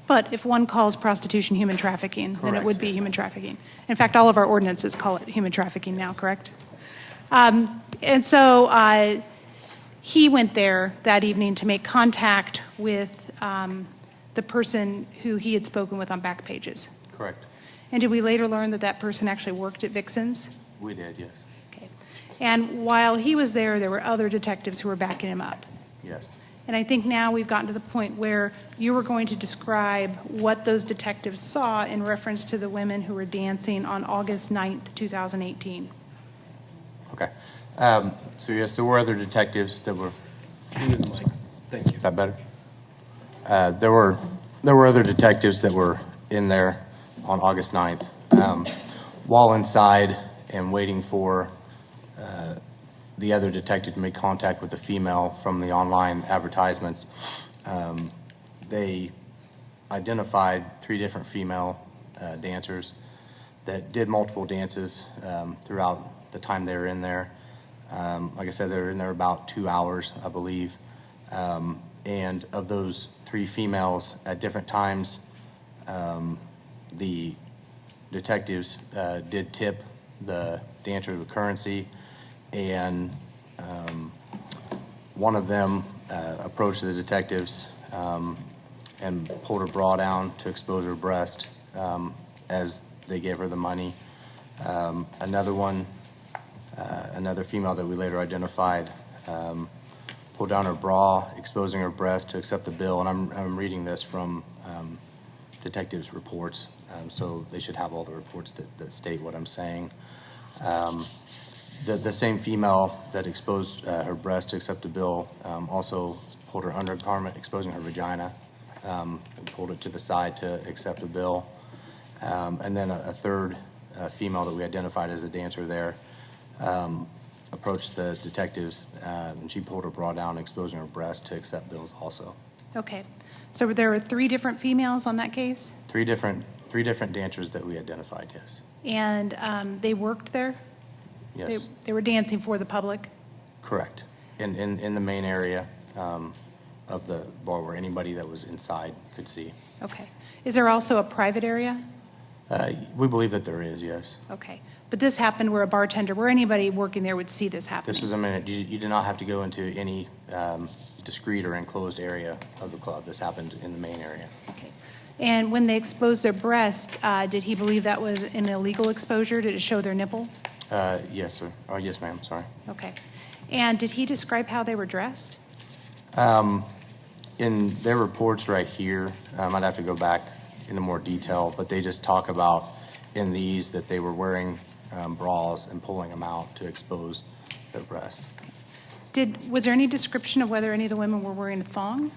But if one calls prostitution human trafficking, then it Correct, would be yes, human trafficking. In fact, all of our ordinances call it human trafficking now, correct? And so he went there that evening to make contact with the person who he had spoken with on Backpages. Correct. And did we later learn that that person actually worked at Vixens? We did, yes. Okay. And while he was there, there were other detectives who were backing him up. Yes. And I think now we've gotten to the point where you were going to describe what those detectives saw in reference to the women who were dancing on August 9th, 2018. Okay. So yes, there were other detectives that were. Thank you. Is that better? There were other detectives that were in there on August 9th. While inside and waiting for the other detective to make contact with the female from the online advertisements, I identified 3 different female dancers that did multiple dances throughout the time they were in there. Like I said, they were in there about 2 hours, I believe. And of those 3 females at different times, the detectives did tip the dancer with currency, and one of them approached the detectives and pulled her bra down to expose her breast as they gave her the money. Another one, another female that we later identified, pulled down her bra, exposing her breast to accept the bill. And I'm reading this from detectives' reports, so they should have all the reports that state what I'm saying. The same female that exposed her breast to accept the bill also pulled her undergarment, exposing her vagina, and pulled it to the side to accept the bill. And then a third female that we identified as a dancer there approached the detectives, and she pulled her bra down, exposing her breast to accept bills also. Okay. So there were 3 different females on that case? Three different dancers that we identified, yes. And they worked there? Yes, They were dancing for the public? correct. In the main area of the bar where anybody that was inside could see. Okay. Is there also a private area? We believe that there is, yes. Okay. But this happened where a bartender, where anybody working there would see this happening? This was a minute, you did not have to go into any discreet or enclosed area of the club. This happened in the main area. Okay. And when they exposed their breast, did he believe that was an illegal exposure? Did it show their nipple? Yes, sir. Oh, yes, ma'am, sorry. Okay. And did he describe how they were dressed? In their reports right here, I'd have to go back into more detail, but they just talk about in these that they were wearing bras and pulling them out to expose their breasts. Was there any description of whether any of the women were wearing a thong?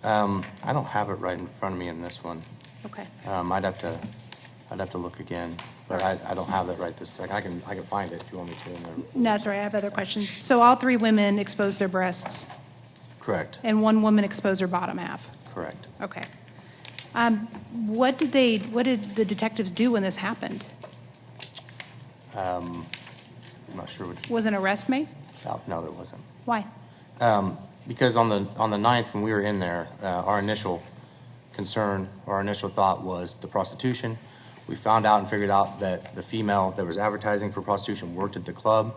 I don't have it right in front of me in this one. Okay. I'd have to look again, but I don't have that right this second. I can find it if you want me to. No, that's all right. I have other questions. So all 3 women exposed their breasts? Correct. And 1 woman exposed her bottom half? Correct. Okay. What did the detectives do when this happened? I'm not sure which. Was an arrest made? No, there wasn't. Why? Because on the 9th, when we were in there, our initial concern, our initial thought was the prostitution. We found out and figured out that the female that was advertising for prostitution worked at the club.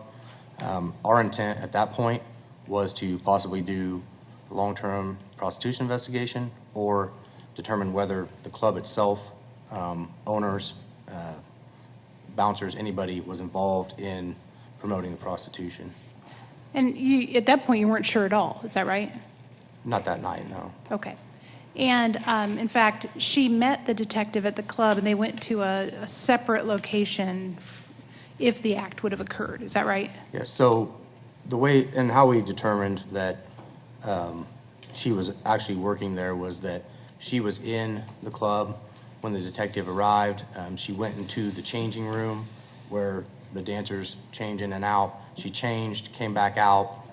Our intent at that point was to possibly do a long-term prostitution investigation or determine whether the club itself, owners, bouncers, anybody was involved in promoting the prostitution. And at that point, you weren't sure at all, is that right? Not that night, no. Okay. And in fact, she met the detective at the club and they went to a separate location if the act would have occurred, is that right? Yes, so the way and how we determined that she was actually working there was that she was in the club when the detective arrived. She went into the changing room where the dancers change in and out. She changed, came back out,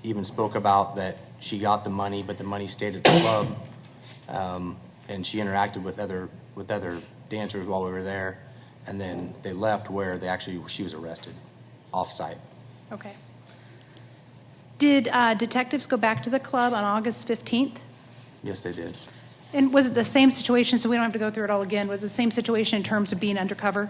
even spoke about that she got the money, but the money stayed at the club. And she interacted with other dancers while we were there. And then they left where she was arrested off-site. Okay. Did detectives go back to the club on August 15th? Yes, they did. And was it the same situation, so we don't have to go through it all again, was it the same situation in terms of being undercover?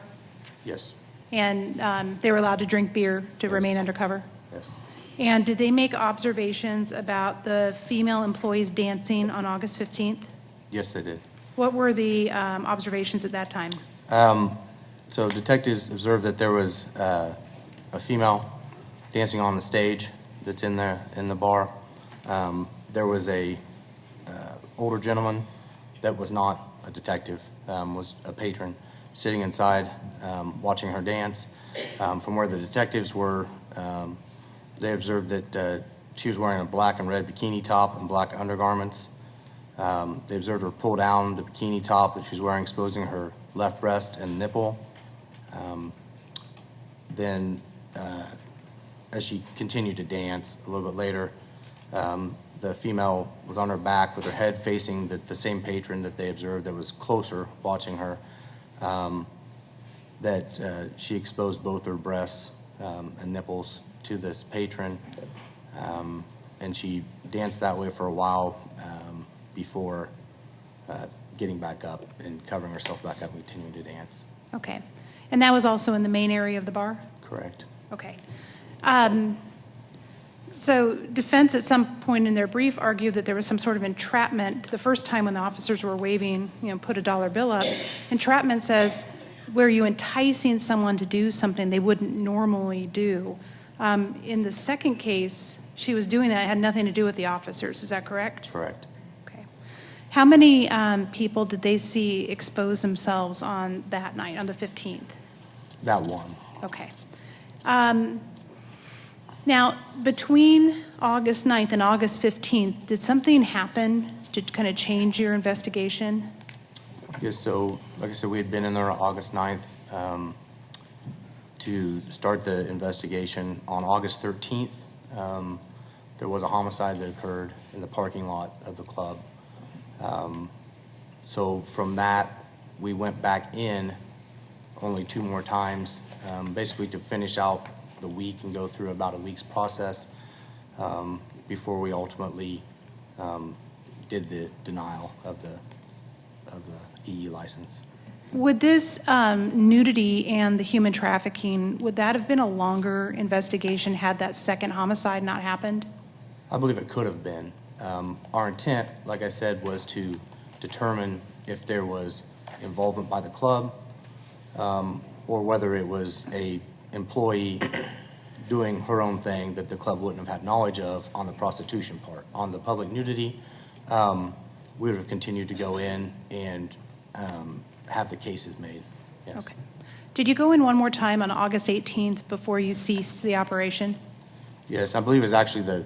Yes, And they were allowed to drink beer to remain undercover? yes. And did they make observations about the female employees dancing on August 15th? Yes, they did. What were the observations at that time? So detectives observed that there was a female dancing on the stage that's in the bar. There was a older gentleman that was not a detective, was a patron, sitting inside watching her dance. From where the detectives were, they observed that she was wearing a black and red bikini top and black undergarments. They observed her pull down the bikini top that she was wearing, exposing her left breast and nipple. Then, as she continued to dance a little bit later, the female was on her back with her head facing the same patron that they observed that was closer watching her, that she exposed both her breasts and nipples to this patron. And she danced that way for a while before getting back up and covering herself back up and continuing to dance. Okay. And that was also in the main area of the bar? Correct. Okay. So defense at some point in their brief argued that there was some sort of entrapment the first time when the officers were waving, put a dollar bill up. Entrapment says, were you enticing someone to do something they wouldn't normally do? In the second case, she was doing that. It had nothing to do with the officers. Is that correct? Correct. Okay. How many people did they see expose themselves on that night, on the 15th? That one. Okay. Now, between August 9th and August 15th, did something happen to kind of change your investigation? Yes, so like I said, we had been in there on August 9th to start the investigation. On August 13th, there was a homicide that occurred in the parking lot of the club. So from that, we went back in only 2 more times, basically to finish out the week and go through about a week's process before we ultimately did the denial of the EE license. Would this nudity and the human trafficking, would that have been a longer investigation had that second homicide not happened? I believe it could have been. Our intent, like I said, was to determine if there was involvement by the club or whether it was a employee doing her own thing that the club wouldn't have had knowledge of on the prostitution part. On the public nudity, we would have continued to go in and have the cases made. Yes. Okay. Did you go in one more time on August 18th before you ceased the operation? Yes, I believe it was actually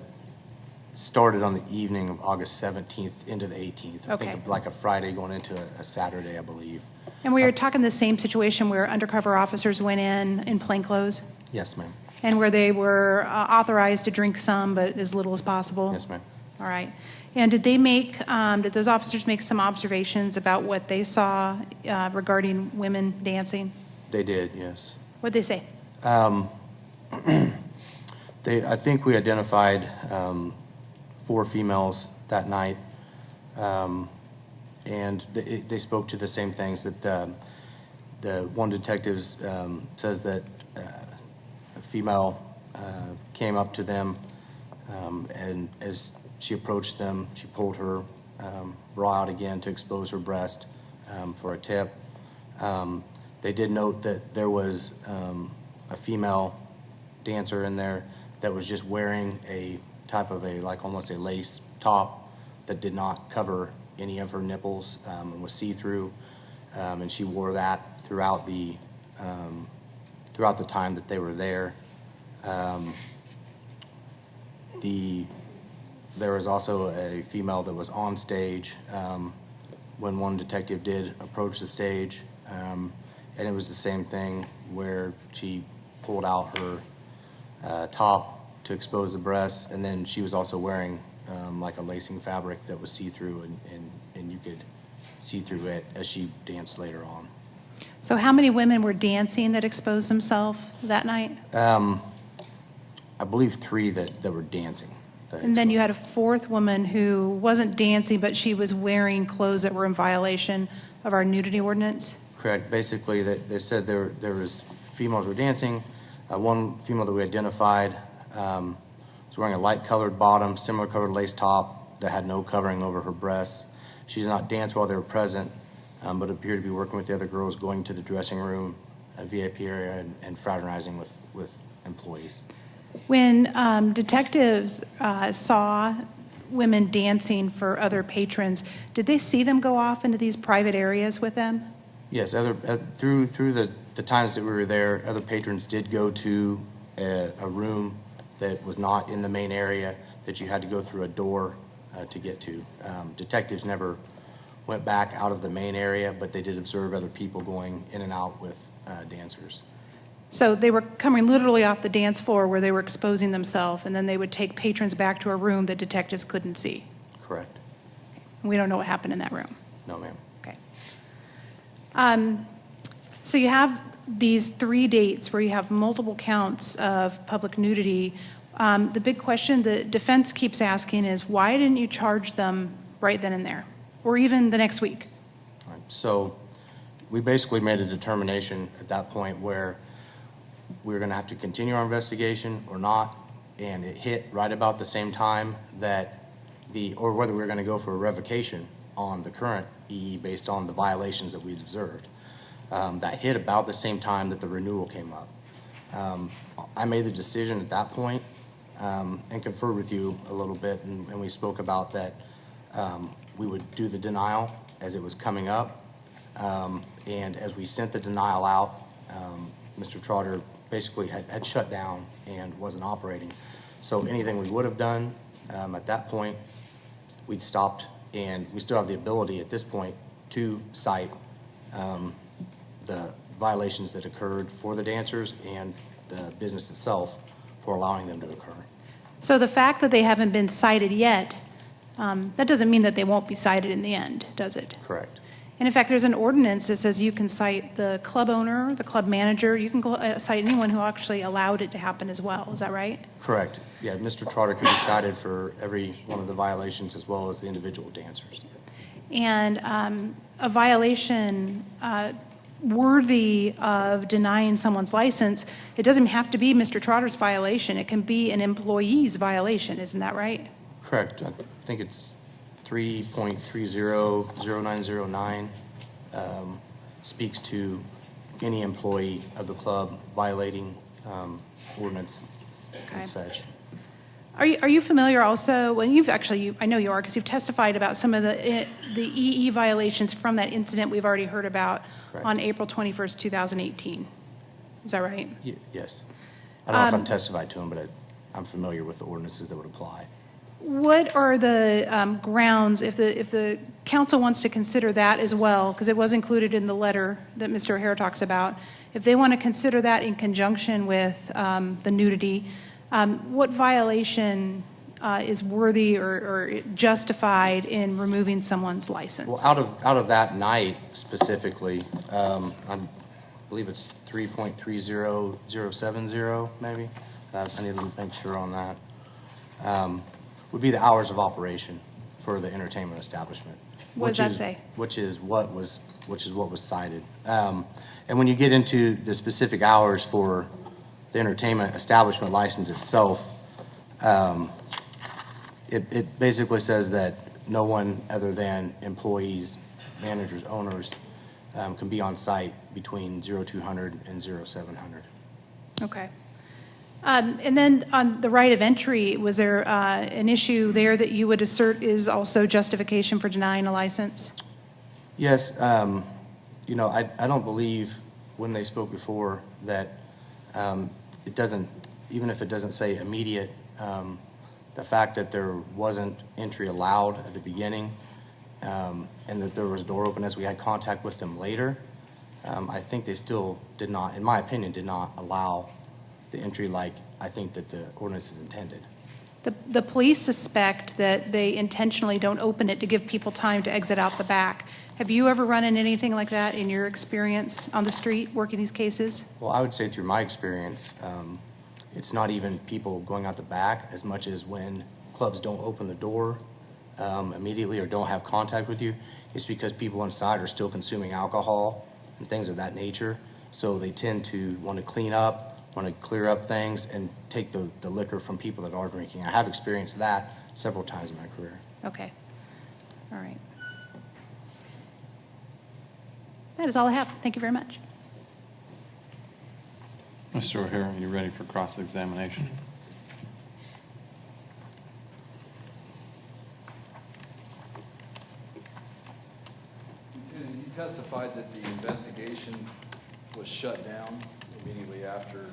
started on the evening of August 17th into the 18th. I Okay. think like a Friday going into a Saturday, I believe. And we were talking the same situation where undercover officers went in plainclothes? Yes, ma'am. And where they were authorized to drink some, but as little as possible? Yes, ma'am. All right. And did those officers make some observations about what they saw regarding women dancing? They did, yes. What'd they say? I think we identified 4 females that night, and they spoke to the same things that the one detective says that a female came up to them, and as she approached them, she pulled her bra out again to expose her breast for a tip. They did note that there was a female dancer in there that was just wearing a type of like almost a lace top that did not cover any of her nipples and was see-through, and she wore that throughout the time that they were there. There was also a female that was on stage when one detective did approach the stage, and it was the same thing where she pulled out her top to expose the breasts, and then she was also wearing like a lacing fabric that was see-through, and you could see through it as she danced later on. So how many women were dancing that exposed themselves that night? I believe 3 that were dancing. And then you had a 4th woman who wasn't dancing, but she was wearing clothes that were in violation of our nudity ordinance? Correct. Basically, they said there was females were dancing. One female that we identified was wearing a light-colored bottom, similar colored lace top that had no covering over her breasts. She did not dance while they were present, but appeared to be working with the other girls, going to the dressing room, a VIP area, and fraternizing with employees. When detectives saw women dancing for other patrons, did they see them go off into these private areas with them? Yes, through the times that we were there, other patrons did go to a room that was not in the main area, that you had to go through a door to get to. Detectives never went back out of the main area, but they did observe other people going in and out with dancers. So they were coming literally off the dance floor where they were exposing themselves, and then they would take patrons back to a room that detectives couldn't see. Correct. We don't know what happened in that room. No, ma'am. Okay. So you have these 3 dates where you have multiple counts of public nudity. The big question the defense keeps asking is, why didn't you charge them right then and there, or even the next week? All right. So we basically made a determination at that point where we were going to have to continue our investigation or not, and it hit right about the same time that or whether we were going to go for a revocation on the current EE based on the violations that we'd observed. That hit about the same time that the renewal came up. I made the decision at that point, and conferred with you a little bit, and we spoke about that we would do the denial as it was coming up. And as we sent the denial out, Mr. Trotter basically had shut down and wasn't operating. So anything we would have done at that point, we'd stopped, and we still have the ability at this point to cite the violations that occurred for the dancers and the business itself for allowing them to occur. So the fact that they haven't been cited yet, that doesn't mean that they won't be cited in the end, does it? Correct. And in fact, there's an ordinance that says you can cite the club owner, the club manager, you can cite anyone who actually allowed it to happen as well. Is that right? Correct. Yeah, Mr. Trotter could be cited for every one of the violations as well as the individual dancers. And a violation worthy of denying someone's license, it doesn't have to be Mr. Trotter's violation. It can be an employee's violation. Isn't that right? Correct. I think it's 3.300909 speaks to any employee of the club violating ordinance and such. Are you familiar also, well, I know you are, because you've testified about some of the EE violations from that incident we've already heard about Correct. on April 21st, 2018. Is that right? Yes. I don't know if I've testified to them, but I'm familiar with the ordinances that would apply. What are the grounds, if the council wants to consider that as well, because it was included in the letter that Mr. O'Hara talks about, if they want to consider that in conjunction with the nudity, what violation is worthy or justified in removing someone's license? Well, out of that night specifically, I believe it's 3.30070 maybe. I need to make sure on that. Would be the hours of operation for the entertainment establishment. What does that say? Which is what was cited. And when you get into the specific hours for the entertainment establishment license itself, it basically says that no one other than employees, managers, owners can be on site between 0200 and 0700. Okay. And then on the right of entry, was there an issue there that you would assert is also justification for denying a license? Yes, I don't believe when they spoke before that it doesn't, even if it doesn't say immediate, the fact that there wasn't entry allowed at the beginning and that there was a door open as we had contact with them later, I think they still did not, in my opinion, did not allow the entry like I think that the ordinance is intended. The police suspect that they intentionally don't open it to give people time to exit out the back. Have you ever run into anything like that in your experience on the street working these cases? Well, I would say through my experience, it's not even people going out the back as much as when clubs don't open the door immediately or don't have contact with you. It's because people inside are still consuming alcohol and things of that nature. So they tend to want to clean up, want to clear up things and take the liquor from people that are drinking. I have experienced that several times in my career. Okay. All right. That is all I have. Thank you very much. Mr. O'Hara, are you ready for cross-examination? You testified that the investigation was shut down immediately after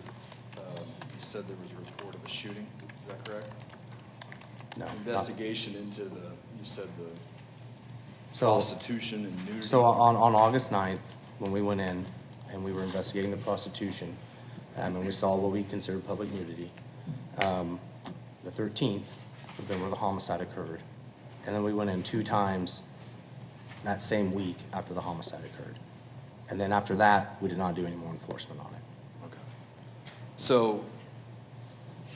you said there was a report of a shooting. Is that correct? No. Investigation into you said the So- prostitution and nudity. So on August 9th, when we went in and we were investigating the prostitution, and we saw what we considered public nudity. The 13th would have been where the homicide occurred. And then we went in 2 times that same week after the homicide occurred. And then after that, we did not do any more enforcement on it. Okay. So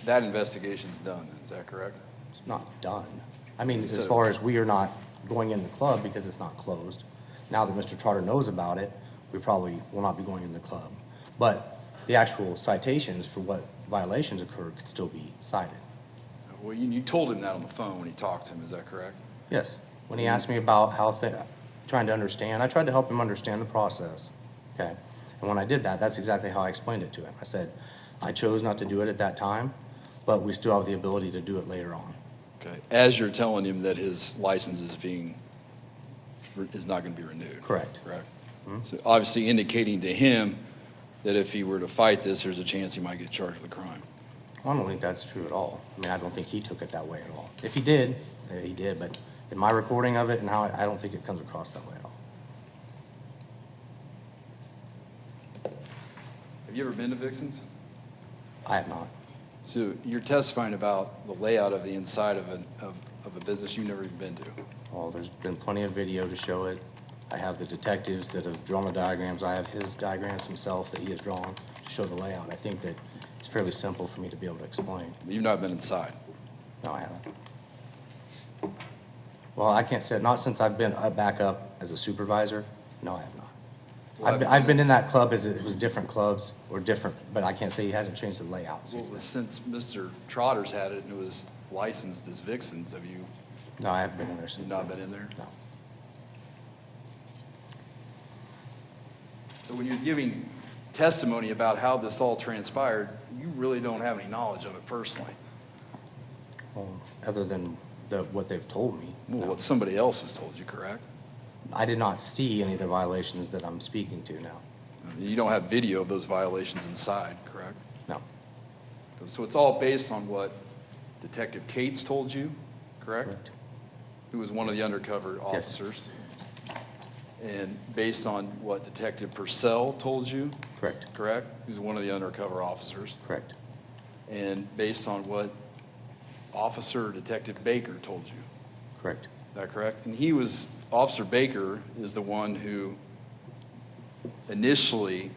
that investigation's done, is that correct? It's not done. I mean, as So- far as we are not going in the club because it's not closed. Now that Mr. Trotter knows about it, we probably will not be going in the club. But the actual citations for what violations occurred could still be cited. Well, you told him that on the phone when he talked to him, is that correct? Yes. When he asked me about how trying to understand, I tried to help him understand the process. Okay. And when I did that, that's exactly how I explained it to him. I said, I chose not to do it at that time, but we still have the ability to do it later on. Okay, as you're telling him that his license is not going to be renewed? Correct. Correct. So obviously indicating to him that if he were to fight this, there's a chance he might get charged with a crime. I don't think that's true at all. I mean, I don't think he took it that way at all. If he did, he did, but in my recording of it and how, I don't think it comes across that way at all. Have you ever been to Vixen's? I have not. So you're testifying about the layout of the inside of a business you've never even been to? Well, there's been plenty of video to show it. I have the detectives that have drawn the diagrams. I have his diagrams himself that he has drawn to show the layout. I think that it's fairly simple for me to be able to explain. You've not been inside? No, I haven't. Well, I can't say, not since I've been back up as a supervisor. No, I have not. Well, I've been in that club as it was different clubs or different, but I can't say he hasn't changed the layout Well, since then. since Mr. Trotter's had it and it was licensed as Vixen's, have you No, I haven't been in there since not then. been in there? No. So when you're giving testimony about how this all transpired, you really don't have any knowledge of it personally? Well, other than what they've told me. Well, what somebody else has told you, correct? I did not see any of the violations that I'm speaking to now. You don't have video of those violations inside, correct? No. So it's all based on what Detective Cates told you, correct? Correct. Who was one of the undercover officers? And based on what Detective Purcell told you? Correct. Correct? Who's one of the undercover officers? Correct. And based on what Officer Detective Baker told you? Correct. Is that correct? And Officer Baker is the one who initially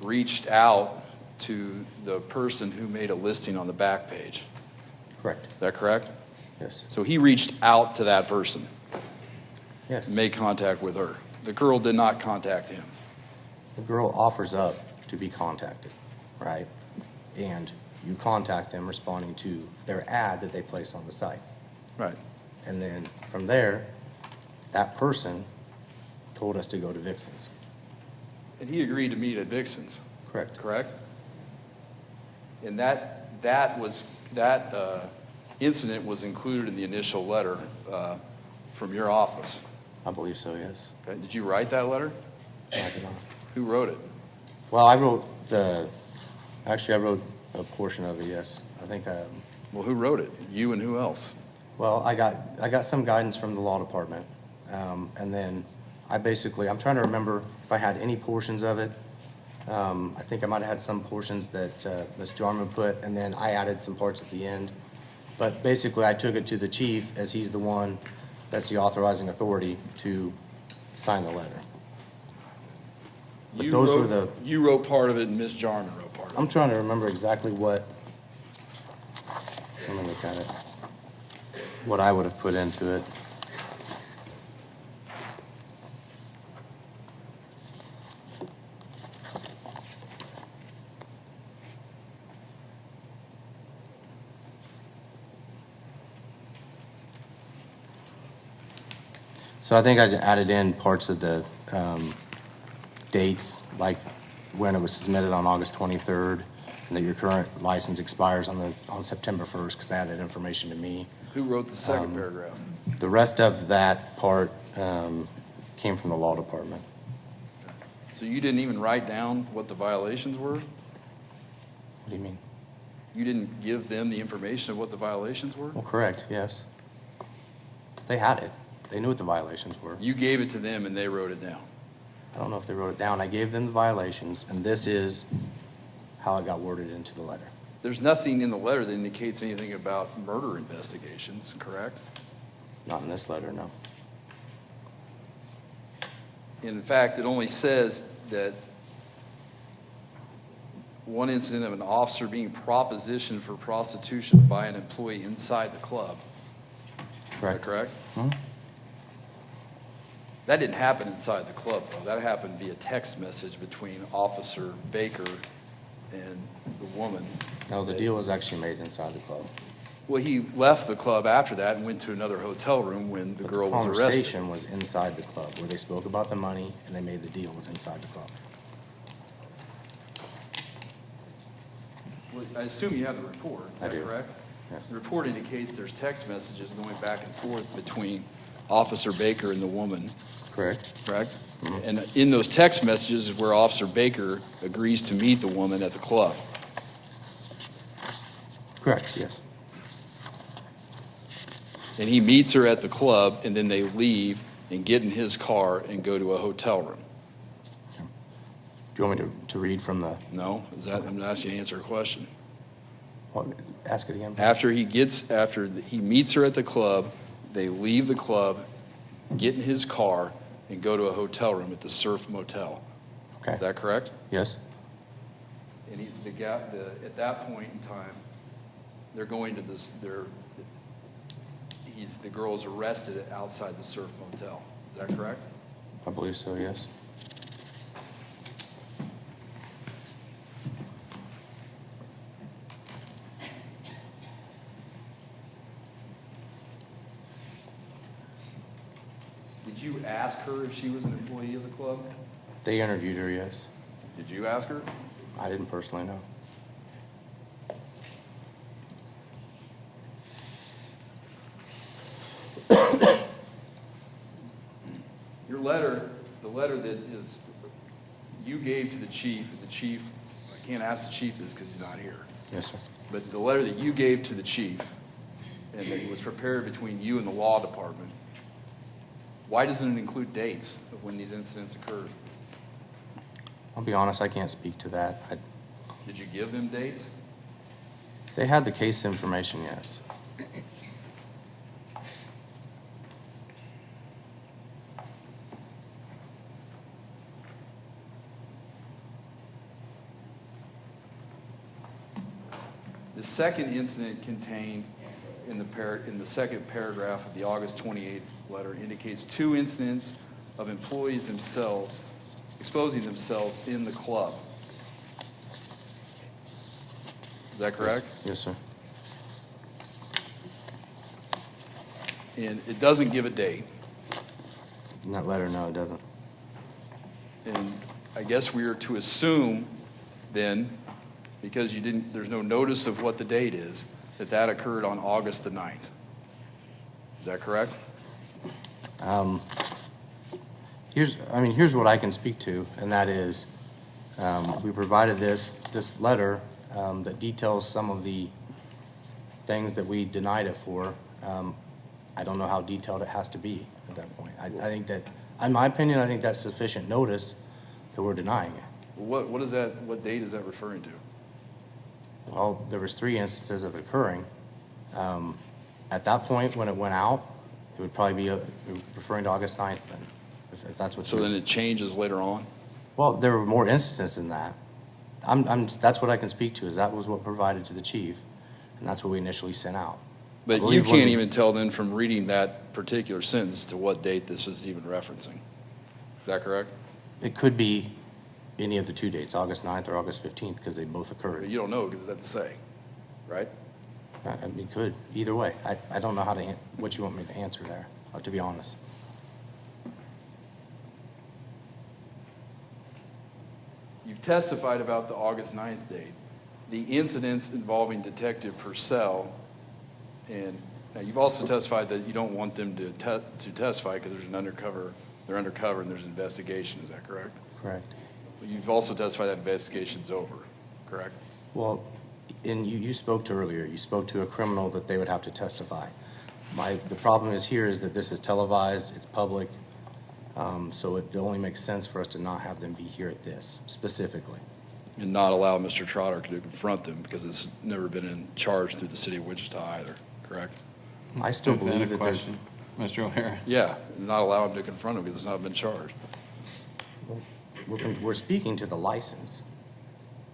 reached out to the person who made a listing on the back page. Correct. Is that correct? Yes. So he reached out to that person, Yes. made contact with her. The girl did not contact him. The girl offers up to be contacted, right? And you contact them responding to their ad that they place on the site. Right. And then from there, that person told us to go to Vixen's. And he agreed to meet at Vixen's. Correct. Correct? And that incident was included in the initial letter from your office. I believe so, yes. Okay. Did you write that letter? I did not. Who wrote it? Well, I wrote actually I wrote a portion of it, yes. I think, Well, who wrote it? You and who else? well, I got some guidance from the law department. And then I'm trying to remember if I had any portions of it. I think I might have had some portions that Ms. Jarman put, and then I added some parts at the end. But basically, I took it to the chief, as he's the one that's the authorizing authority to sign the letter. But those were the, You wrote part of it and Ms. Jarman wrote part of it. I'm trying to remember exactly what, let me look at it, what I would have put into it. So I think I added in parts of the dates, like when it was submitted on August 23rd, and that your current license expires on September 1st, because I had that information to me. Who wrote the second paragraph? The rest of that part came from the law department. So you didn't even write down what the violations were? What do you mean? You didn't give them the information of what the violations were? Well, correct, yes. They had it. They knew what the violations were. You gave it to them and they wrote it down? I don't know if they wrote it down. I gave them the violations, and this is how it got worded into the letter. There's nothing in the letter that indicates anything about murder investigations, correct? Not in this letter, no. In fact, it only says that one incident of an officer being propositioned for prostitution by an employee inside the club. Correct. Is that correct? Hmm? That didn't happen inside the club, though. That happened via text message between Officer Baker and the woman. No, the deal was actually made inside the club. Well, he left the club after that and went to another hotel room when the girl was The arrested. conversation was inside the club, where they spoke about the money and they made the deal was inside the club. Well, I assume you have the report, I is that do. correct? Yes. The report indicates there's text messages going back and forth between Officer Baker and the woman, Correct. correct? Mhm. And in those text messages is where Officer Baker agrees to meet the woman at the club. Correct, yes. And he meets her at the club, and then they leave and get in his car and go to a hotel room. Do you want me to read from the, No? Is that, I'm asking you to answer a question. what, ask it again? After he meets her at the club, they leave the club, get in his car, and go to a hotel room at the Surf Motel. Okay. Is that correct? Yes. And at that point in time, they're going to this, the girl is arrested outside the Surf Motel. Is that correct? I believe so, yes. Did you ask her if she was an employee of the club? They interviewed her, yes. Did you ask her? I didn't personally know. Your letter, the letter that you gave to the chief, I can't ask the chief this because he's not here, Yes, sir. but the letter that you gave to the chief and that was prepared between you and the law department, why doesn't it include dates of when these incidents occurred? I'll be honest, I can't speak to that. Did you give them dates? They had the case information, yes. The second incident contained in the second paragraph of the August 28th letter indicates 2 incidents of employees themselves exposing themselves in the club. Is that correct? Yes, sir. And it doesn't give a date. In that letter, no, it doesn't. And I guess we are to assume then, because there's no notice of what the date is, that occurred on August the 9th. Is that correct? Here's what I can speak to, and that is, we provided this letter that details some of the things that we denied it for. I don't know how detailed it has to be at that point. I think that, in my opinion, I think that's sufficient notice that we're denying it. What date is that referring to? Well, there was 3 instances of it occurring. At that point, when it went out, it would probably be referring to August 9th then, if that's what. So then it changes later on? Well, there were more instances than that. That's what I can speak to, is that was what provided to the chief, and that's what we initially sent out. But you can't even tell then from reading that particular sentence to what date this was even referencing. Is that correct? It could be any of the 2 dates, August 9th or August 15th, because they both occurred. You don't know because it doesn't say, right? It could, either way. I don't know what you want me to answer there, to be honest. You've testified about the August 9th date. The incidents involving Detective Purcell, and now you've also testified that you don't want them to testify because they're undercover and there's an investigation. Is that correct? Correct. You've also testified that investigation's over, correct? Well, you spoke to earlier, you spoke to a criminal that they would have to testify. The problem here is that this is televised, it's public, so it only makes sense for us to not have them be here at this specifically. and not allow Mr. Trotter to confront them because it's never been in charge through the city of Wichita either, correct? I still Is that a believe that there's, question, Mr. O'Hara? Yeah, not allow him to confront them because it's not been charged. we're speaking to the license,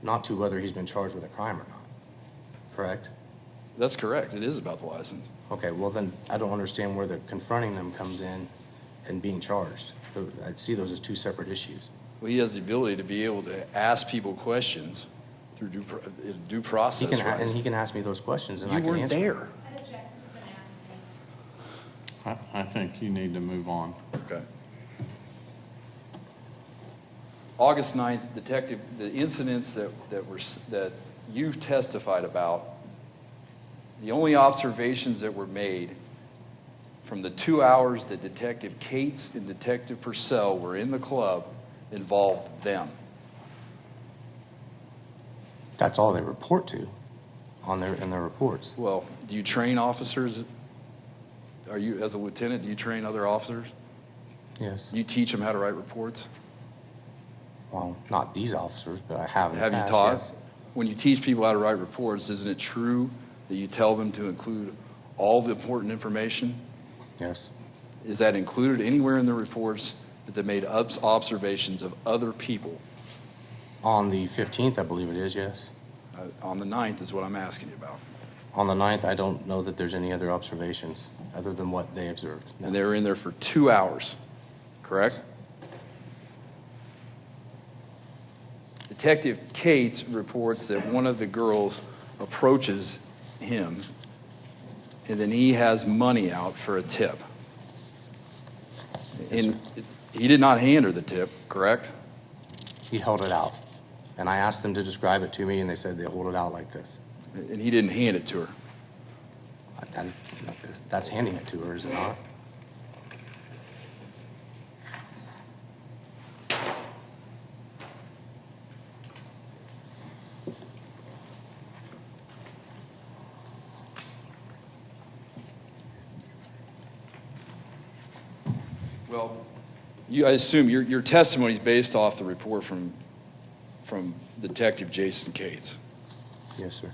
not to whether he's been charged with a crime or not, correct? That's correct. It is about the license. Okay, well then, I don't understand where the confronting them comes in and being charged. I'd see those as two separate issues. Well, he has the ability to be able to ask people questions through due process And rights. he can ask me those questions and I You can weren't answer. there. I think you need to move on. Okay. August 9th, Detective, the incidents that you've testified about, the only observations that were made from the 2 hours that Detective Cates and Detective Purcell were in the club involved them. That's all they report to in their reports. Well, do you train officers? Are you, as a lieutenant, do you train other officers? Yes. Do you teach them how to write reports? Well, not these officers, but I have in the Have you past, taught? yes. When you teach people how to write reports, isn't it true that you tell them to include all the important information? Yes. Is that included anywhere in the reports that they made observations of other people? On the 15th, I believe it is, yes. On the 9th is what I'm asking you about. On the 9th, I don't know that there's any other observations other than what they observed. And they were in there for 2 hours, correct? Detective Cates reports that one of the girls approaches him, and then he has money out for a tip. And he did not hand her the tip, correct? He held it out. And I asked them to describe it to me, and they said they hold it out like this. And he didn't hand it to her. That's handing it to her, is it not? Well, I assume your testimony is based off the report from Detective Jason Cates. Yes, sir.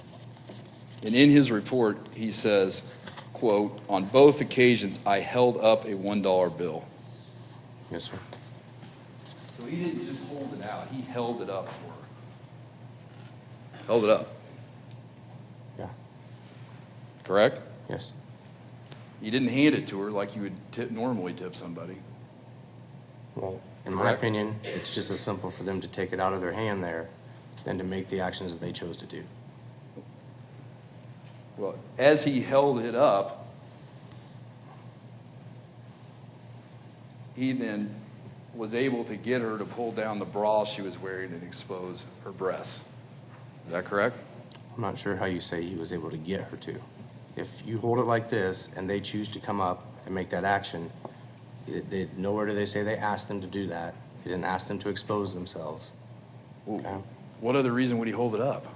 And in his report, he says, quote, "On both occasions, I held up a $1 bill." Yes, sir. So he didn't just hold it out, he held it up for her. Held it up. Yeah. Correct? Yes. You didn't hand it to her like you would normally tip somebody. Well, in my Correct. opinion, it's just as simple for them to take it out of their hand there than to make the actions that they chose to do. Well, as he held it up, he then was able to get her to pull down the bra she was wearing and expose her breasts. Is that correct? I'm not sure how you say he was able to get her to. If you hold it like this and they choose to come up and make that action, nowhere do they say they asked them to do that. He didn't ask them to expose themselves. Okay? What other reason would he hold it up?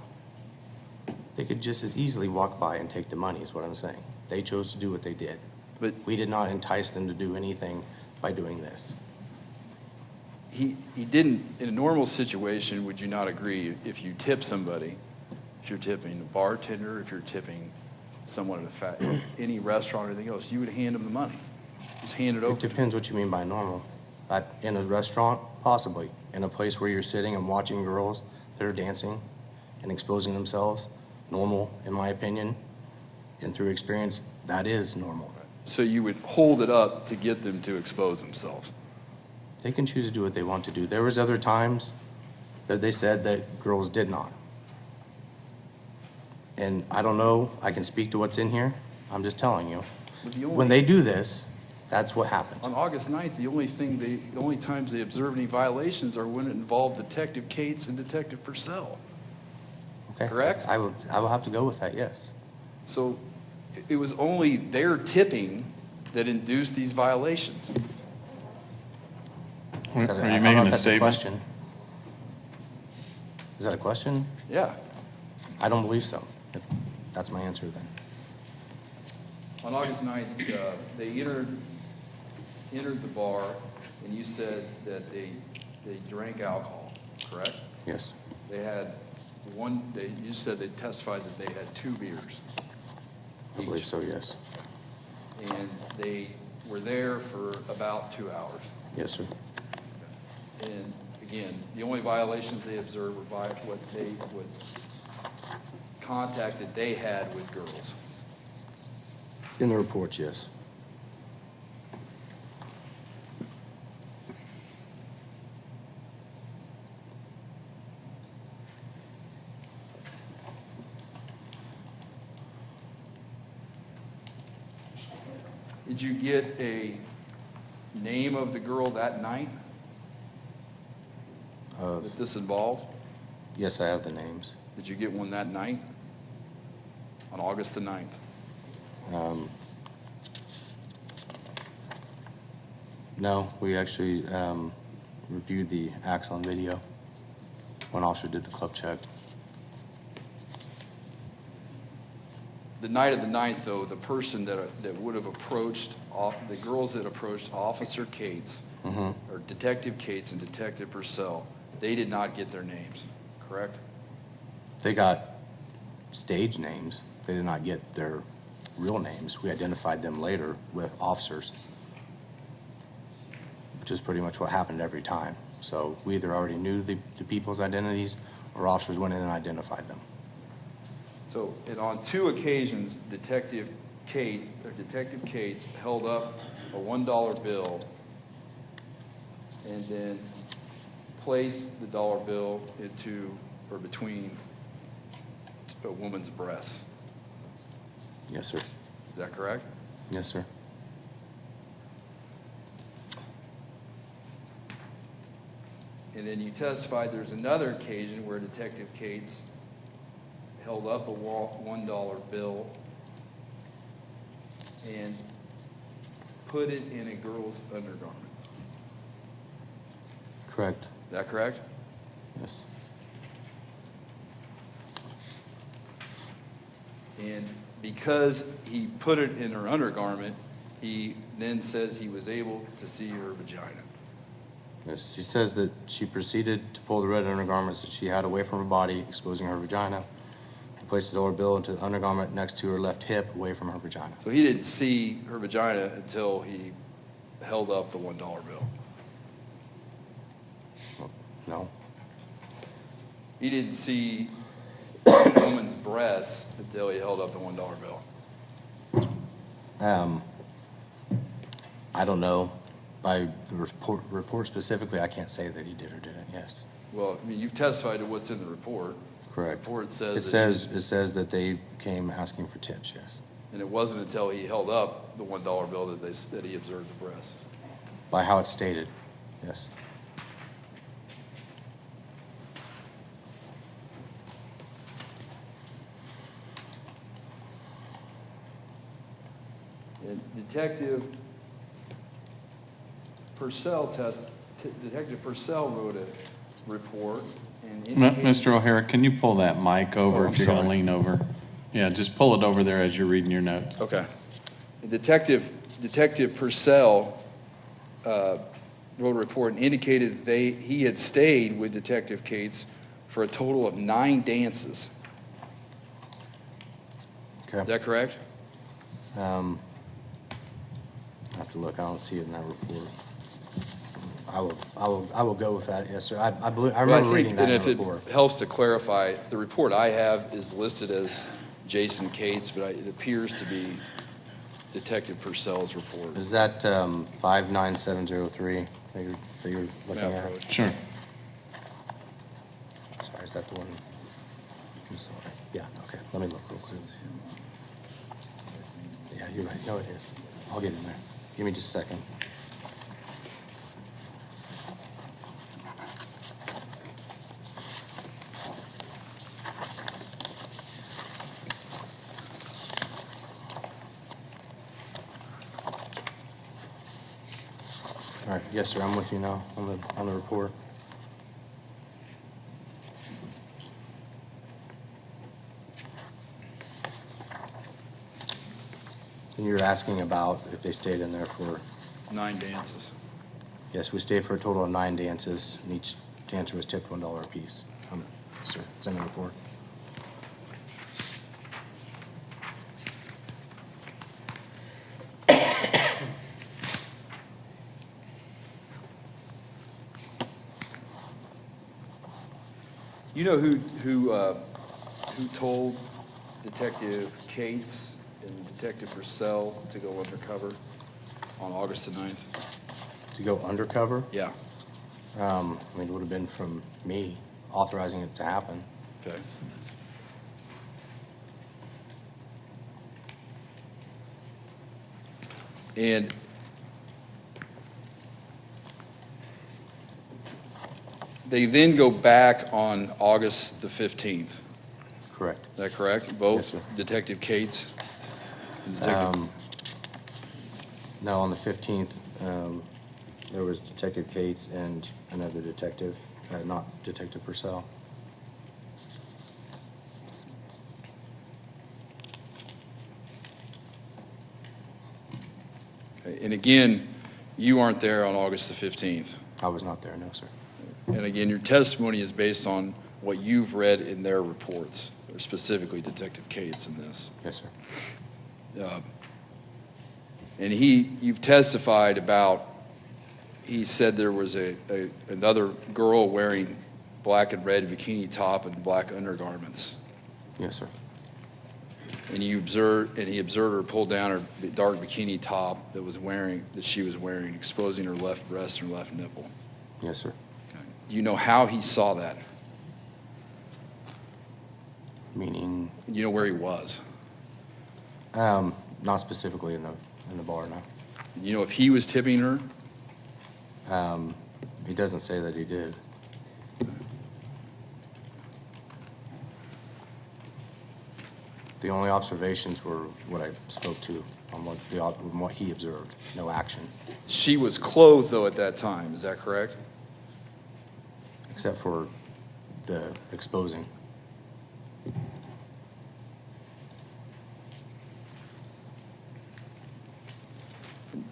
They could just as easily walk by and take the money, is what I'm saying. They chose to do what they did. But we did not entice them to do anything by doing this. He didn't, in a normal situation, would you not agree, if you tip somebody, if you're tipping a bartender, if you're tipping someone at any restaurant or anything else, you would hand them the money? Just hand it over? It depends what you mean by normal. In a restaurant, possibly. In a place where you're sitting and watching girls that are dancing and exposing themselves, normal, in my opinion. And through experience, that is normal. So you would hold it up to get them to expose themselves? They can choose to do what they want to do. There was other times that they said that girls did not. And I don't know, I can speak to what's in here. I'm just telling you. When they do this, that's what happens. On August 9th, the only times they observe any violations are when it involved Detective Cates and Detective Purcell. Okay. Correct? I will have to go with that, yes. So it was only their tipping that induced these violations. Are I you don't know making if a that's statement? question. Is that a question? Yeah. I don't believe so. That's my answer then. On August 9th, they entered the bar, and you said that they drank alcohol, correct? Yes. They had you said they testified that they had 2 beers. I believe so, yes. And they were there for about 2 hours. Yes, sir. And again, the only violations they observed were contact that they had with girls. In the reports, yes. Did you get a name of the girl that night that this involved? Yes, I have the names. Did you get one that night? On August the 9th? No, we actually reviewed the acts on video when officer did the club check. The night of the 9th, though, the person that would have approached, the girls that approached Officer Cates, or Detective Cates and Detective Purcell, they did not get their names, correct? They got stage names. They did not get their real names. We identified them later with officers, which is pretty much what happened every time. So we either already knew the people's identities or officers went in and identified them. So, and on 2 occasions, Detective Cates held up a $1 bill and then placed the dollar bill into or between a woman's breasts. Yes, sir. Is that correct? Yes, sir. And then you testified there's another occasion where Detective Cates held up a $1 bill and put it in a girl's undergarment. Correct. Is that correct? Yes. And because he put it in her undergarment, he then says he was able to see her vagina. Yes, she says that she proceeded to pull the red undergarments that she had away from her body, exposing her vagina, and placed the dollar bill into the undergarment next to her left hip, away from her vagina. So he didn't see her vagina until he held up the $1 bill. No. He didn't see the woman's breasts until he held up the $1 bill. I don't know. By the report specifically, I can't say that he did or didn't, yes. Well, I mean, you've testified to what's in the report. Correct. The report says It says that they came asking for tips, yes. and it wasn't until he held up the $1 bill that he observed the breasts. By how it's stated, yes. And Detective Purcell wrote a report and indicated... Mr. O'Hara, can you pull that mic over if you're going to lean over? Yeah, just pull it over there as you're reading your notes. Okay. Detective Purcell wrote a report and indicated he had stayed with Detective Cates for a total of 9 dances. Okay. Is that correct? I have to look. I don't see it in that report. I will go with that. Yes, sir. I remember reading that in the report. And if it helps to clarify, the report I have is listed as Jason Cates, but it appears to be Detective Purcell's report. Is that 59703 that you're looking Map at? road. Sure. Sorry, is that the one? I'm sorry. Yeah, okay. Let me look. Let's see. Yeah, you're right. No, it is. I'll get in there. Give me just a second. All right, yes, sir, I'm with you now on the report. And you're asking about if they stayed in there for... 9 dances. Yes, we stayed for a total of 9 dances, and each dancer was tipped $1 apiece Sir, it's in the report. You know who told Detective Cates and Detective Purcell to go undercover on August the 9th? To go undercover? Yeah. I mean, it would have been from me authorizing it to happen. Okay. And they then go back on August the 15th. Correct. Is that correct? Both Yes, sir. Detective Cates? and Detective- No, on the 15th, there was Detective Cates and another detective, not Detective Purcell. Okay, and again, you aren't there on August the 15th. I was not there, no, sir. And again, your testimony is based on what you've read in their reports, or specifically Detective Cates in this. Yes, sir. And you've testified about, he said there was another girl wearing black and red bikini top and black undergarments. Yes, sir. And he observed her pull down her dark bikini top that she was wearing, exposing her left breast and her left nipple. Yes, sir. Do you know how he saw that? Meaning? You know where he was? Not specifically in the bar, no. You know if he was tipping her? He doesn't say that he did. The only observations were what I spoke to on what he observed, no action, She was clothed though at that time, is that correct? except for the exposing.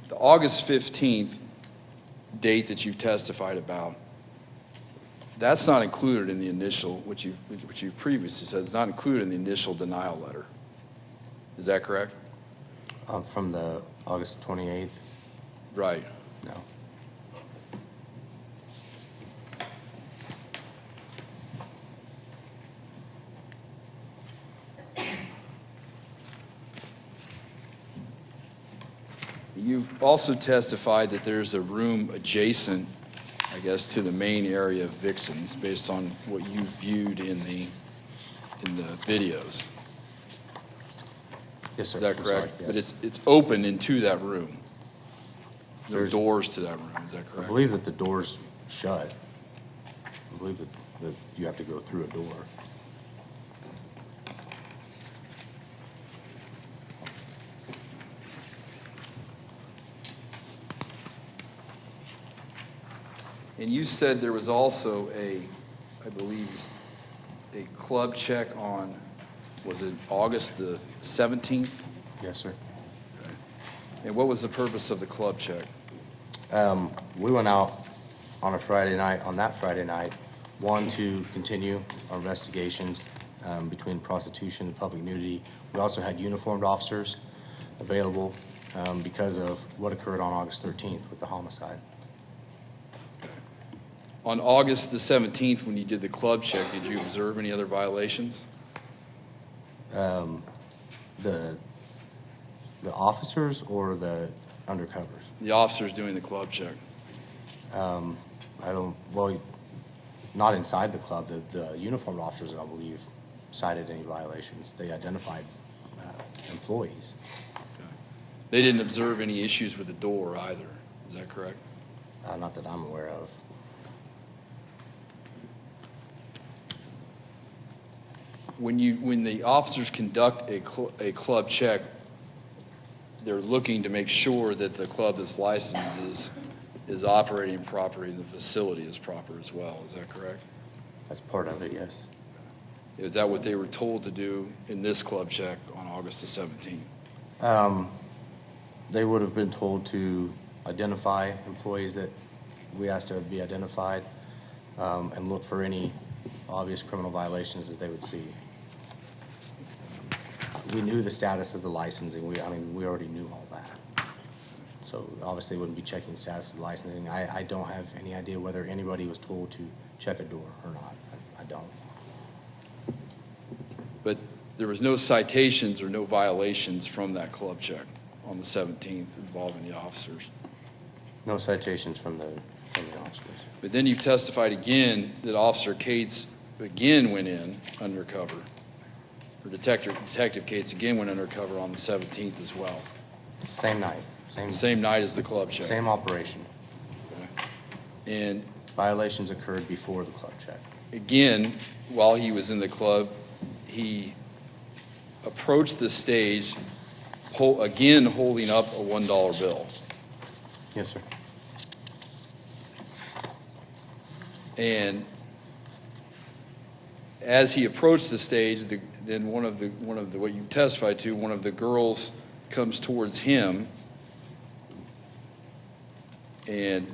The August 15th date that you've testified about, that's not included in the initial, which you previously said, it's not included in the initial denial letter. Is that correct? From the August 28th? Right. No. You've also testified that there's a room adjacent, I guess, to the main area of Vixens, based on what you viewed in the videos. Yes, sir. Is that I'm correct? sorry, But yes. it's open into that room. There are There's- doors to that room, is that I correct? believe that the door's shut. I believe that you have to go through a door. And you said there was also I believe, a club check on, was it August the 17th? Yes, sir. And what was the purpose of the club check? We went out on that Friday night, one, to continue our investigations between prostitution and public nudity. We also had uniformed officers available because of what occurred on August 13th with the homicide. On August the 17th, when you did the club check, did you observe any other violations? The officers or the undercovers? The officers doing the club check. Not inside the club. The uniformed officers, I don't believe, cited any violations. They identified employees. They didn't observe any issues with the door either, is that correct? Not that I'm aware of. When the officers conduct a club check, they're looking to make sure that the club that's licensed is operating properly and the facility is proper as well, is that correct? That's part of it, yes. Is that what they were told to do in this club check on August the 17th? They would have been told to identify employees that we asked to be identified and look for any obvious criminal violations that they would see. We knew the status of the licensing. We already knew all that. So obviously wouldn't be checking the status of the licensing. I don't have any idea whether anybody was told to check a door or not. I don't. But there was no citations or no violations from that club check on the 17th involving the officers. No citations from the officers. But then you testified again that Officer Cates again went in undercover, or Detective Cates again went undercover on the 17th as well. Same night. Same night as the club check. Same operation. And violations occurred before the club check. Again, while he was in the club, he approached the stage, again holding up a $1 bill. Yes, sir. And as he approached the stage, then one of the what you testified to, one of the girls comes towards him, and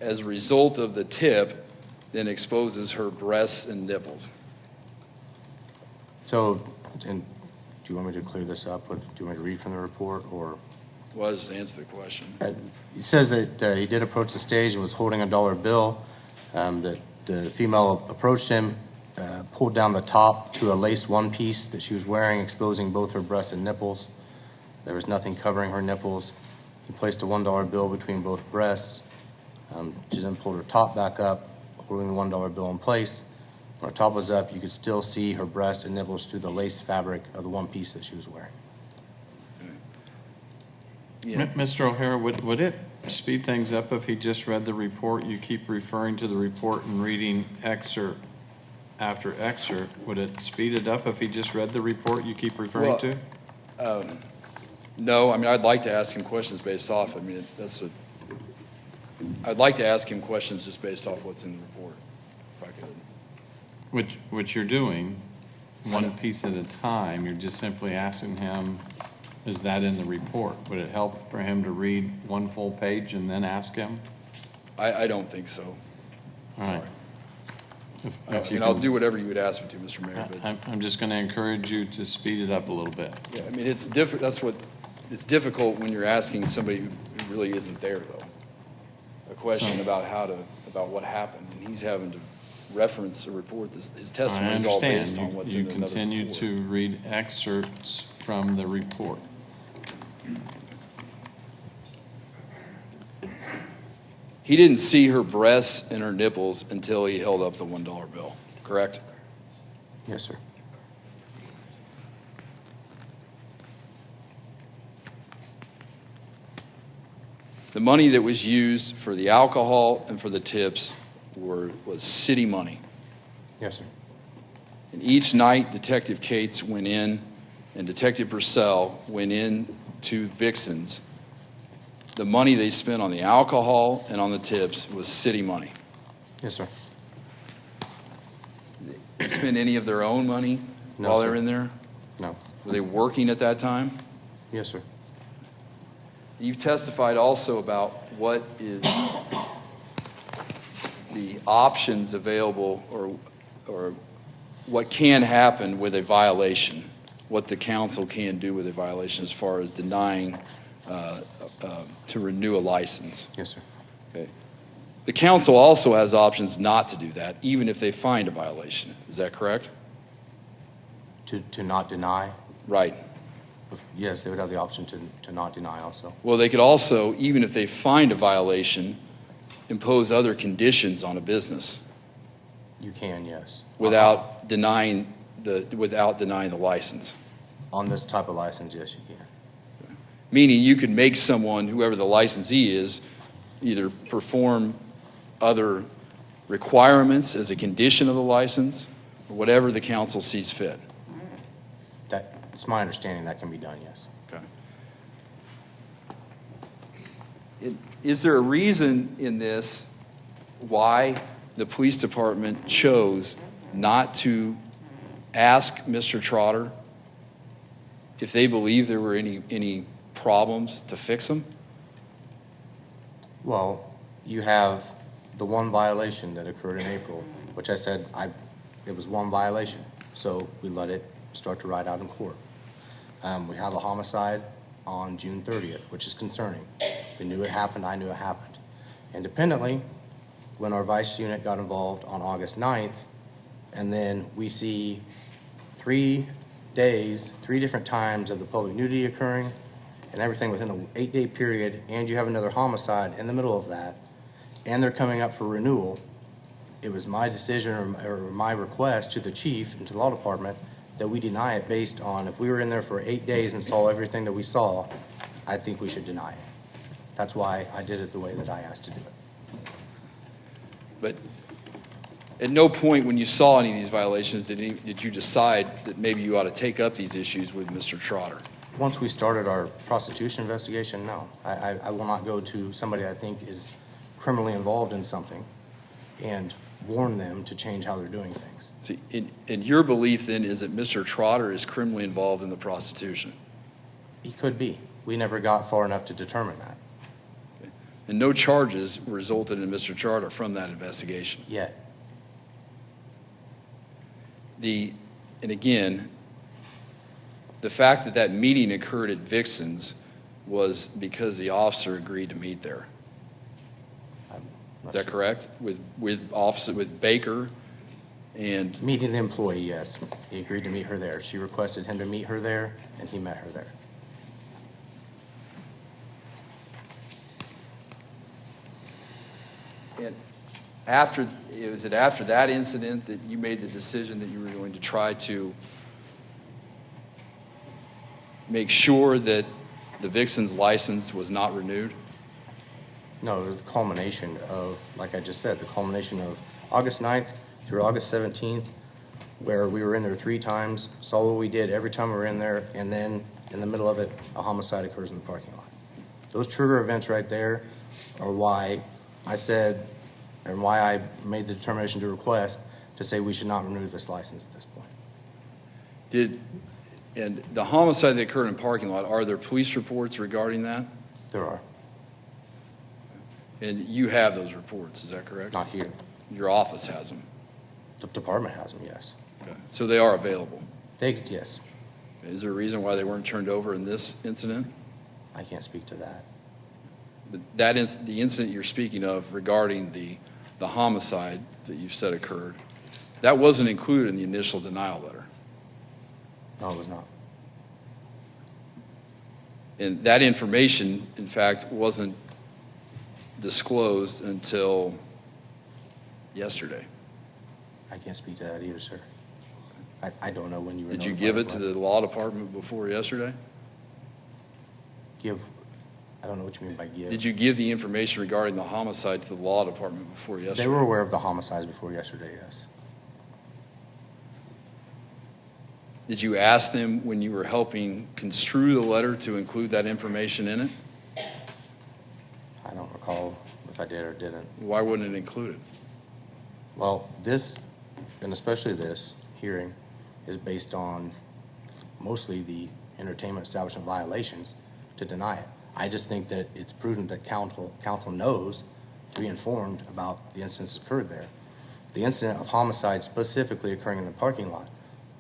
as a result of the tip, then exposes her breasts and nipples. So, and do you want me to clear this up? Do you want me to read from the report, or? Well, just answer the question. It says that he did approach the stage and was holding a $1 bill. That the female approached him, pulled down the top to a lace one piece that she was wearing, exposing both her breasts and nipples. There was nothing covering her nipples. He placed a $1 bill between both breasts. She then pulled her top back up, holding the $1 bill in place. When her top was up, you could still see her breasts and nipples through the lace fabric of the one piece that she was wearing. Yeah. Mr. O'Hara, would it speed things up if he just read the report? You keep referring to the report and reading excerpt after excerpt. Would it speed it up if he just read the report you keep referring to? No, I mean, I'd like to ask him questions based off, I'd like to ask him questions just based off what's in the report, if I could. Which you're doing, one piece at a time. You're just simply asking him, is that in the report? Would it help for him to read one full page and then ask him? I don't think so. All right. And I'll do whatever you would ask me to, Mr. Mayor. But I'm just going to encourage you to speed it up a little bit. yeah, I mean, it's it's difficult when you're asking somebody who really isn't there, though, a question about what happened, and he's having to reference a report. His testimony is all based on what's in another report. You continue to read excerpts from the report. He didn't see her breasts and her nipples until he held up the $1 bill, correct? Yes, sir. The money that was used for the alcohol and for the tips was city money. Yes, sir. And each night, Detective Cates went in and Detective Purcell went in to Vixen's. The money they spent on the alcohol and on the tips was city money. Yes, sir. They spend any of their own money No, while sir. they're in there? No. Were they working at that time? Yes, sir. You've testified also about what is the options available or what can happen with a violation, what the council can do with a violation as far as denying to renew a license. Yes, sir. Okay. The council also has options not to do that, even if they find a violation. Is that correct? To not deny? Right. Yes, they would have the option to not deny also. Well, they could also, even if they find a violation, impose other conditions on a business You can, yes. without denying the license. On this type of license, yes, you can. Meaning you could make someone, whoever the licensee is, either perform other requirements as a condition of the license, or whatever the council sees fit. It's my understanding that can be done, yes. Okay. Is there a reason in this why the police department chose not to ask Mr. Trotter if they believe there were any problems to fix them? Well, you have the one violation that occurred in April which I said it was one violation. So we let it start to ride out in court. We have a homicide on June 30th, which is concerning. We knew it happened, I knew it happened. Independently, when our vice unit got involved on August 9th, and then we see 3 days, 3 different times of the public nudity occurring, and everything within an 8-day period, and you have another homicide in the middle of that, and they're coming up for renewal, it was my decision or my request to the chief and to the law department that we deny it based on, if we were in there for 8 days and saw everything that we saw, I think we should deny it. That's why I did it the way that I asked to do it. But at no point when you saw any of these violations did you decide that maybe you ought to take up these issues with Mr. Trotter? Once we started our prostitution investigation, no. I will not go to somebody I think is criminally involved in something and warn them to change how they're doing things. See, in your belief then is that Mr. Trotter is criminally involved in the prostitution? He could be. We never got far enough to determine that And no charges resulted in Mr. Trotter from that investigation? yet. And again, the fact that that meeting occurred at Vixen's was because the officer agreed to meet there. Is that correct? With Baker and? Meeting the employee, yes. He agreed to meet her there. She requested him to meet her there, and he met her there. And was it after that incident that you made the decision that you were going to try to make sure that the Vixen's license was not renewed? No, it was the culmination of, like I just said, the culmination of August 9th through August 17th, where we were in there 3 times, saw what we did every time we were in there, and then in the middle of it, a homicide occurs in the parking lot. Those trigger events right there are why I said, and why I made the determination to request to say we should not renew this license at this point. And the homicide that occurred in the parking lot, are there police reports regarding that? There are. And you have those reports, is that correct? Not here. Your office has them? The department has them, yes. Okay. So they are available? Yes. Is there a reason why they weren't turned over in this incident? I can't speak to that. But that is the incident you're speaking of regarding the homicide that you said occurred. That wasn't included in the initial denial letter. No, it was not. And that information, in fact, wasn't disclosed until yesterday. I can't speak to that either, sir. I don't know when you were Did you notified give of it to what. the law department before yesterday? I don't know what you mean by give. Did you give the information regarding the homicide to the law department before yesterday? They were aware of the homicides before yesterday, yes. Did you ask them when you were helping construe the letter to include that information in it? I don't recall if I did or didn't. Why wouldn't it include it? Well, this, and especially this hearing, is based on mostly the entertainment establishment violations to deny it. I just think that it's prudent that council knows to be informed about the incidents that occurred there. The incident of homicide specifically occurring in the parking lot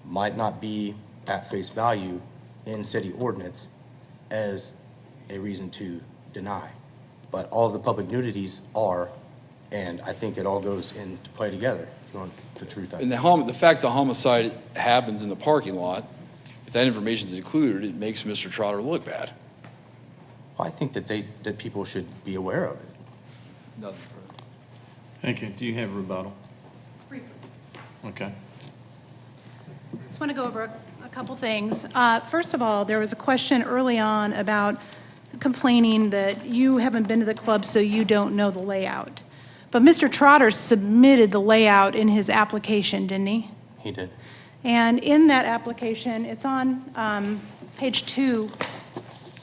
might not be at face value in city ordinance as a reason to deny. But all of the public nudities are, and I think it all goes into play together, if you want the truth. And the fact the homicide happens in the parking lot, if that information is included, it makes Mr. Trotter look bad. Well, I think that people should be aware of it. Nothing further. Thank you. Do you have a rebuttal? Briefly. Okay. Just want to go over a couple things. First of all, there was a question early on about complaining that you haven't been to the club, so you don't know the layout. But Mr. Trotter submitted the layout in his application, didn't he? He did. And in that application, it's on page 2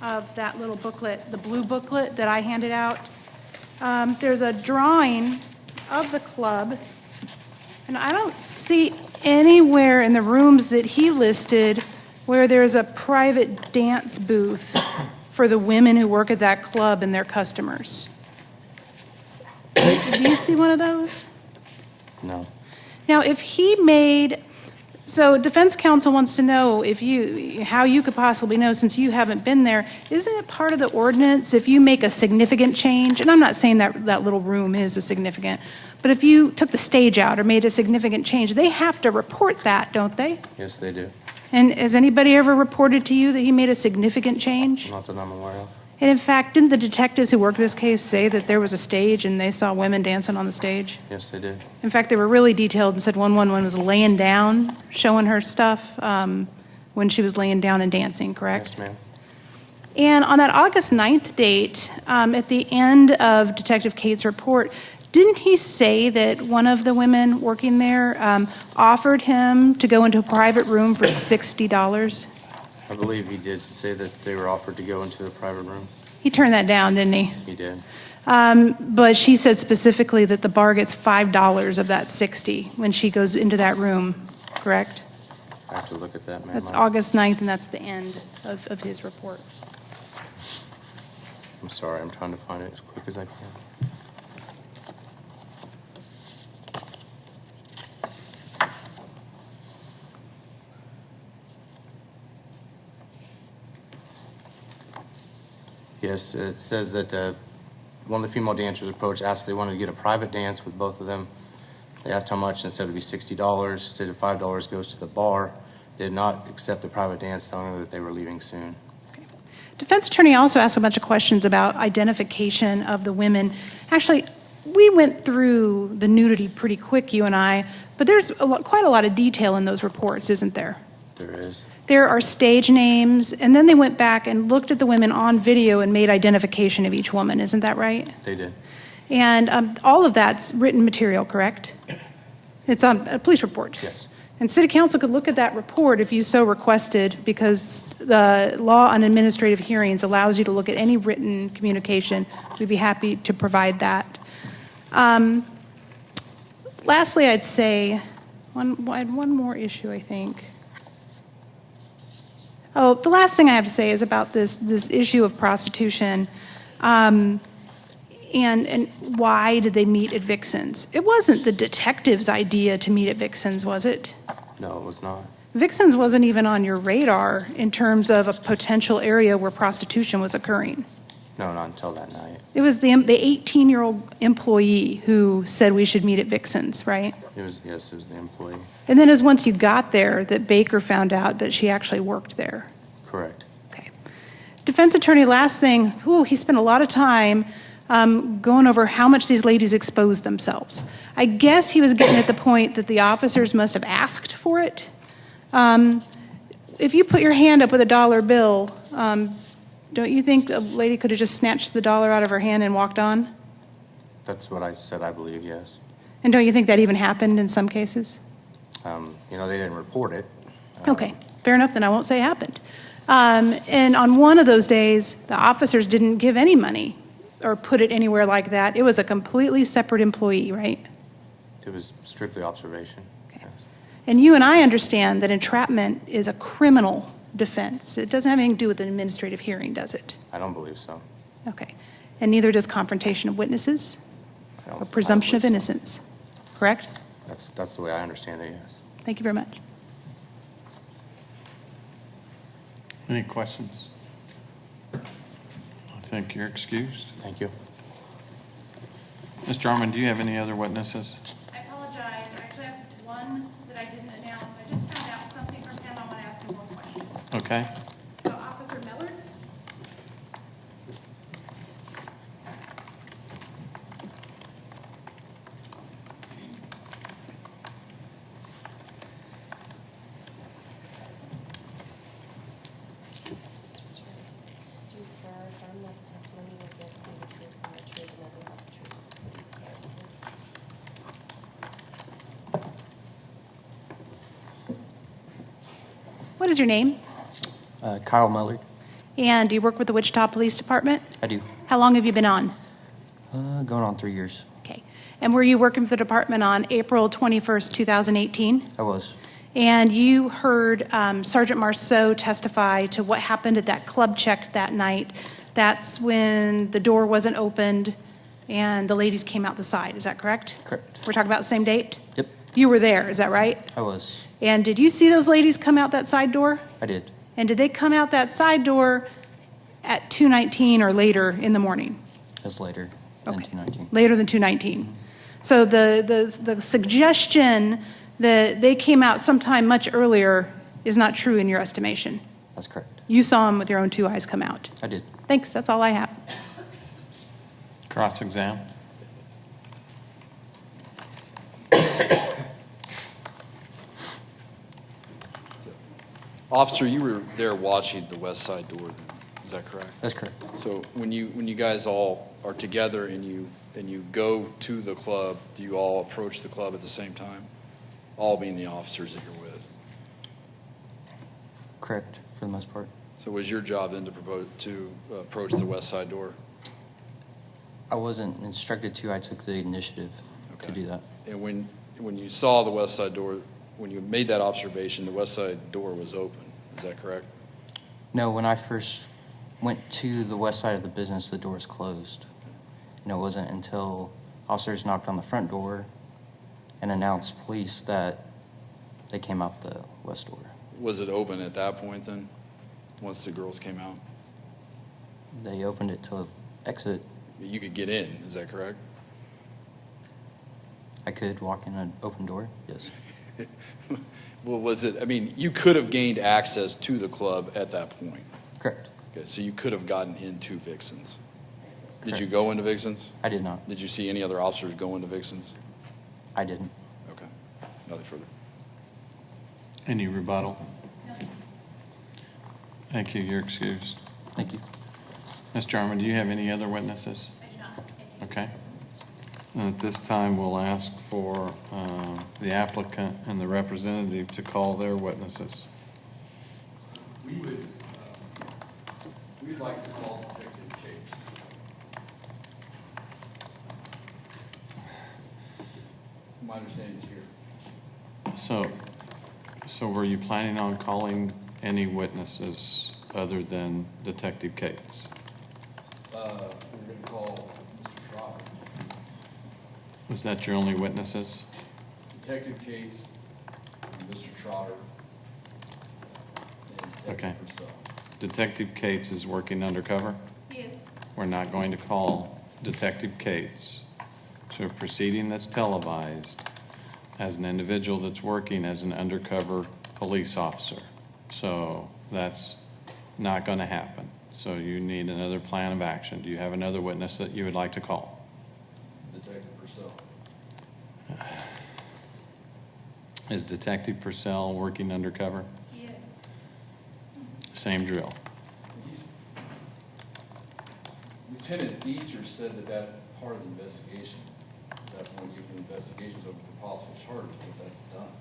of that little booklet, the blue booklet that I handed out. There's a drawing of the club, and I don't see anywhere in the rooms that he listed where there's a private dance booth for the women who work at that club and their customers. Do you see one of those? No. Now, if he made, so defense counsel wants to know how you could possibly know, since you haven't been there, isn't it part of the ordinance if you make a significant change? And I'm not saying that little room is a significant, but if you took the stage out or made a significant change, they have to report that, don't they? Yes, they do. And has anybody ever reported to you that he made a significant change? Not that I'm aware of. And in fact, didn't the detectives who worked this case say that there was a stage and they saw women dancing on the stage? Yes, they did. In fact, they were really detailed and said one was laying down, showing her stuff when she was laying down and dancing, correct? Yes, ma'am. And on that August 9th date, at the end of Detective Cates' report, didn't he say that one of the women working there offered him to go into a private room for $60? I believe he did say that they were offered to go into a private room. He turned that down, didn't he? He did. But she said specifically that the bar gets $5 of that $60 when she goes into that room, correct? I have to look at that, ma'am. That's August 9th, and that's the end of his report. I'm sorry, I'm trying to find it as quick as I can. Yes, it says that one of the female dancers approached, asked if they wanted to get a private dance with both of them. They asked how much, and said it would be $60. Said if $5 goes to the bar. They did not accept the private dance, telling them that they were leaving soon. Defense attorney also asked a bunch of questions about identification of the women. Actually, we went through the nudity pretty quick, you and I, but there's quite a lot of detail in those reports, isn't there? There is. There are stage names, and then they went back and looked at the women on video and made identification of each woman. Isn't that right? They did. And all of that's written material, correct? It's on a police report. Yes. And city council could look at that report if you so requested, because the law on administrative hearings allows you to look at any written communication. We'd be happy to provide that. Lastly, I'd say, I had one more issue, I think. Oh, the last thing I have to say is about this issue of prostitution. And why did they meet at Vixen's? It wasn't the detective's idea to meet at Vixen's, was it? No, it was not. Vixen's wasn't even on your radar in terms of a potential area where prostitution was occurring. No, not until that night. It was the 18-year-old employee who said we should meet at Vixen's, right? Yes, it was the employee. And then it was once you got there that Baker found out that she actually worked there. Correct. Okay. Defense attorney, last thing, he spent a lot of time going over how much these ladies exposed themselves. I guess he was getting at the point that the officers must have asked for it. If you put your hand up with a dollar bill, don't you think a lady could have just snatched the dollar out of her hand and walked on? That's what I said, I believe, yes. And don't you think that even happened in some cases? They didn't report it. Okay, fair enough, then I won't say it happened. And on one of those days, the officers didn't give any money or put it anywhere like that. It was a completely separate employee, right? It was strictly observation. Okay. Yes. And you and I understand that entrapment is a criminal defense. It doesn't have anything to do with an administrative hearing, does it? I don't believe so. Okay. And neither does confrontation of witnesses or presumption of innocence, correct? That's the way I understand it, yes. Thank you very much. Any questions? I think you're excused. Thank you. Mr. Armand, do you have any other witnesses? I apologize. I actually have one that I didn't announce. I just found out something from him. I want to ask him one question. Okay. So Officer Miller? Do you swear or affirm that the testimony you will give will be the truth and the truth and nothing but the truth? What is your name? Kyle Miller. And do you work with the Wichita Police Department? I do. How long have you been on? Going on 3 years. Okay. And were you working for the department on April 21st, 2018? I was. And you heard Sergeant Marceau testify to what happened at that club check that night. That's when the door wasn't opened and the ladies came out the side. Is that correct? Correct. We're talking about the same date? Yep. You were there, is that right? I was. And did you see those ladies come out that side door? I did. And did they come out that side door at 2:19 or later in the morning? That's later than 219. Later than 2:19. So the suggestion that they came out sometime much earlier is not true in your estimation? That's correct. You saw them with your own two eyes come out? I did. Thanks, that's all I have. Cross-exam. Officer, you were there watching the west side door then, is that correct? That's correct. So when you guys all are together and you go to the club, do you all approach the club at the same time? All being the officers that you're with? Correct, for the most part. So was your job then to approach the west side door? I wasn't instructed to. I took the initiative to do that. And when you saw the west side door, when you made that observation, the west side door was open, is that correct? No, when I first went to the west side of the business, the door was closed. And it wasn't until officers knocked on the front door and announced police that they came out the west door. Was it open at that point then, once the girls came out? They opened it to exit. You could get in, is that correct? I could walk in an open door, yes. Well, was it, I mean, you could have gained access to the club at that point? Correct. Okay, so you could have gotten into Vixens. Did Correct. you go into Vixens? I did not. Did you see any other officers go into Vixens? I didn't. Okay, nothing further. Any rebuttal? Thank you, you're excused. Thank you. Ms. Jarman, do you have any other witnesses? I do not. Okay. And at this time, we'll ask for the applicant and the representative to call their witnesses. We'd like to call Detective Cates. My understanding is here. So were you planning on calling any witnesses other than Detective Cates? We're going to call Mr. Trotter. Was that your only witnesses? Detective Cates, and Mr. Trotter, and Detective Okay. Purcell. Detective Cates is working undercover? Yes. We're not going to call Detective Cates to a proceeding that's televised as an individual that's working as an undercover police officer. So that's not going to happen. So you need another plan of action. Do you have another witness that you would like to call? Detective Purcell. Is Detective Purcell working undercover? Yes. Same drill. Lieutenant Easter said that part of the investigation, that when you have investigations over for possible charges, that that's done.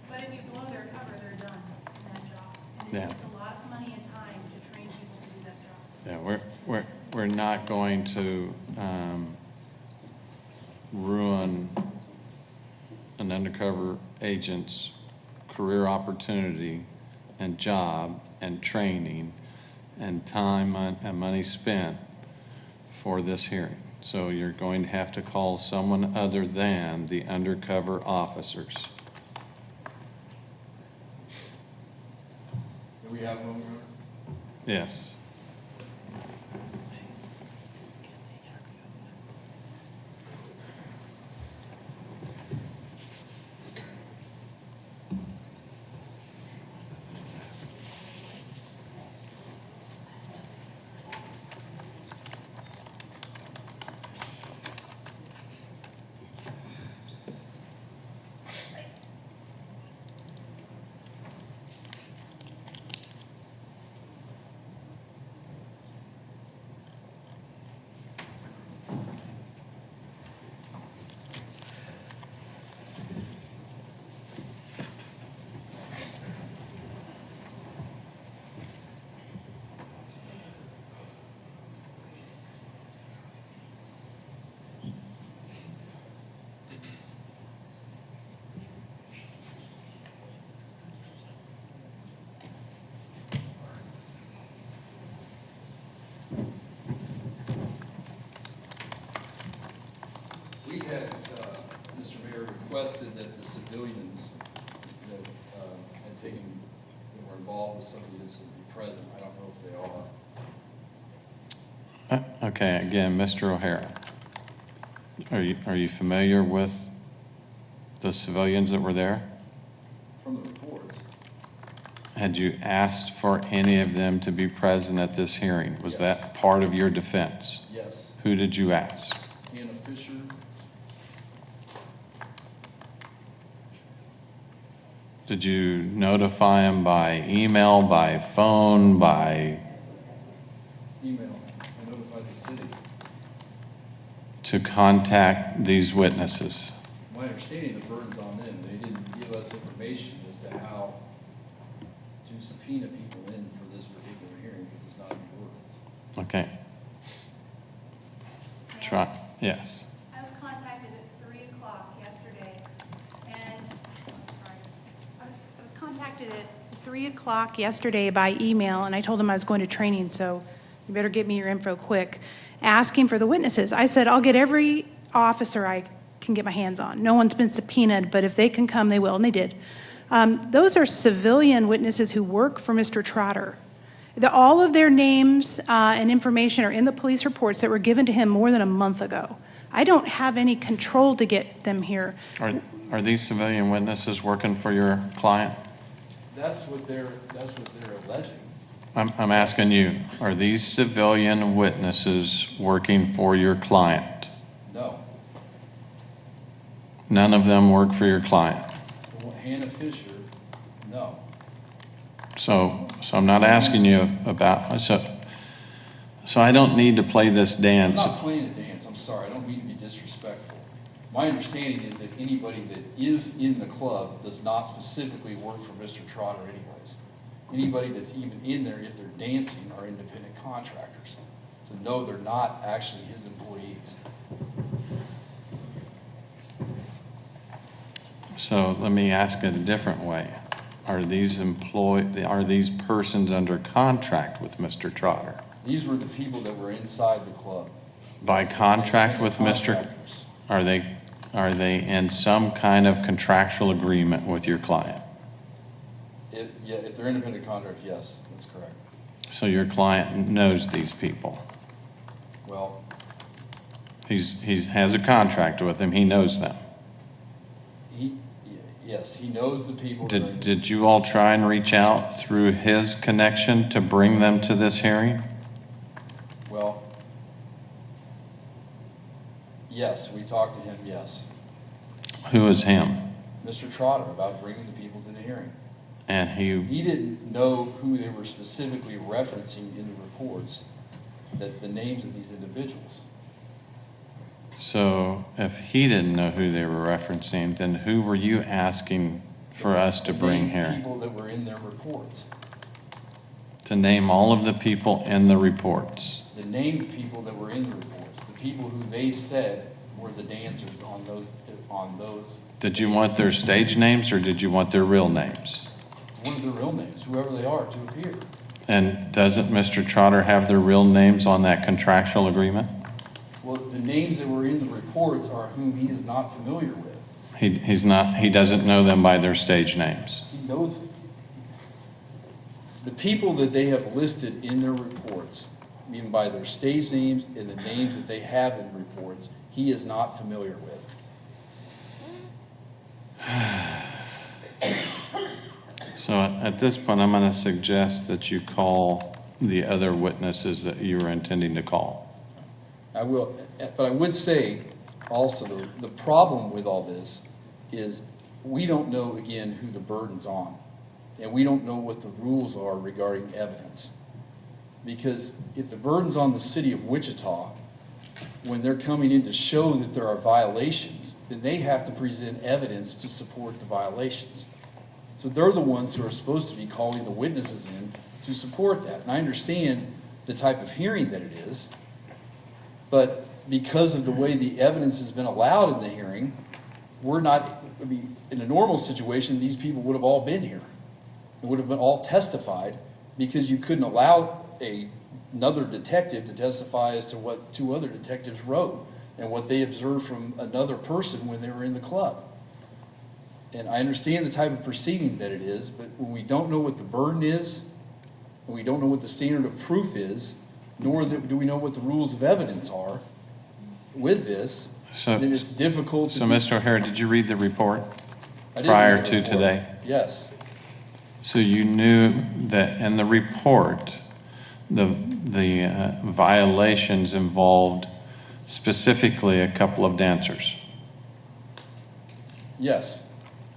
But if you blow their cover, they're done in that job. And Yeah. it takes a lot of money and time to train people to do this job. Yeah, we're not going to ruin an undercover agent's career opportunity and job and training and time and money spent for this hearing. So you're going to have to call someone other than the undercover officers. Do we have one? Yes. requested that the civilians that had taken, that were involved with some of this be present. I don't know if they are. Okay, again, Mr. O'Hara, are you familiar with the civilians that were there? From the reports, Had you asked for any of them to be present at this hearing? Was Yes. that part of your defense? yes. Who did you ask? Hannah Fisher, Did you notify them by email, by phone, by, email, I notified the city. to contact these witnesses? My understanding, the burden's on them. They didn't give us information as to how to subpoena people in for this particular hearing because it's not in the ordinance. Okay. Try, yes. I was contacted at 3 o'clock yesterday, and, I was contacted at 3 o'clock yesterday by email, and I told them I was going to training, so you better get me your info quick, asking for the witnesses. I said, I'll get every officer I can get my hands on. No one's been subpoenaed, but if they can come, they will, and they did. Those are civilian witnesses who work for Mr. Trotter. All of their names and information are in the police reports that were given to him more than a month ago. I don't have any control to get them here. Are these civilian witnesses working for your client? That's what they're alleging. I'm asking you, are these civilian witnesses working for your client? No. None of them work for your client? Well, Hannah Fisher, no. So I'm not asking you about, so I don't need to play this I'm dance. not playing a dance, I'm sorry, I don't mean to be disrespectful. My understanding is that anybody that is in the club does not specifically work for Mr. Trotter anyways. Anybody that's even in there, if they're dancing, are independent contractors. So no, they're not actually his employees. So let me ask it a different way. Are these persons under contract with Mr. Trotter? These were the people that were inside the club. By contract with Mr. Contractors. Are they in some kind of contractual agreement with your client? Yeah, if they're independent contractors, yes, that's correct. So your client knows these people? Well, He has a contract with them, he knows them. yes, he knows the people. that are in Did you all try and reach out through his connection to bring them to this hearing? Well, yes, we talked to him, yes. Who is him? Mr. Trotter, about bringing the people to the hearing. And He didn't know who they were specifically referencing in the reports, that the names of these individuals. so if he didn't know who they were referencing, then who were you asking for us to bring Named here? people that were in their reports. To name all of the people in the reports? The named people that were in the reports, the people who they said were the dancers on those. Did you want their stage names or did you want their real names? One of their real names, whoever they are, to appear. And doesn't Mr. Trotter have their real names on that contractual agreement? Well, the names that were in the reports are whom he is not familiar with. He doesn't know them by their stage names. He knows the people that they have listed in their reports, even by their stage names and the names that they have in reports, he is not familiar with. So at this point, I'm going to suggest that you call the other witnesses that you were intending to call. I will, but I would say also the problem with all this is we don't know, again, who the burden's on. And we don't know what the rules are regarding evidence. Because if the burden's on the city of Wichita, when they're coming in to show that there are violations, then they have to present evidence to support the violations. So they're the ones who are supposed to be calling the witnesses in to support that. And I understand the type of hearing that it is, but because of the way the evidence has been allowed in the hearing, we're not, I mean, in a normal situation, these people would have all been here. It would have been all testified because you couldn't allow another detective to testify as to what two other detectives wrote and what they observed from another person when they were in the club. And I understand the type of proceeding that it is, but when we don't know what the burden is, and we don't know what the standard of proof is, nor do we know what the rules of evidence are with this, then it's difficult to. So, Mr. O'Hara, did you read the report I did prior read the to report. today? Yes. So you knew that in the report, the violations involved specifically a couple of dancers? Yes.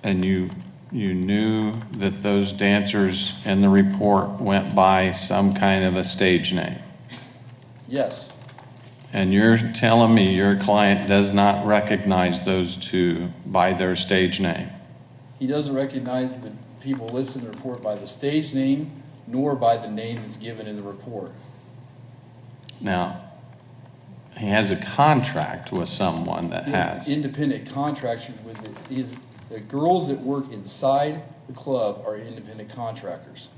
And you knew that those dancers in the report went by some kind of a stage name? Yes. And you're telling me your client does not recognize those two by their stage name? He doesn't recognize the people listed in the report by the stage name, nor by the name that's given in the report. Now, he has a contract with someone that He has has. independent contractors with it. The girls that work inside the club are independent contractors.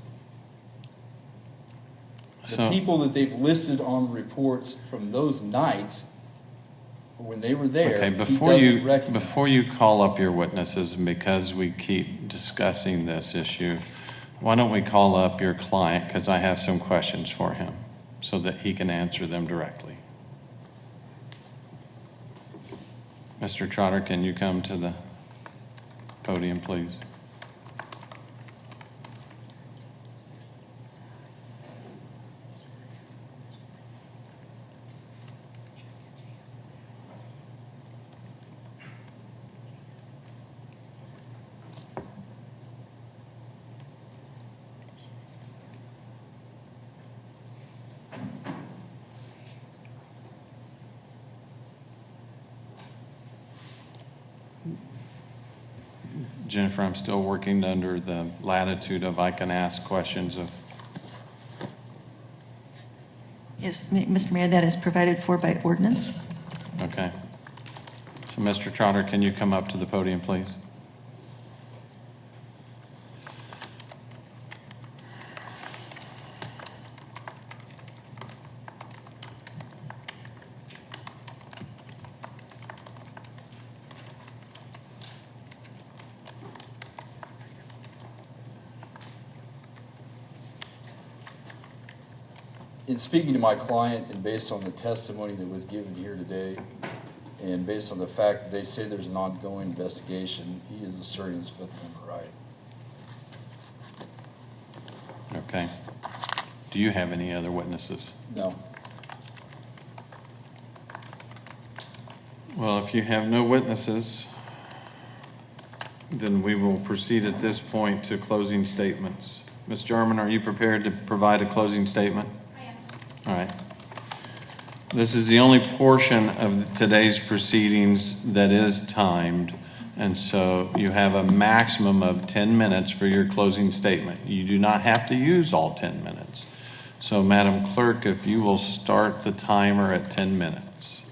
The So- people that they've listed on the reports from those nights, when they were there, Okay, he before doesn't recognize. before you call up your witnesses, and because we keep discussing this issue, why don't we call up your client, because I have some questions for him, so that he can answer them directly. Mr. Trotter, can you come to the podium, please? Jennifer, I'm still working under the latitude of I can ask questions of. Yes, Mr. Mayor, that is provided for by ordinance. Okay. So, Mr. Trotter, can you come up to the podium, please? In speaking to my client and based on the testimony that was given here today, and based on the fact that they say there's an ongoing investigation, he is asserting his Fifth Amendment right. Okay. Do you have any other witnesses? No. Well, if you have no witnesses, then we will proceed at this point to closing statements. Ms. Jarman, are you prepared to provide a closing statement? I am. All right. This is the only portion of today's proceedings that is timed, and so you have a maximum of 10 minutes for your closing statement. You do not have to use all 10 minutes. So, Madam Clerk, if you will start the timer at 10 minutes.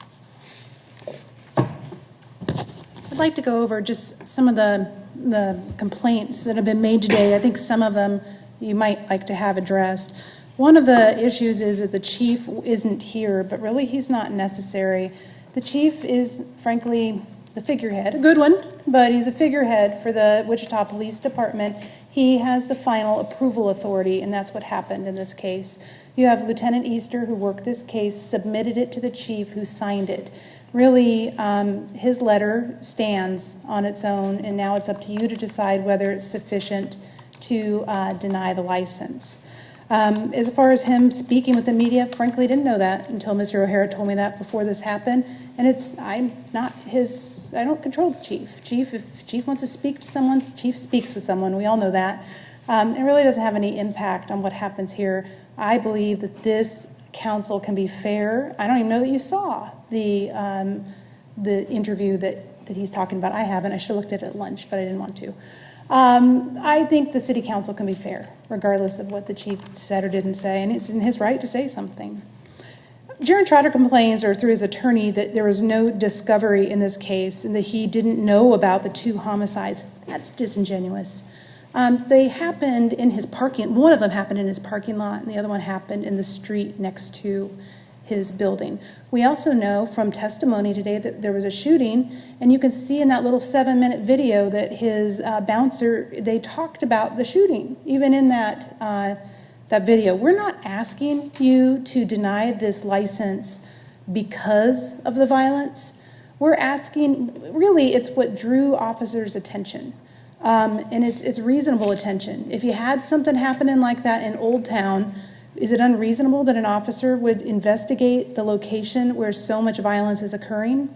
I'd like to go over just some of the complaints that have been made today. I think some of them you might like to have addressed. One of the issues is that the chief isn't here, but really he's not necessary. The chief is frankly the figurehead, a good one, but he's a figurehead for the Wichita Police Department. He has the final approval authority, and that's what happened in this case. You have Lieutenant Easter, who worked this case, submitted it to the chief, who signed it. Really, his letter stands on its own, and now it's up to you to decide whether it's sufficient to deny the license. As far as him speaking with the media, frankly, didn't know that until Mr. O'Hara told me that before this happened. And I don't control the chief. If chief wants to speak to someone, chief speaks with someone. We all know that. It really doesn't have any impact on what happens here. I believe that this council can be fair. I don't even know that you saw the interview that he's talking about. I haven't. I should have looked at it at lunch, but I didn't want to. I think the city council can be fair, regardless of what the chief said or didn't say, and it's in his right to say something. Jaron Trotter complains, or through his attorney, that there was no discovery in this case and that he didn't know about the two homicides. That's disingenuous. They happened in his parking. One of them happened in his parking lot, and the other one happened in the street next to his building. We also know from testimony today that there was a shooting, and you can see in that little 7-minute video that his bouncer, they talked about the shooting, even in that video. We're not asking you to deny this license because of the violence. We're asking, really, it's what drew officers' attention. And it's reasonable attention. If you had something happening like that in Old Town, is it unreasonable that an officer would investigate the location where so much violence is occurring?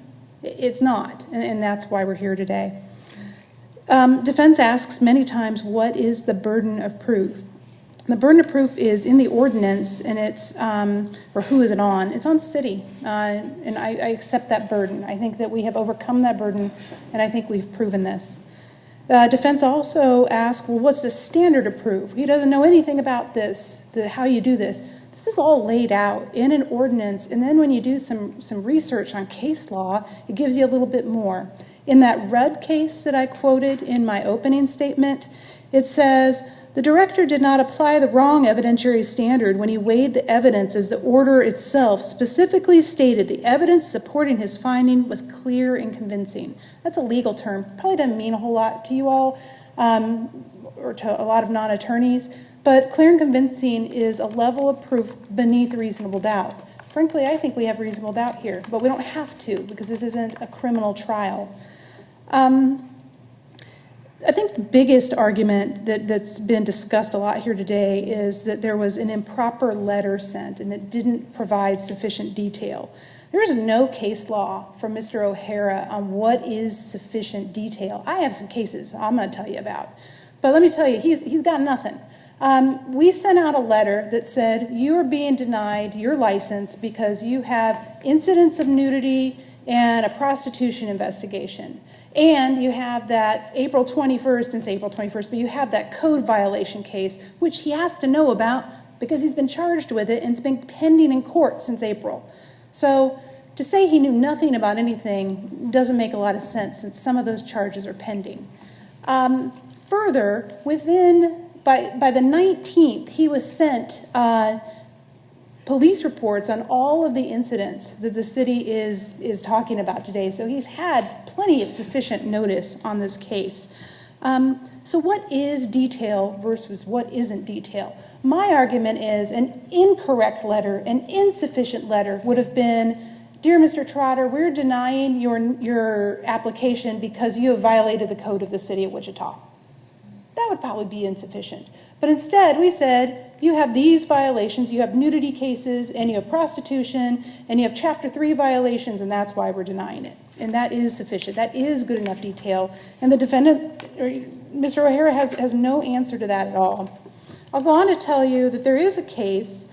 It's not, and that's why we're here today. Defense asks many times, what is the burden of proof? The burden of proof is in the ordinance, and it's, or who is it on? It's on the city, and I accept that burden. I think that we have overcome that burden, and I think we've proven this. Defense also asks, well, what's the standard of proof? He doesn't know anything about this, how you do this. This is all laid out in an ordinance, and then when you do some research on case law, it gives you a little bit more. In that Rudd case that I quoted in my opening statement, it says, the director did not apply the wrong evidentiary standard when he weighed the evidence as the order itself specifically stated the evidence supporting his finding was clear and convincing. That's a legal term. Probably doesn't mean a whole lot to you all or to a lot of non-attorneys, but clear and convincing is a level of proof beneath reasonable doubt. Frankly, I think we have reasonable doubt here, but we don't have to because this isn't a criminal trial. I think the biggest argument that's been discussed a lot here today is that there was an improper letter sent and it didn't provide sufficient detail. There is no case law from Mr. O'Hara on what is sufficient detail. I have some cases I'm going to tell you about, but let me tell you, he's got nothing. We sent out a letter that said you are being denied your license because you have incidents of nudity and a prostitution investigation. And you have that April 21st, and say April 21st, but you have that code violation case, which he has to know about because he's been charged with it and it's been pending in court since April. So to say he knew nothing about anything doesn't make a lot of sense since some of those charges are pending. Further, by the 19th, he was sent police reports on all of the incidents that the city is talking about today. So he's had plenty of sufficient notice on this case. So what is detail versus what isn't detail? My argument is an incorrect letter, an insufficient letter would have been, dear Mr. Trotter, we're denying your application because you have violated the code of the city of Wichita. That would probably be insufficient. But instead, we said, you have these violations, you have nudity cases, and you have prostitution, and you have Chapter 3 violations, and that's why we're denying it. And that is sufficient. That is good enough detail. And the defendant, Mr. O'Hara, has no answer to that at all. I'll go on to tell you that there is a case.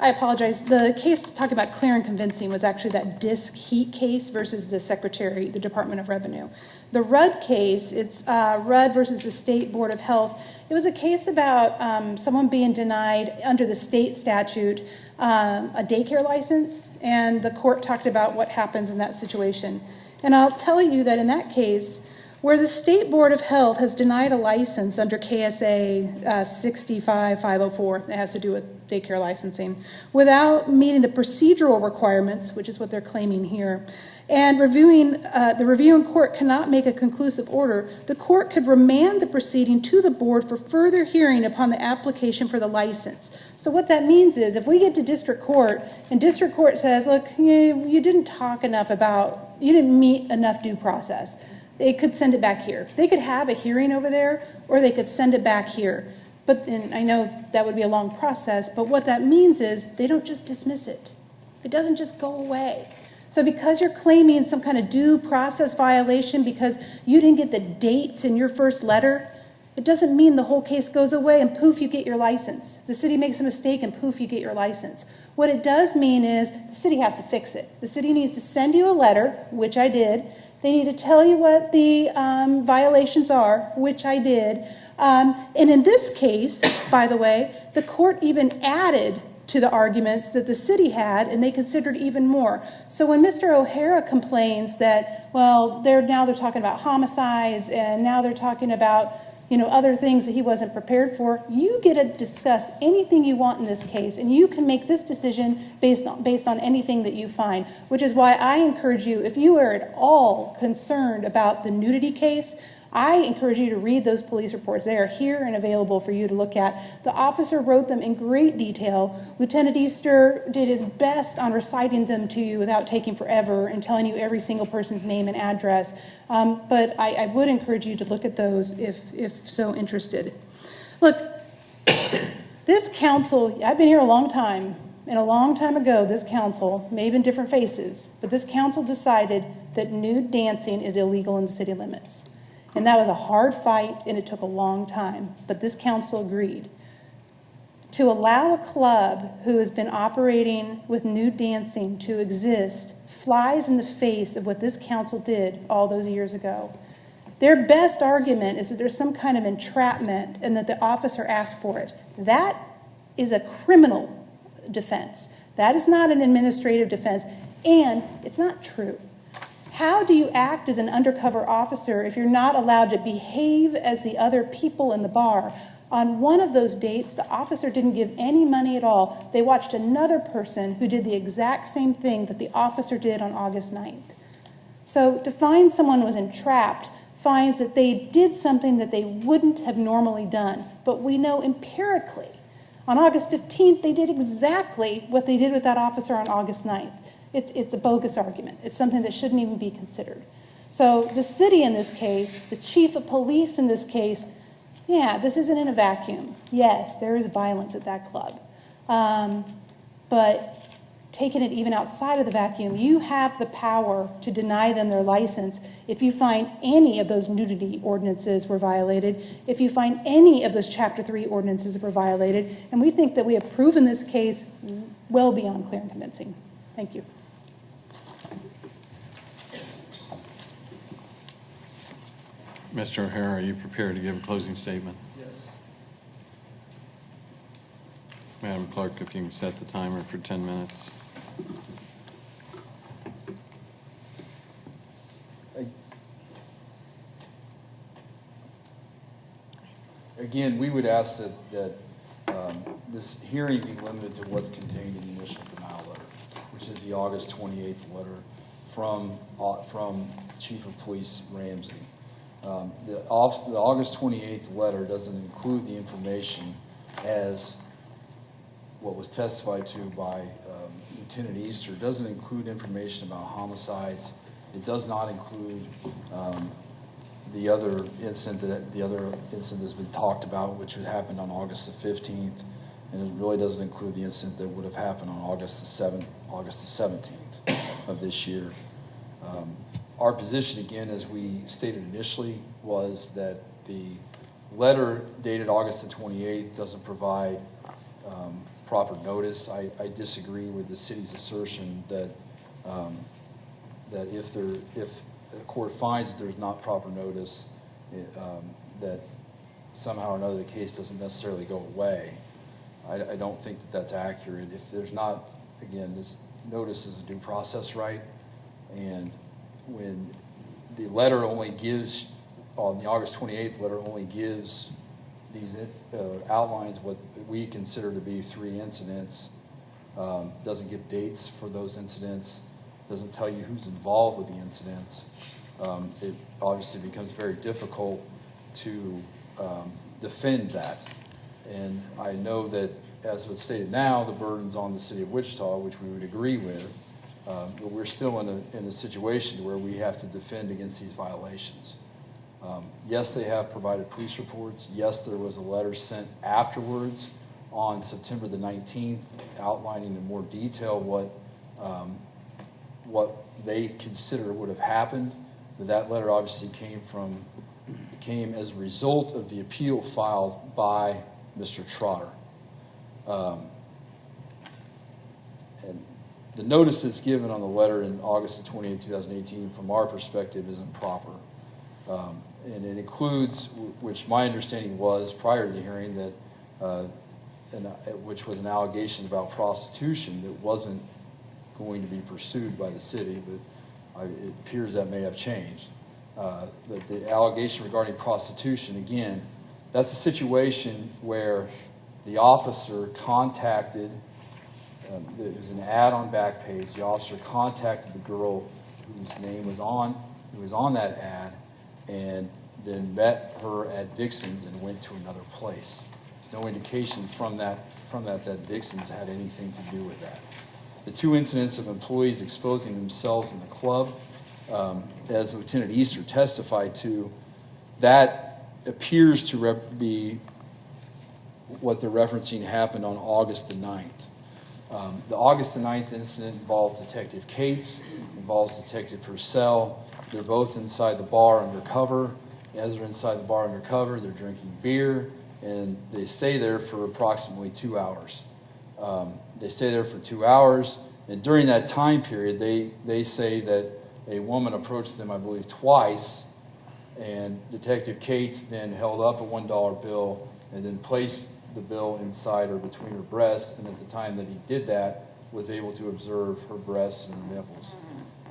I apologize. The case talking about clear and convincing was actually that disc heat case versus the Department of Revenue. The Rudd case, it's Rudd versus the State Board of Health. It was a case about someone being denied under the state statute a daycare license, and the court talked about what happens in that situation. And I'll tell you that in that case, where the State Board of Health has denied a license under KSA 65504, that has to do with daycare licensing, without meeting the procedural requirements, which is what they're claiming here, and the reviewing court cannot make a conclusive order, the court could remand the proceeding to the board for further hearing upon the application for the license. So what that means is if we get to district court and district court says, look, you didn't talk enough about, you didn't meet enough due process, they could send it back here. They could have a hearing over there, or they could send it back here. And I know that would be a long process, but what that means is they don't just dismiss it. It doesn't just go away. So because you're claiming some kind of due process violation because you didn't get the dates in your first letter, it doesn't mean the whole case goes away and poof, you get your license. The city makes a mistake and poof, you get your license. What it does mean is the city has to fix it. The city needs to send you a letter, which I did. They need to tell you what the violations are, which I did. And in this case, by the way, the court even added to the arguments that the city had, and they considered even more. So when Mr. O'Hara complains that, well, now they're talking about homicides, and now they're talking about other things that he wasn't prepared for. You get to discuss anything you want in this case, and you can make this decision based on anything that you find, which is why I encourage you, if you are at all concerned about the nudity case, I encourage you to read those police reports. They are here and available for you to look at. The officer wrote them in great detail. Lieutenant Easter did his best on reciting them to you without taking forever and telling you every single person's name and address. But I would encourage you to look at those if so interested. Look, this council, I've been here a long time, and a long time ago, this council, maybe in different faces, but this council decided that nude dancing is illegal in the city limits. And that was a hard fight, and it took a long time, but this council agreed. To allow a club who has been operating with nude dancing to exist flies in the face of what this council did all those years ago. Their best argument is that there's some kind of entrapment and that the officer asked for it. That is a criminal defense. That is not an administrative defense, and it's not true. How do you act as an undercover officer if you're not allowed to behave as the other people in the bar? On one of those dates, the officer didn't give any money at all. They watched another person who did the exact same thing that the officer did on August 9th. So to find someone was entrapped finds that they did something that they wouldn't have normally done. But we know empirically, on August 15th, they did exactly what they did with that officer on August 9th. It's a bogus argument. It's something that shouldn't even be considered. So the city in this case, the chief of police in this case, yeah, this isn't in a vacuum. Yes, there is violence at that club. But taking it even outside of the vacuum, you have the power to deny them their license if you find any of those nudity ordinances were violated, if you find any of those Chapter 3 ordinances were violated, and we think that we have proven this case well beyond clear and convincing. Thank you. Mr. O'Hara, are you prepared to give a closing statement? Yes. Madam Clerk, if you can set the timer for 10 minutes. Again, we would ask that this hearing be limited to what's contained in the initial denial letter, which is the August 28th letter from Chief of Police Ramsey. The August 28th letter doesn't include the information as what was testified to by Lieutenant Easter. It doesn't include information about homicides. It does not include the other incident that's been talked about, which had happened on August the 15th, and it really doesn't include the incident that would have happened on August the 17th of this year. Our position, again, as we stated initially, was that the letter dated August the 28th doesn't provide proper notice. I disagree with the city's assertion that if the court finds that there's not proper notice, that somehow or another the case doesn't necessarily go away. I don't think that that's accurate. If there's not, again, this notice is a due process right, and when the letter only gives, on the August 28th letter only gives these outlines what we consider to be 3 incidents, doesn't give dates for those incidents, doesn't tell you who's involved with the incidents, it obviously becomes very difficult to defend that. And I know that, as was stated now, the burden's on the city of Wichita, which we would agree with, but we're still in a situation where we have to defend against these violations. Yes, they have provided police reports. Yes, there was a letter sent afterwards on September the 19th outlining in more detail what they consider would have happened. But that letter obviously came as a result of the appeal filed by Mr. Trotter. And the notice that's given on the letter in August of 28, 2018, from our perspective, isn't proper. And it includes, which my understanding was prior to the hearing, that which was an allegation about prostitution that wasn't going to be pursued by the city, but it appears that may have changed. But the allegation regarding prostitution, again, That's a situation where the officer contacted, there was an ad on Backpage. The officer contacted the girl whose name was on, who was on that ad, and then met her at Vixen's and went to another place. There's no indication from that Vixen's had anything to do with that. The two incidents of employees exposing themselves in the club, as Lieutenant Easter testified to, that appears to be what they're referencing happened on August the 9th. The August the 9th incident involves Detective Cates, involves Detective Purcell. They're both inside the bar undercover. As they're inside the bar undercover, they're drinking beer, and they stay there for approximately 2 hours. They stay there for 2 hours, and during that time period, they say that a woman approached them, I believe, twice, and Detective Cates then held up a $1 bill and then placed the bill inside or between her breasts, and at the time that he did that, was able to observe her breasts and her nipples.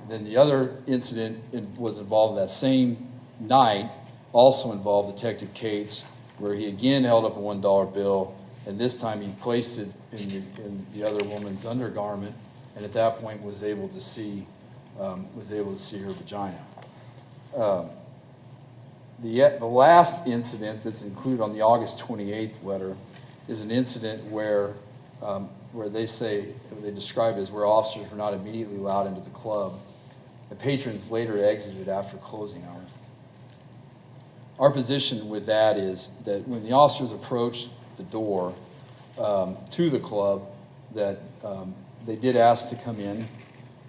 Then the other incident was involved that same night, also involved Detective Cates, where he again held up a $1 bill, and this time he placed it in the other woman's undergarment, and at that point was able to see her vagina. The last incident that's included on the August 28th letter is an incident where they describe it as where officers were not immediately allowed into the club, and patrons later exited after closing hours. Our position with that is that when the officers approached the door to the club, that they did ask to come in,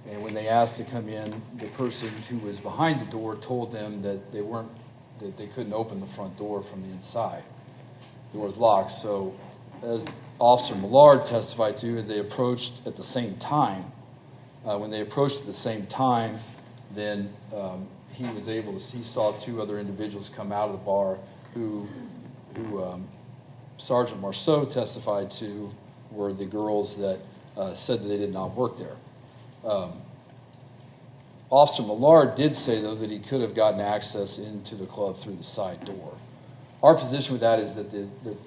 and when they asked to come in, the person who was behind the door told them that they couldn't open the front door from the inside. The door was locked. So, as Officer Millard testified to, they approached at the same time. When they approached at the same time, then he saw two other individuals come out of the bar who Sergeant Marceau testified to were the girls that said that they did not work there. Officer Millard did say, though, that he could have gotten access into the club through the side door. Our position with that is that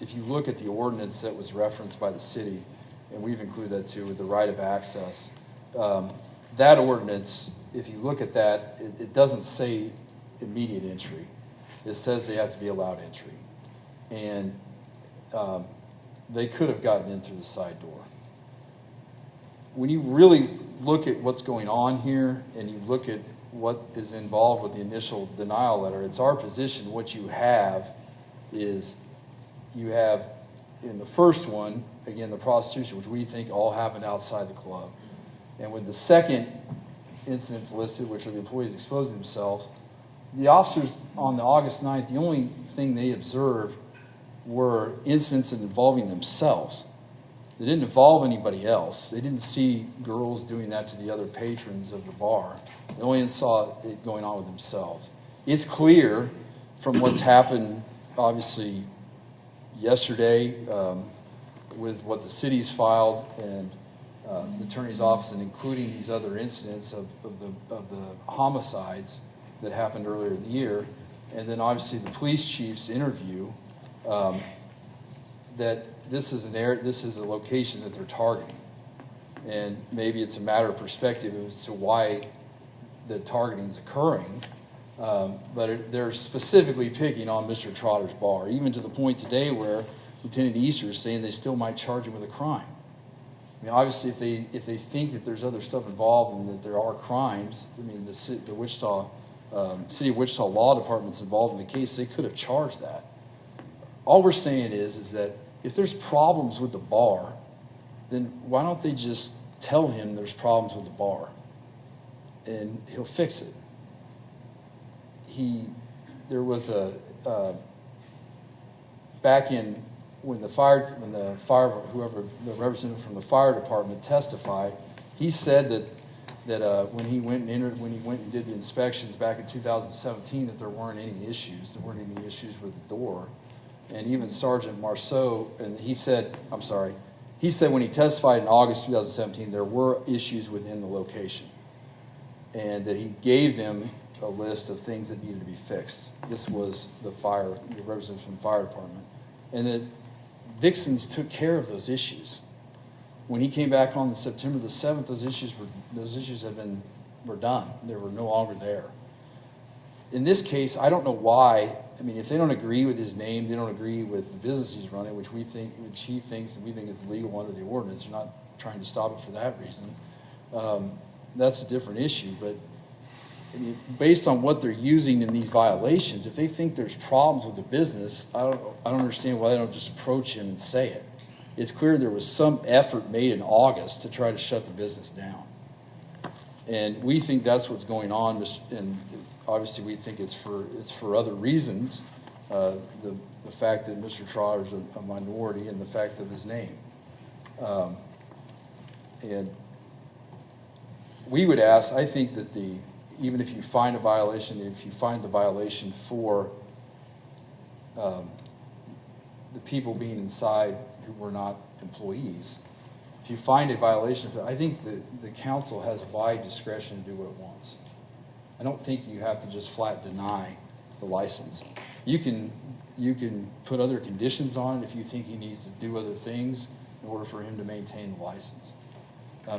if you look at the ordinance that was referenced by the city, and we've included that too, with the right of access, that ordinance, if you look at that, it doesn't say immediate entry. It says they have to be allowed entry. And they could have gotten in through the side door. When you really look at what's going on here and you look at what is involved with the initial denial letter, it's our position what you have is you have in the first one, again, the prostitution, which we think all happened outside the club. And with the second incidents listed, which are the employees exposing themselves, the officers on the August 9th, the only thing they observed were incidents involving themselves. They didn't involve anybody else. They didn't see girls doing that to the other patrons of the bar. They only saw it going on with themselves. It's clear from what's happened, obviously, yesterday with what the city's filed and the attorney's office, and including these other incidents of the homicides that happened earlier in the year, and then obviously the police chief's interview, that this is a location that they're targeting. And maybe it's a matter of perspective as to why the targeting is occurring, but they're specifically picking on Mr. Trotter's bar, even to the point today where Lieutenant Easter is saying they still might charge him with a crime. I mean, obviously, if they think that there's other stuff involved and that there are crimes, I mean, the City of Wichita Law Department's involved in the case, they could have charged that. All we're saying is that if there's problems with the bar, then why don't they just tell him there's problems with the bar, and he'll fix it. There was back in when the representative from the fire department testified, he said that when he went and did the inspections back in 2017, that there weren't any issues. There weren't any issues with the door. And even Sergeant Marceau, and he said when he testified in August 2017, there were issues within the location. And that he gave them a list of things that needed to be fixed. This was the representative from the fire department. And that Vixens took care of those issues. When he came back on September the 7th, those issues were done. They were no longer there. In this case, I don't know why. I mean, if they don't agree with his name, they don't agree with the business he's running, which he thinks and we think is legal under the ordinance. They're not trying to stop it for that reason. That's a different issue. But I mean, based on what they're using in these violations, if they think there's problems with the business, I don't understand why they don't just approach him and say it. It's clear there was some effort made in August to try to shut the business down. And we think that's what's going on, and obviously we think it's for other reasons, the fact that Mr. Trotter's a minority and the fact of his name. And we would ask, I think that even if you find a violation, if you find the violation for the people being inside who were not employees, if you find a violation, I think the council has wide discretion to do what it wants. I don't think you have to just flat deny the license. You can put other conditions on it if you think he needs to do other things in order for him to maintain the license.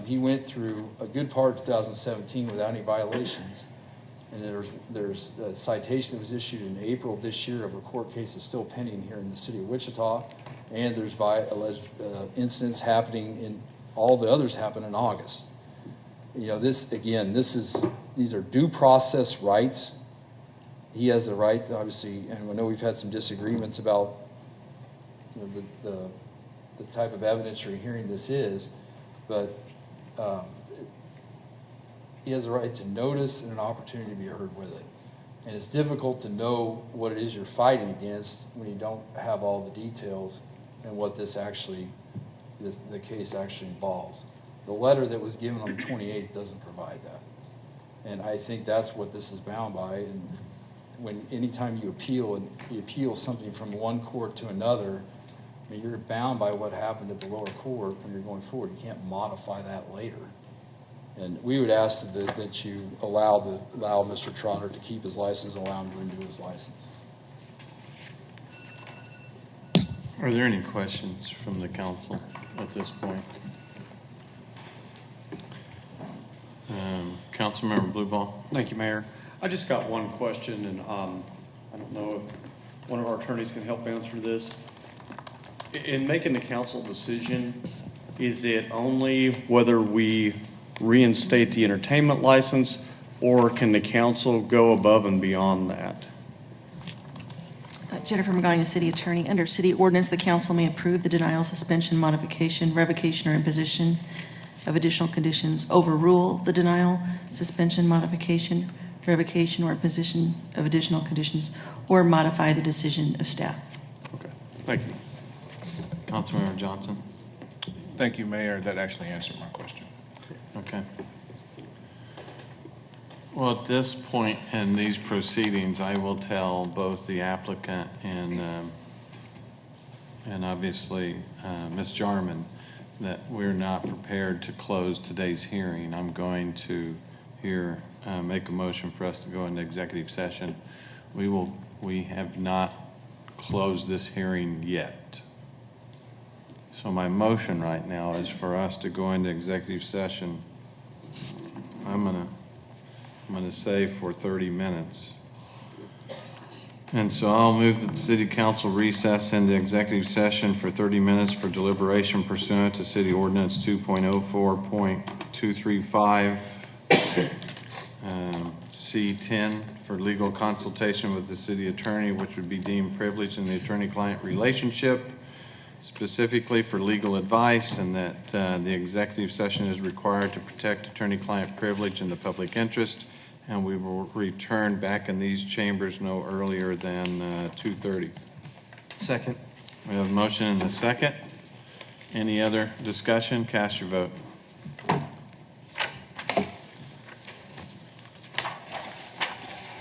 He went through a good part of 2017 without any violations, and there's a citation that was issued in April of this year of a court case that's still pending here in the city of Wichita, and there's alleged incidents happening in all the others happen in August. You know, these are due process rights. He has the right, obviously, and I know we've had some disagreements about the type of evidentiary hearing this is, but he has a right to notice and an opportunity to be heard with it. And it's difficult to know what it is you're fighting against when you don't have all the details and what the case actually involves. The letter that was given on the 28th doesn't provide that. And I think that's what this is bound by. And anytime you appeal something from one court to another, I mean, you're bound by what happened at the lower court when you're going forward. You can't modify that later. And we would ask that you allow Mr. Trotter to keep his license, allow him to renew his license. Are there any questions from the council at this point? Councilmember Blueball. Thank you, Mayor. I just got one question, and I don't know if one of our attorneys can help answer this. In making the council decision, is it only whether we reinstate the entertainment license, or can the council go above and beyond that? Jennifer Magana, City Attorney. Under City Ordinance, the council may approve the denial, suspension, modification, revocation, or imposition of additional conditions, overrule the denial, suspension, modification, revocation, or imposition of additional conditions, or modify the decision of staff. Okay, thank you. Councilmember Johnson. Thank you, Mayor. That actually answered my question. Okay. Well, at this point in these proceedings, I will tell both the applicant and obviously Ms. Jarman that we're not prepared to close today's hearing. I'm going to make a motion for us to go into executive session. We have not closed this hearing yet. So my motion right now is for us to go into executive session. I'm gonna say for 30 minutes. And so I'll move that the city council recess into executive session for 30 minutes for deliberation pursuant to city ordinance 2.04.235, C10 for legal consultation with the city attorney, which would be deemed privileged in the attorney-client relationship, specifically for legal advice, and that the executive session is required to protect attorney-client privilege in the public interest, and we will return back in these chambers no earlier than 2:30. Second. We have a motion and a second. Any other discussion? Cast your vote.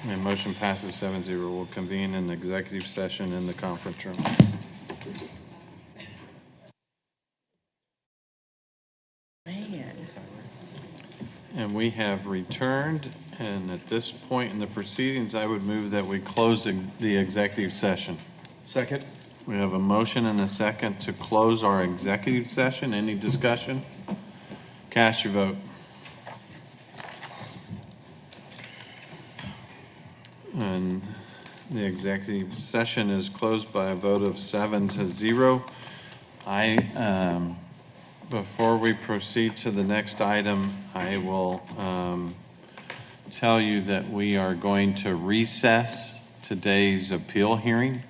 And motion passes 7-0. We'll convene in the executive session in the conference room. And we have returned, and at this point in the proceedings, I would move that we close the executive session. Second. We have a motion and a second to close our executive session. Any discussion? Cast your vote. And the executive session is closed by a vote of 7-0. Before we proceed to the next item, I will tell you that we are going to recess today's appeal hearing.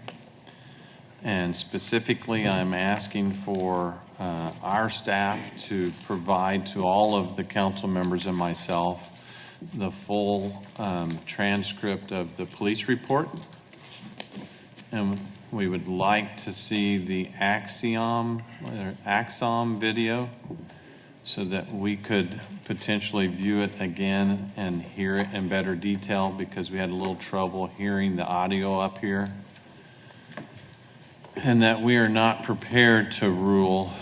And specifically, I'm asking for our staff to provide to all of the council members and myself the full transcript of the police report. And we would like to see the Axon video so that we could potentially view it again and hear it in better detail, because we had a little trouble hearing the audio up here. And that we are not prepared to rule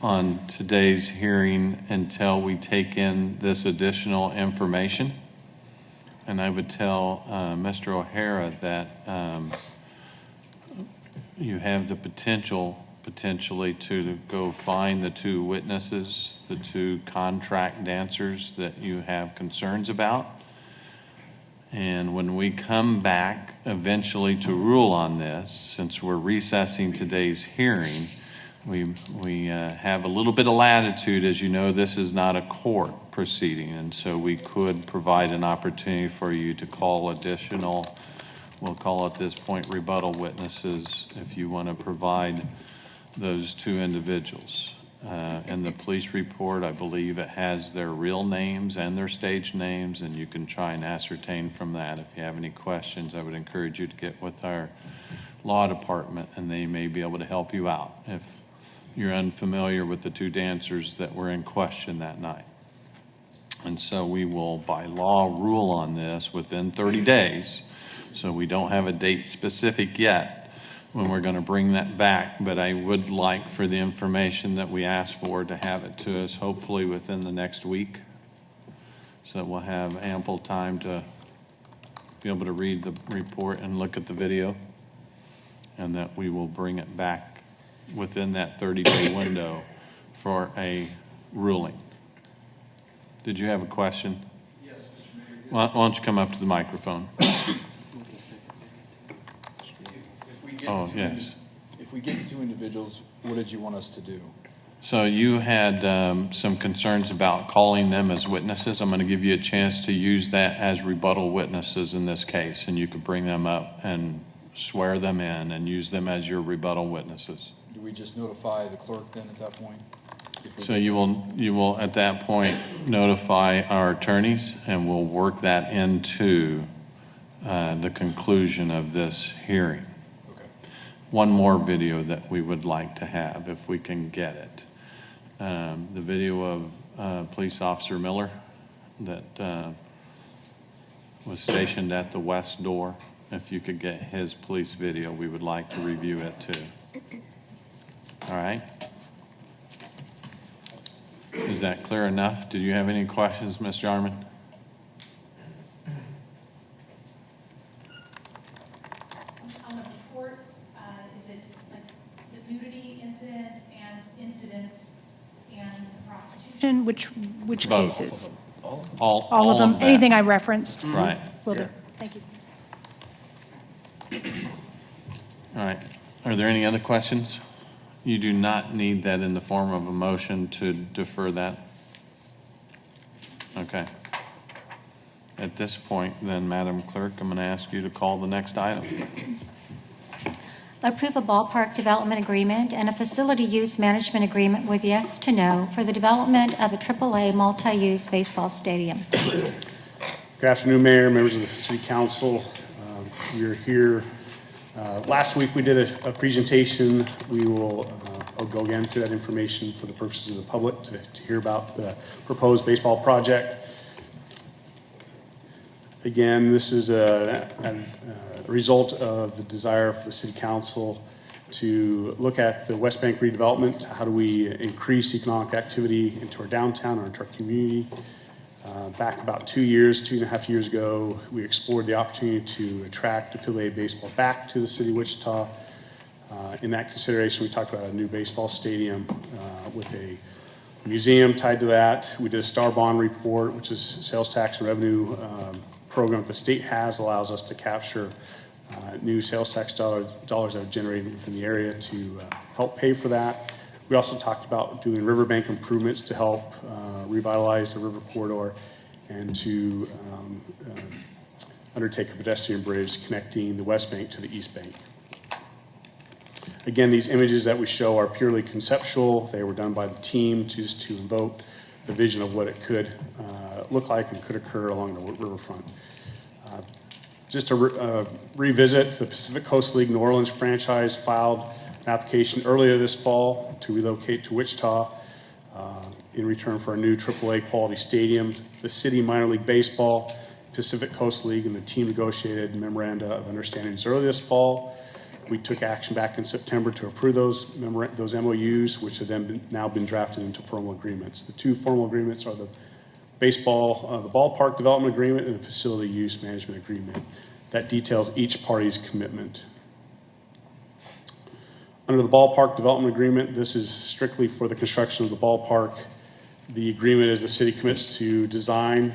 on today's hearing until we take in this additional information. And I would tell Mr. O'Hara that you have the potentially to go find the two witnesses, the two contract dancers that you have concerns about. And when we come back eventually to rule on this, since we're recessing today's hearing, we have a little bit of latitude. As you know, this is not a court proceeding, and so we could provide an opportunity for you to call additional, we'll call at this point rebuttal witnesses, if you want to provide those two individuals. In the police report, I believe it has their real names and their stage names, and you can try and ascertain from that. If you have any questions, I would encourage you to get with our law department, and they may be able to help you out if you're unfamiliar with the two dancers that were in question that night. And so we will, by law, rule on this within 30 days. So we don't have a date specific yet when we're going to bring that back, but I would like for the information that we asked for to have it to us hopefully within the next week, so that we'll have ample time to be able to read the report and look at the video, and that we will bring it back within that 30-day window for a ruling. Did you have a question? Yes, Mr. Mayor. Why don't you come up to the microphone? Oh, yes. If we get the two individuals, what did you want us to do? So you had some concerns about calling them as witnesses. I'm going to give you a chance to use that as rebuttal witnesses in this case, and you could bring them up and swear them in and use them as your rebuttal witnesses. Do we just notify the clerk then at that point? So you will at that point notify our attorneys, and we'll work that into the conclusion of this hearing. One more video that we would like to have, if we can get it. The video of Police Officer Miller that was stationed at the west door. If you could get his police video, we would like to review it too. All right? Is that clear enough? Did you have any questions, Mr. Arman? On the reports, is it like the nudity incident and incidents and prostitution? Which Both. cases? All of them? that. Anything I referenced? Right. Will do. Thank you. All right. Are there any other questions? You do not need that in the form of a motion to defer that? Okay. At this point, then, Madam Clerk, I'm going to ask you to call the next item. Approve a ballpark development agreement and a facility use management agreement with Yes to No for the development of a AAA multi-use baseball stadium. Good afternoon, Mayor, members of the City Council. We're here. Last week we did a presentation. We will I'll go again through that information for the purposes of the public to hear about the proposed baseball project. Again, this is a result of the desire of the City Council to look at the West Bank redevelopment. How do we increase economic activity into our downtown or into our community? Back about 2.5 years ago, we explored the opportunity to attract affiliated baseball back to the city of Wichita. In that consideration, we talked about a new baseball stadium with a museum tied to that. We did a Star Bond report, which is sales tax and revenue program that the state has, allows us to capture new sales tax dollars that are generated within the area to help pay for that. We also talked about doing riverbank improvements to help revitalize the river corridor and to undertake a pedestrian bridge connecting the west bank to the east bank. Again, these images that we show are purely conceptual. They were done by the team just to invoke the vision of what it could look like and could occur along the riverfront. Just to revisit, the Pacific Coast League New Orleans franchise filed an application earlier this fall to relocate to Wichita in return for a new AAA quality stadium. The City Minor League Baseball, Pacific Coast League, and the team negotiated memoranda of understandings early this fall. We took action back in September to approve those MOUs, which have then now been drafted into formal agreements. The two formal agreements are the ballpark development agreement and the facility use management agreement that details each party's commitment. Under the ballpark development agreement, this is strictly for the construction of the ballpark. The agreement is the city commits to design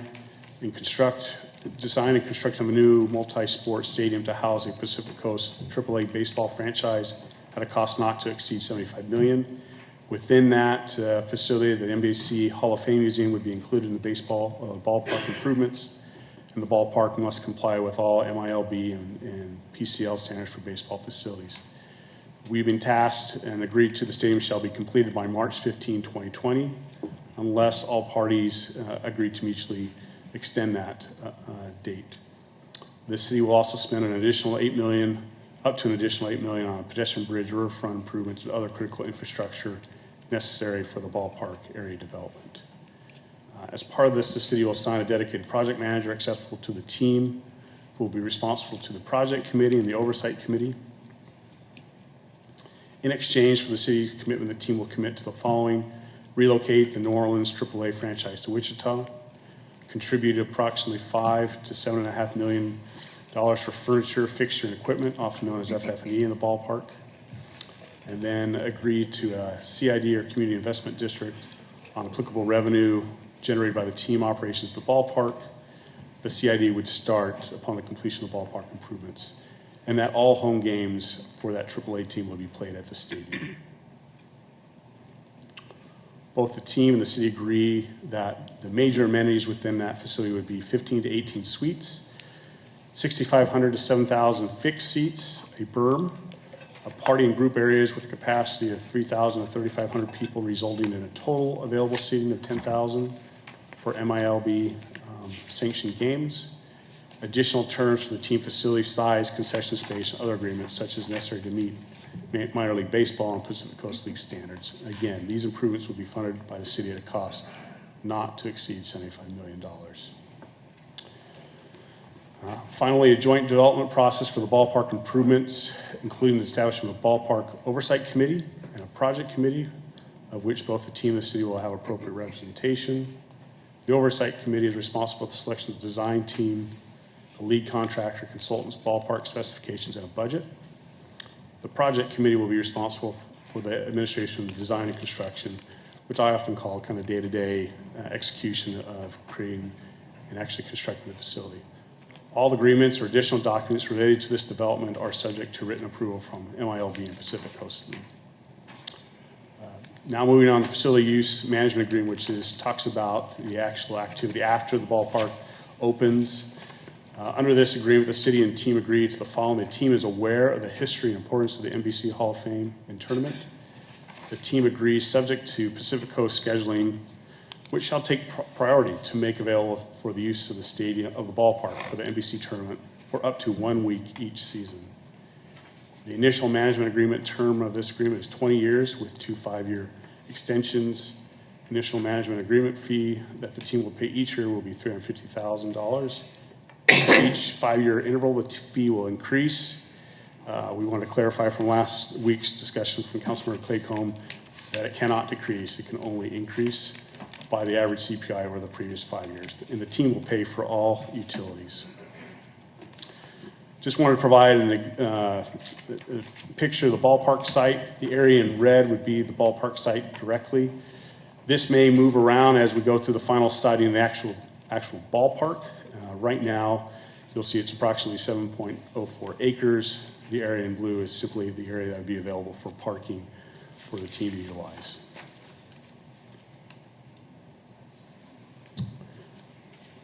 and construction of a new multi-sport stadium to house a Pacific Coast AAA baseball franchise at a cost not to exceed $75 million. Within that facility, the NBC Hall of Fame Museum would be included in the ballpark improvements, and the ballpark must comply with all MILB and PCL standards for baseball facilities. We've been tasked and agreed to the stadium shall be completed by March 15, 2020, unless all parties agree to mutually extend that date. The city will also spend an additional $8 million, up to an additional $8 million on a pedestrian bridge, riverfront improvements, and other critical infrastructure necessary for the ballpark area development. As part of this, the city will assign a dedicated project manager acceptable to the team, who will be responsible to the project committee and the oversight committee. In exchange for the city's commitment, the team will commit to the following: relocate the New Orleans AAA franchise to Wichita, contribute approximately $5 to $7.5 million for furniture, fixture, and equipment, often known as FF&E in the ballpark, and then agree to a CID or Community Investment District on applicable revenue generated by the team operations of the ballpark. The CID would start upon the completion of ballpark improvements, and that all home games for that AAA team will be played at the stadium. Both the team and the city agree that the major amenities within that facility would be 15 to 18 suites, 6,500 to 7,000 fixed seats, a berm, a party and group areas with a capacity of 3,000 to 3,500 people, resulting in a total available seating of 10,000 for MILB sanctioned games. Additional terms for the team facility size, concession space, and other agreements such as necessary to meet minor league baseball and Pacific Coast League standards. Again, these improvements will be funded by the city at a cost not to exceed $75 million. Finally, a joint development process for the ballpark improvements, including the establishment of a ballpark oversight committee and a project committee, of which both the team and the city will have appropriate representation. The oversight committee is responsible for the selection of the design team, the lead contractor, consultants, ballpark specifications, and a budget. The project committee will be responsible for the administration of the design and construction, which I often call kind of day-to-day execution of creating and actually constructing the facility. All agreements or additional documents related to this development are subject to written approval from MILB and Pacific Coast League. Now moving on to facility use management agreement, which talks about the actual activity after the ballpark opens. Under this agreement, the city and team agreed to the following. The team is aware of the history and importance of the NBC Hall of Fame and tournament. The team agrees, subject to Pacific Coast scheduling, which shall take priority to make available for the use of the stadium of the ballpark for the NBC tournament for up to 1 week each season. The initial management agreement term of this agreement is 20 years with 2 5-year extensions. Initial management agreement fee that the team will pay each year will be $350,000. Each 5-year interval, the fee will increase. We want to clarify from last week's discussion from Councilmember Claycomb that it cannot decrease, it can only increase. by the average CPI over the previous 5 years. And the team will pay for all utilities. Just wanted to provide a picture of the ballpark site. The area in red would be the ballpark site directly. This may move around as we go through the final siting of the actual ballpark. Right now, you'll see it's approximately 7.04 acres. The area in blue is simply the area that would be available for parking for the team to utilize.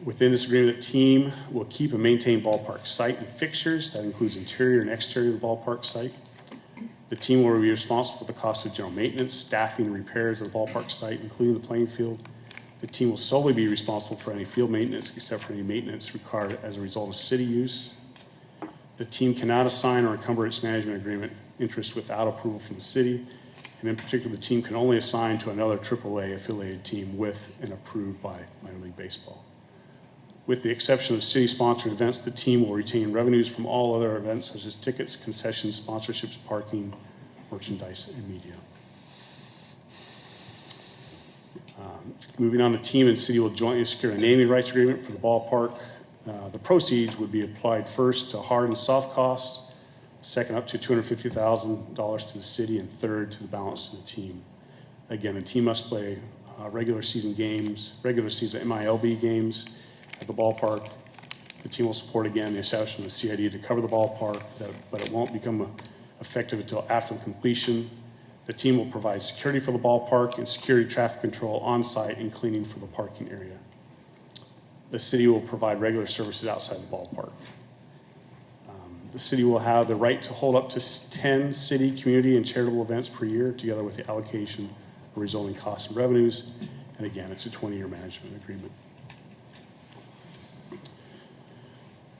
Within this agreement, the team will keep and maintain ballpark site and fixtures. That includes interior and exterior of the ballpark site. The team will be responsible for the cost of general maintenance, staffing, and repairs of the ballpark site, including the playing field. The team will solely be responsible for any field maintenance, except for any maintenance required as a result of city use. The team cannot assign or encumber its management agreement interest without approval from the city. And in particular, the team can only assign to another AAA affiliated team with and approved by Minor League Baseball. With the exception of city-sponsored events, the team will retain revenues from all other events such as tickets, concessions, sponsorships, parking, merchandise, and media. Moving on, the team and city will jointly secure a naming rights agreement for the ballpark. The proceeds would be applied first to hard and soft costs, second up to $250,000 to the city, and third to the balance to the team. Again, the team must play regular season MILB games at the ballpark. The team will support, again, the establishment of the CID to cover the ballpark, but it won't become effective until after the completion. The team will provide security for the ballpark and security traffic control on-site and cleaning for the parking area. The city will provide regular services outside the ballpark. The city will have the right to hold up to 10 city, community, and charitable events per year, together with the allocation of resulting costs and revenues. And again, it's a 20-year management agreement.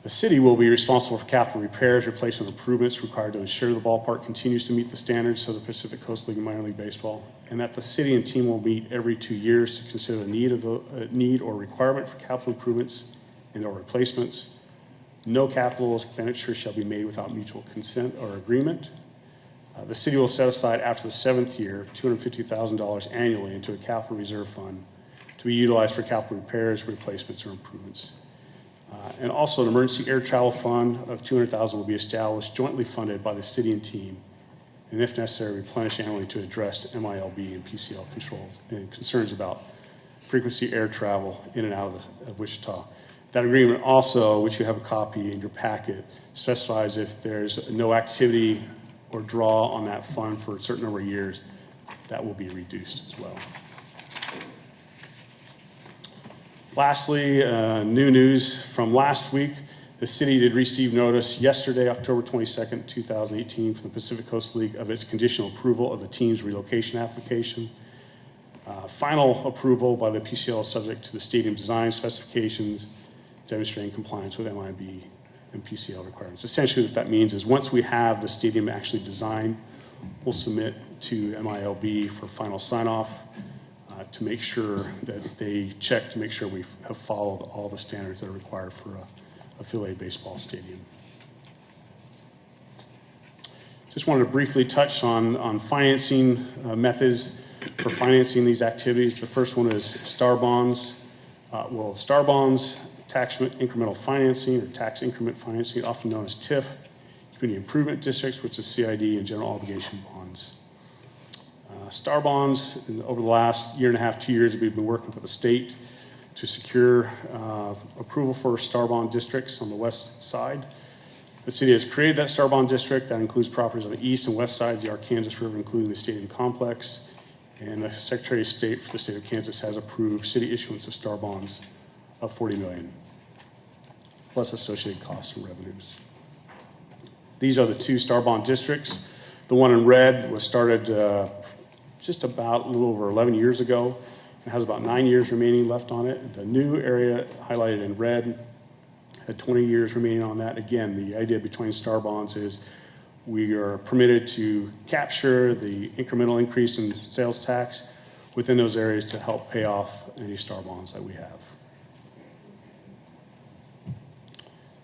The city will be responsible for capital repairs, replacement improvements required to ensure the ballpark continues to meet the standards of the Pacific Coast League and Minor League Baseball, and that the city and team will meet every 2 years to consider the need or requirement for capital improvements and or replacements. No capital expenditure shall be made without mutual consent or agreement. The city will set aside after the 7th year $250,000 annually into a capital reserve fund to be utilized for capital repairs, replacements, or improvements. And also an emergency air travel fund of $200,000 will be established, jointly funded by the city and team, and if necessary, replenished annually to address MILB and PCL controls and concerns about frequency air travel in and out of Wichita. That agreement also, which you have a copy in your packet, specifies if there's no activity or draw on that fund for a certain number of years, that will be reduced as well. Lastly, new news from last week. The city did receive notice yesterday, October 22nd, 2018, from the Pacific Coast League of its conditional approval of the team's relocation application. Final approval by the PCL is subject to the stadium design specifications, demonstrating compliance with MIB and PCL requirements. Essentially what that means is once we have the stadium actually designed, we'll submit to MILB for final sign-off to make sure that they check to make sure we have followed all the standards that are required for a affiliated baseball stadium. Just wanted to briefly touch on financing methods for financing these activities. The first one is STAR bonds. STAR bonds, tax incremental financing or tax increment financing, often known as TIF, community improvement districts, which is CID, and general obligation bonds. STAR bonds, over the last year and a half, 2 years, we've been working with the state to secure approval for STAR bond districts on the west side. The city has created that STAR bond district that includes properties on the east and west sides of the Arkansas River, including the stadium complex. And the Secretary of State for the state of Kansas has approved city issuance of STAR bonds of $40 million, plus associated costs and revenues. These are the two STAR bond districts. The one in red was started just about a little over 11 years ago. It has about 9 years remaining left on it. The new area highlighted in red had 20 years remaining on that. Again, the idea between STAR bonds is we are permitted to capture the incremental increase in sales tax within those areas to help pay off any STAR bonds that we have.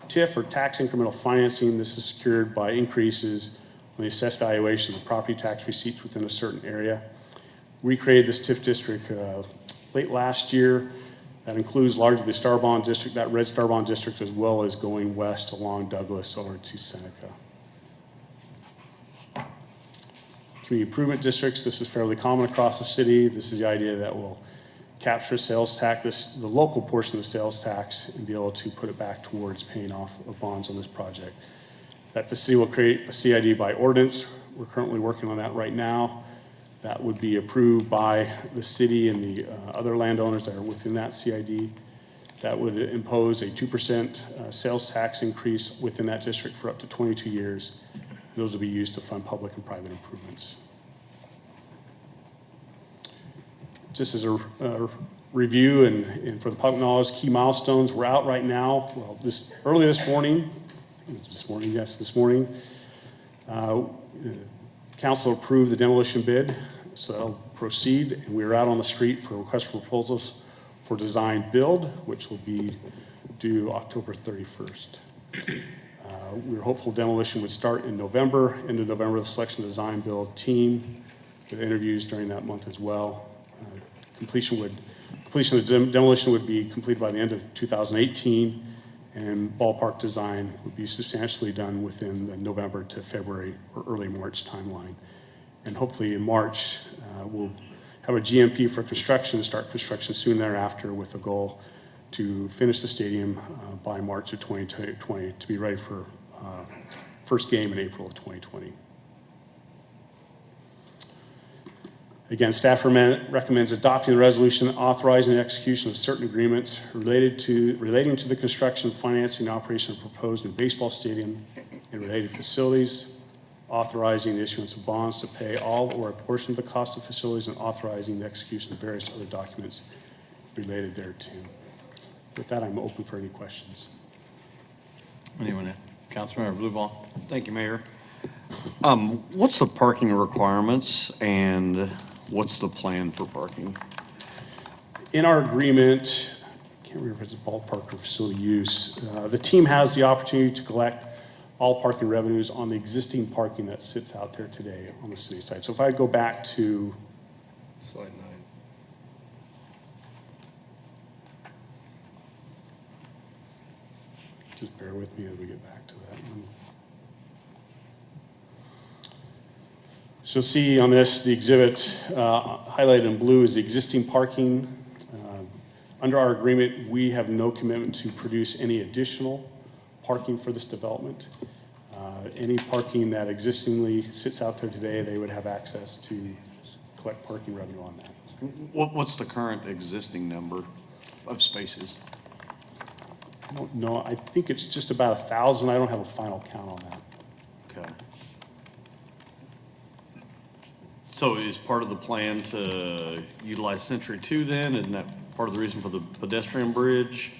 TIF, or tax incremental financing, this is secured by increases on the assessed valuation of property tax receipts within a certain area. We created this TIF district late last year. That includes largely the Starbond District, that red Starbond District, as well as going west along Douglas over to Seneca. Community improvement districts, this is fairly common across the city. This is the idea that we'll capture sales tax, the local portion of the sales tax, and be able to put it back towards paying off of bonds on this project. That the city will create a CID by ordinance. We're currently working on that right now. That would be approved by the city and the other landowners that are within that CID. That would impose a 2% sales tax increase within that district for up to 22 years. Those will be used to fund public and private improvements. Just as a review and for the public knowledge, key milestones, we're out right now. Well, early this morning, this morning, council approved the demolition bid, so that'll proceed. And we're out on the street for request for proposals for design build, which will be due October 31st. We're hopeful demolition would start in November. End of November, the selection of design build team with interviews during that month as well. Completion of the demolition would be completed by the end of 2018, and ballpark design would be substantially done within the November to February or early March timeline. And hopefully in March, we'll have a GMP for construction, start construction soon thereafter with the goal to finish the stadium by March of 2020 to be ready for first game in April of 2020. Again, staff recommends adopting the resolution authorizing the execution of certain agreements relating to the construction, financing, and operation of proposed new baseball stadium and related facilities, authorizing the issuance of bonds to pay all or a portion of the cost of facilities, and authorizing the execution of various other documents related thereto. With that, I'm open for any questions. Anyone? Councilmember Blueball. Thank you, Mayor. What's the parking requirements and what's the plan for parking? In our agreement, I can't remember if it's a ballpark or facility use, the team has the opportunity to collect all parking revenues on the existing parking that sits out there today on the city side. So if I go back to Slide 9. just bear with me as we get back to that one. So see on this, the exhibit highlighted in blue is the existing parking. Under our agreement, we have no commitment to produce any additional parking for this development. Any parking that existingly sits out there today, they would have access to collect parking revenue on that. What's the current existing number of spaces? I don't know, I think it's just about 1,000. I don't have a final count on that. Okay. So is part of the plan to utilize Century 2 then? Isn't that part of the reason for the pedestrian bridge?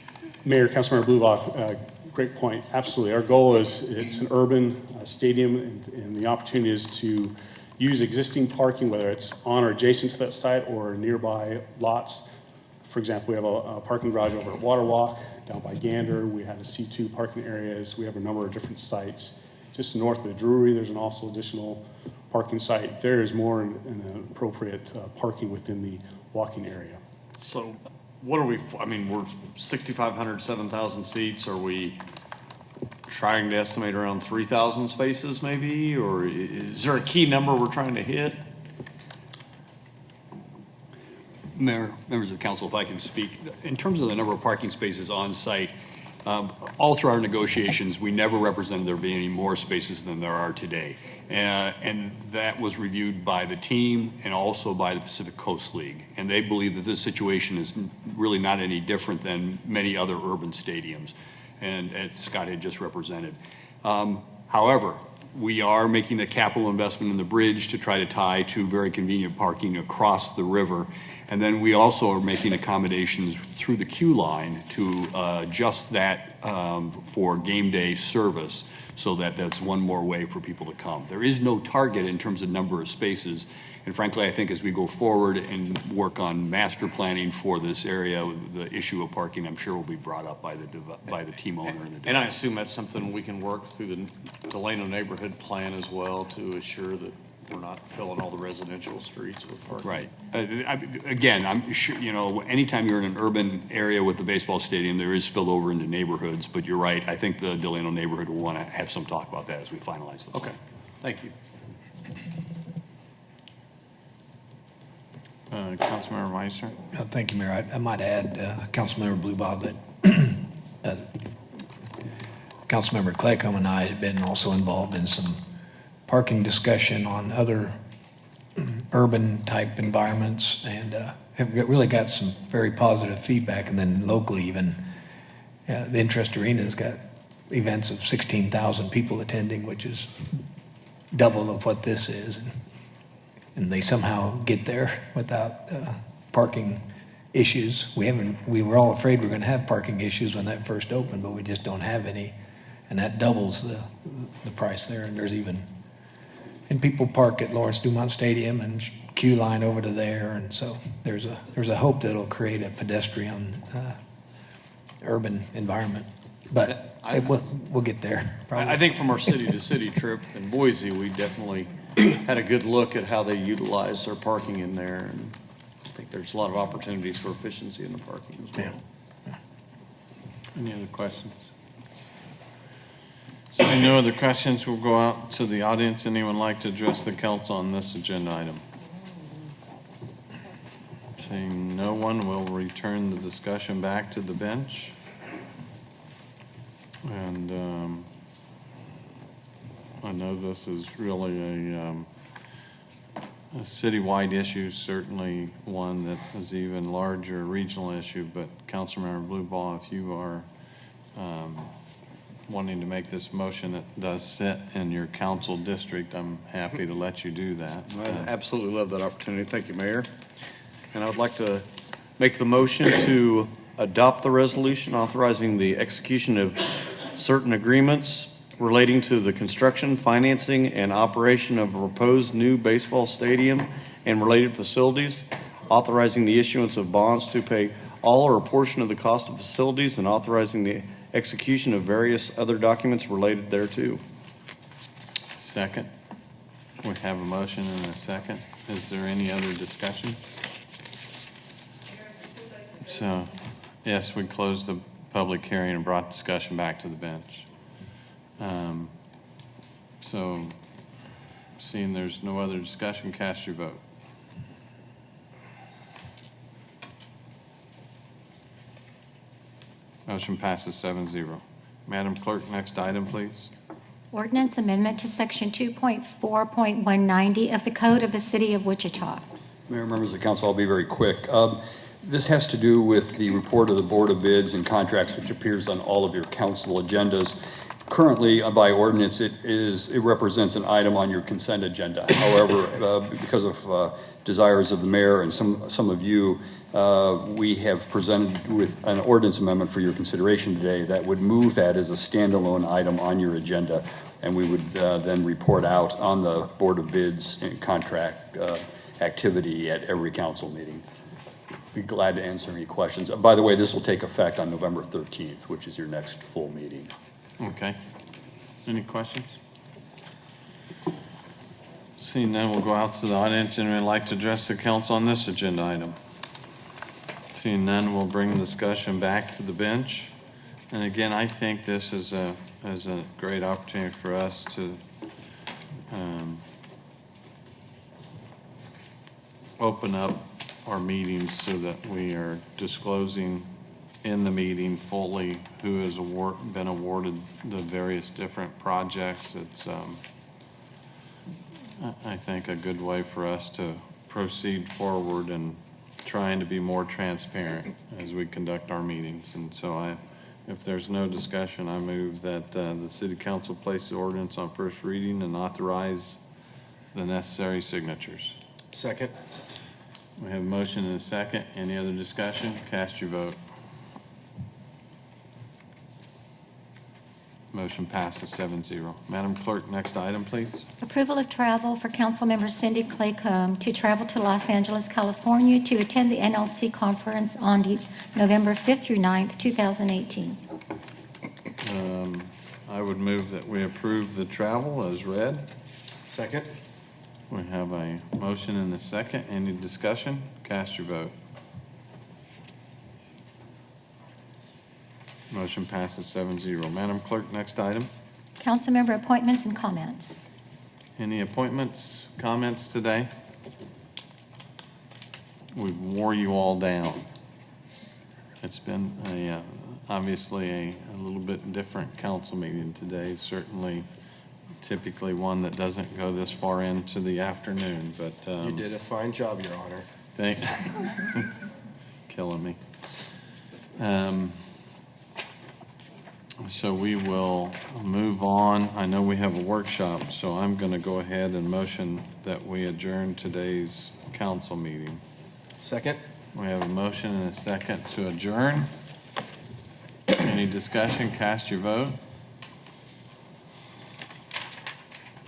Mayor, Councilmember Bluebock, great point. Absolutely. Our goal is it's an urban stadium, and the opportunity is to use existing parking, whether it's on or adjacent to that site or nearby lots. For example, we have a parking garage over at Waterwalk, down by Gander. We have the C2 parking areas. We have a number of different sites. Just north of the Drury, there's an also additional parking site. There is more an appropriate parking within the walking area. So what are we, I mean, we're 6,500, 7,000 seats. Are we trying to estimate around 3,000 spaces maybe? Or is there a key number we're trying to hit? Mayor, members of the council, if I can speak. In terms of the number of parking spaces on site, all through our negotiations, we never represented there being any more spaces than there are today. And that was reviewed by the team and also by the Pacific Coast League. And they believe that this situation is really not any different than many other urban stadiums, and as Scott had just represented. However, we are making the capital investment in the bridge to try to tie to very convenient parking across the river. And then we also are making accommodations through the queue line to adjust that for game day service, so that that's one more way for people to come. There is no target in terms of number of spaces. And frankly, I think as we go forward and work on master planning for this area, the issue of parking, I'm sure will be brought up by the team owner. And I assume that's something we can work through the Delano neighborhood plan as well to assure that we're not filling all the residential streets with parking. Right. Again, I'm sure, anytime you're in an urban area with the baseball stadium, there is spillover into neighborhoods, but you're right. I think the Delano neighborhood will want to have some talk about that as we finalize this. Okay, thank you. Councilmember Meister? Thank you, Mayor. I might add, Councilmember Bluebob, that Councilmember Claycomb and I have been also involved in some parking discussion on other urban-type environments and have really got some very positive feedback. And then locally even, the Interest Arena's got events of 16,000 people attending, which is double of what this is. And they somehow get there without parking issues. We were all afraid we were going to have parking issues when that first opened, but we just don't have any. And that doubles the price there. And people park at Lawrence Dumont Stadium and queue line over to there. And so there's a hope that it'll create a pedestrian urban environment. But we'll get there. I think from our city-to-city trip in Boise, we definitely had a good look at how they utilize their parking in there, and I think there's a lot of opportunities for efficiency in the parking as well. Yeah. Any other questions? Seeing no other questions, we'll go out to the audience. Anyone like to address the council on this agenda item? Seeing no one, we'll return the discussion back to the bench. And I know this is really a citywide issue, certainly one that is even larger regional issue, but Councilmember Bluebob, if you are wanting to make this motion that does sit in your council district, I'm happy to let you do that. I absolutely love that opportunity. Thank you, Mayor. And I would like to make the motion to adopt the resolution authorizing the execution of certain agreements relating to the construction, financing, and operation of a proposed new baseball stadium and related facilities, authorizing the issuance of bonds to pay all or a portion of the cost of facilities, and authorizing the execution of various other documents related thereto. Second. We have a motion and a second. Is there any other discussion? So, yes, we closed the public hearing and brought discussion back to the bench. So, seeing there's no other discussion, cast your vote. Motion passes 7-0. Madam Clerk, next item, please. Ordinance amendment to section 2.4.190 of the Code of the City of Wichita. Mayor, members of the council, I'll be very quick. This has to do with the report of the Board of Bids and Contracts, which appears on all of your council agendas. Currently, by ordinance, it represents an item on your consent agenda. However, because of desires of the mayor and some of you, we have presented with an ordinance amendment for your consideration today that would move that as a standalone item on your agenda, and we would then report out on the Board of Bids and Contract activity at every council meeting. Be glad to answer any questions. By the way, this will take effect on November 13th, which is your next full meeting. Okay. Any questions? Seeing none, we'll go out to the audience. Anyone like to address the council on this agenda item? Seeing none, we'll bring the discussion back to the bench. And again, I think this is a great opportunity for us to open up our meetings so that we are disclosing in the meeting fully who has been awarded the various different projects. It's, I think, a good way for us to proceed forward and trying to be more transparent as we conduct our meetings. And so if there's no discussion, I move that the City Council place the ordinance on first reading and authorize the necessary signatures. Second. We have a motion and a second. Any other discussion? Cast your vote. Motion passes 7-0. Madam Clerk, next item, please. Approval of travel for Councilmember Cindy Claycomb to travel to Los Angeles, California to attend the NLC conference on November 5th through 9th, 2018. I would move that we approve the travel as read. Second. We have a motion and a second. Any discussion? Cast your vote. Motion passes 7-0. Madam Clerk, next item. Councilmember appointments and comments. Any appointments, comments today? We've wore you all down. It's been obviously a little bit different council meeting today, certainly typically one that doesn't go this far into the afternoon, but. You did a fine job, Your Honor. Killing me. So we will move on. I know we have a workshop, so I'm going to go ahead and motion that we adjourn today's council meeting. Second? We have a motion and a second to adjourn. Any discussion? Cast your vote.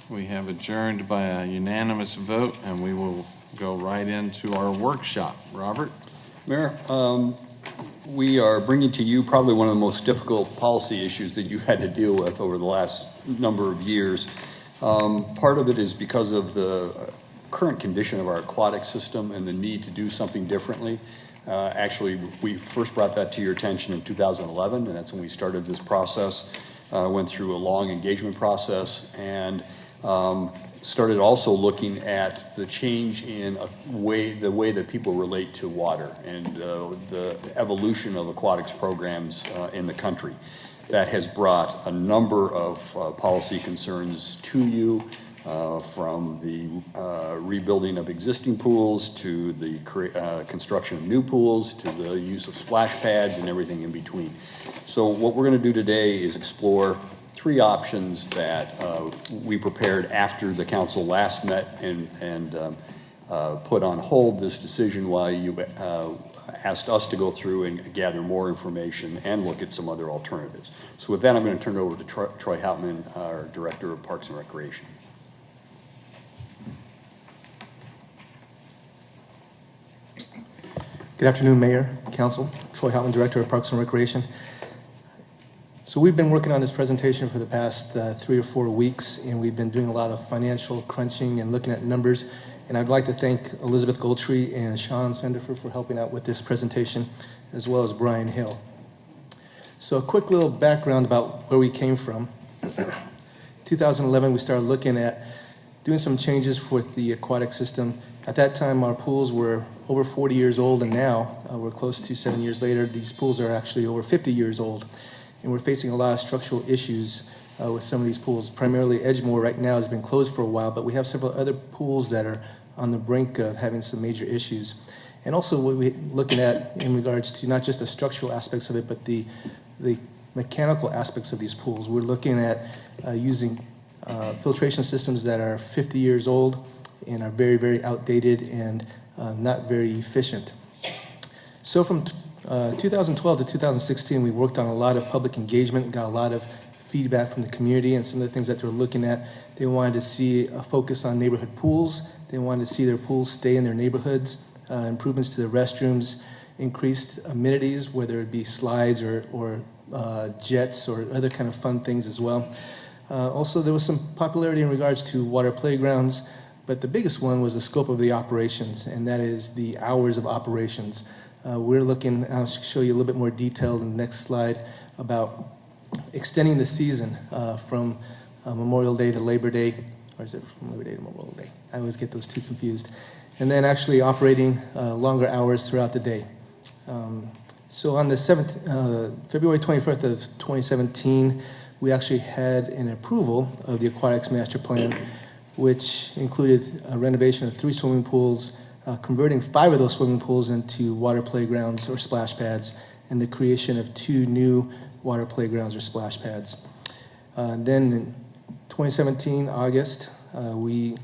We have adjourned by a unanimous vote, and we will go right into our workshop. Robert? Mayor, we are bringing to you probably one of the most difficult policy issues that you've had to deal with over the last number of years. Part of it is because of the current condition of our aquatic system and the need to do something differently. Actually, we first brought that to your attention in 2011, and that's when we started this process. Went through a long engagement process and started also looking at the change in the way that people relate to water and the evolution of aquatics programs in the country. That has brought a number of policy concerns to you, from the rebuilding of existing pools to the construction of new pools to the use of splash pads and everything in between. So what we're going to do today is explore three options that we prepared after the council last met and put on hold this decision while you asked us to go through and gather more information and look at some other alternatives. So with that, I'm going to turn it over to Troy Houtman, our Director of Parks and Recreation. Good afternoon, Mayor, Council. Troy Houtman, Director of Parks and Recreation. So we've been working on this presentation for the past 3 or 4 weeks, and we've been doing a lot of financial crunching and looking at numbers. And I'd like to thank Elizabeth Goldtree and Sean Sandifer for helping out with this presentation, as well as Brian Hill. So a quick little background about where we came from. 2011, we started looking at doing some changes for the aquatic system. At that time, our pools were over 40 years old, and now we're close to 7 years later. These pools are actually over 50 years old, and we're facing a lot of structural issues with some of these pools. Primarily, Edgemoor right now has been closed for a while, but we have several other pools that are on the brink of having some major issues. And also, what we're looking at in regards to not just the structural aspects of it, but the mechanical aspects of these pools. We're looking at using filtration systems that are 50 years old and are very, very outdated and not very efficient. So from 2012 to 2016, we worked on a lot of public engagement, got a lot of feedback from the community, and some of the things that they were looking at. They wanted to see a focus on neighborhood pools. They wanted to see their pools stay in their neighborhoods, improvements to the restrooms, increased amenities, whether it be slides or jets or other kind of fun things as well. Also, there was some popularity in regards to water playgrounds, but the biggest one was the scope of the operations, and that is the hours of operations. We're looking, I'll show you a little bit more detail in the next slide, about extending the season from Memorial Day to Labor Day, or is it from Labor Day to Memorial Day? I always get those two confused. And then actually operating longer hours throughout the day. So on the February 21st of 2017, we actually had an approval of the Aquatics Master Plan, which included a renovation of 3 swimming pools, converting 5 of those swimming pools into water playgrounds or splash pads, and the creation of 2 new water playgrounds or splash pads. Then in 2017, August, we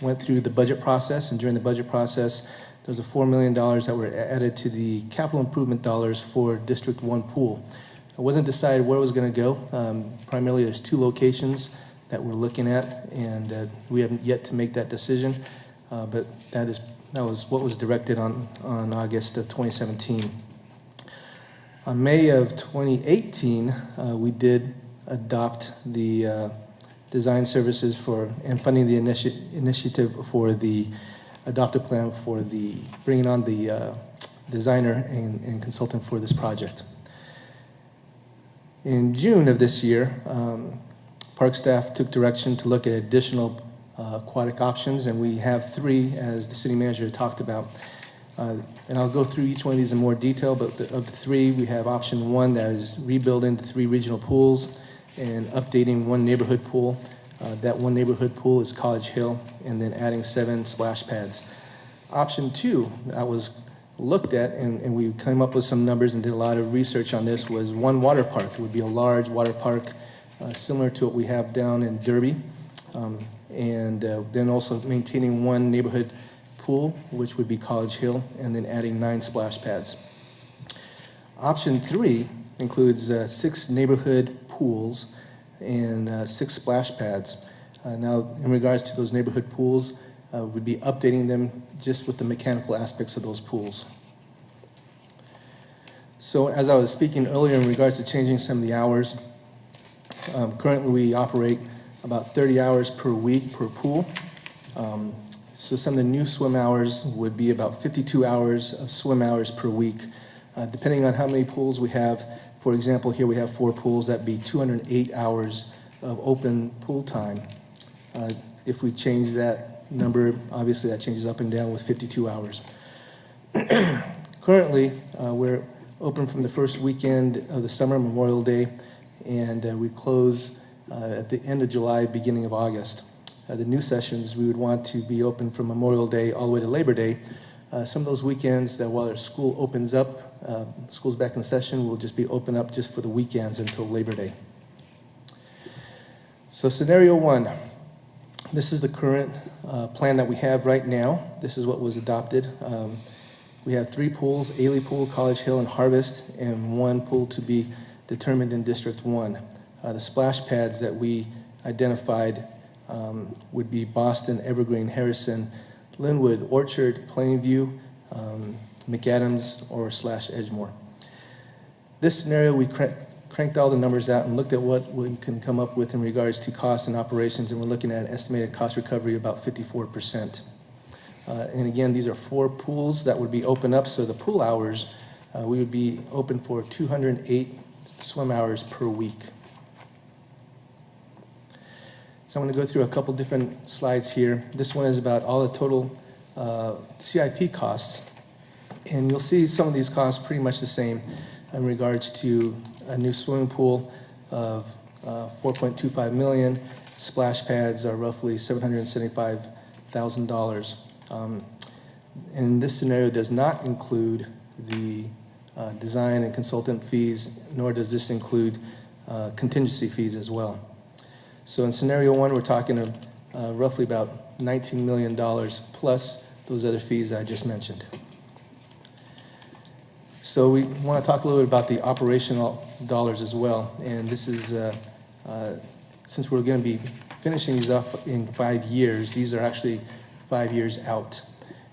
went through the budget process, and during the budget process, there was $4 million that were added to the capital improvement dollars for District 1 pool. It wasn't decided where it was going to go. Primarily, there's 2 locations that we're looking at, and we haven't yet to make that decision, but that was what was directed on August of 2017. On May of 2018, we did adopt the design services and funding the initiative for the adopted plan for bringing on the designer and consultant for this project. In June of this year, park staff took direction to look at additional aquatic options, and we have 3, as the city manager talked about. And I'll go through each one of these in more detail, but of the 3, we have option 1, that is rebuilding the 3 regional pools and updating 1 neighborhood pool. That 1 neighborhood pool is College Hill, and then adding 7 splash pads. Option 2 that was looked at, and we came up with some numbers and did a lot of research on this, was 1 water park. It would be a large water park similar to what we have down in Derby, and then also maintaining 1 neighborhood pool, which would be College Hill, and then adding 9 splash pads. Option 3 includes 6 neighborhood pools and 6 splash pads. Now, in regards to those neighborhood pools, we'd be updating them just with the mechanical aspects of those pools. So as I was speaking earlier in regards to changing some of the hours, currently we operate about 30 hours per week per pool. So some of the new swim hours would be about 52 hours of swim hours per week, depending on how many pools we have. For example, here we have 4 pools, that'd be 208 hours of open pool time. If we change that number, obviously that changes up and down with 52 hours. Currently, we're open from the first weekend of the summer, Memorial Day, and we close at the end of July, beginning of August. The new sessions, we would want to be open from Memorial Day all the way to Labor Day. Some of those weekends that while our school opens up, school's back in session, we'll just be open up just for the weekends until Labor Day. So scenario 1, this is the current plan that we have right now. This is what was adopted. We have 3 pools, Ailey Pool, College Hill, and Harvest, and 1 pool to be determined in District 1. The splash pads that we identified would be Boston, Evergreen, Harrison, Linwood, Orchard, Plainview, McAdams, or / Edgemore. This scenario, we cranked all the numbers out and looked at what we can come up with in regards to cost and operations, and we're looking at an estimated cost recovery of about 54%. And again, these are 4 pools that would be open up, so the pool hours, we would be open for 208 swim hours per week. So I'm going to go through a couple different slides here. This one is about all the total CIP costs. And you'll see some of these costs pretty much the same in regards to a new swimming pool of $4.25 million. Splash pads are roughly $775,000. And this scenario does not include the design and consultant fees, nor does this include contingency fees as well. So in scenario 1, we're talking roughly about $19 million plus those other fees I just mentioned. So we want to talk a little bit about the operational dollars as well. And this is, since we're going to be finishing these up in 5 years, these are actually 5 years out.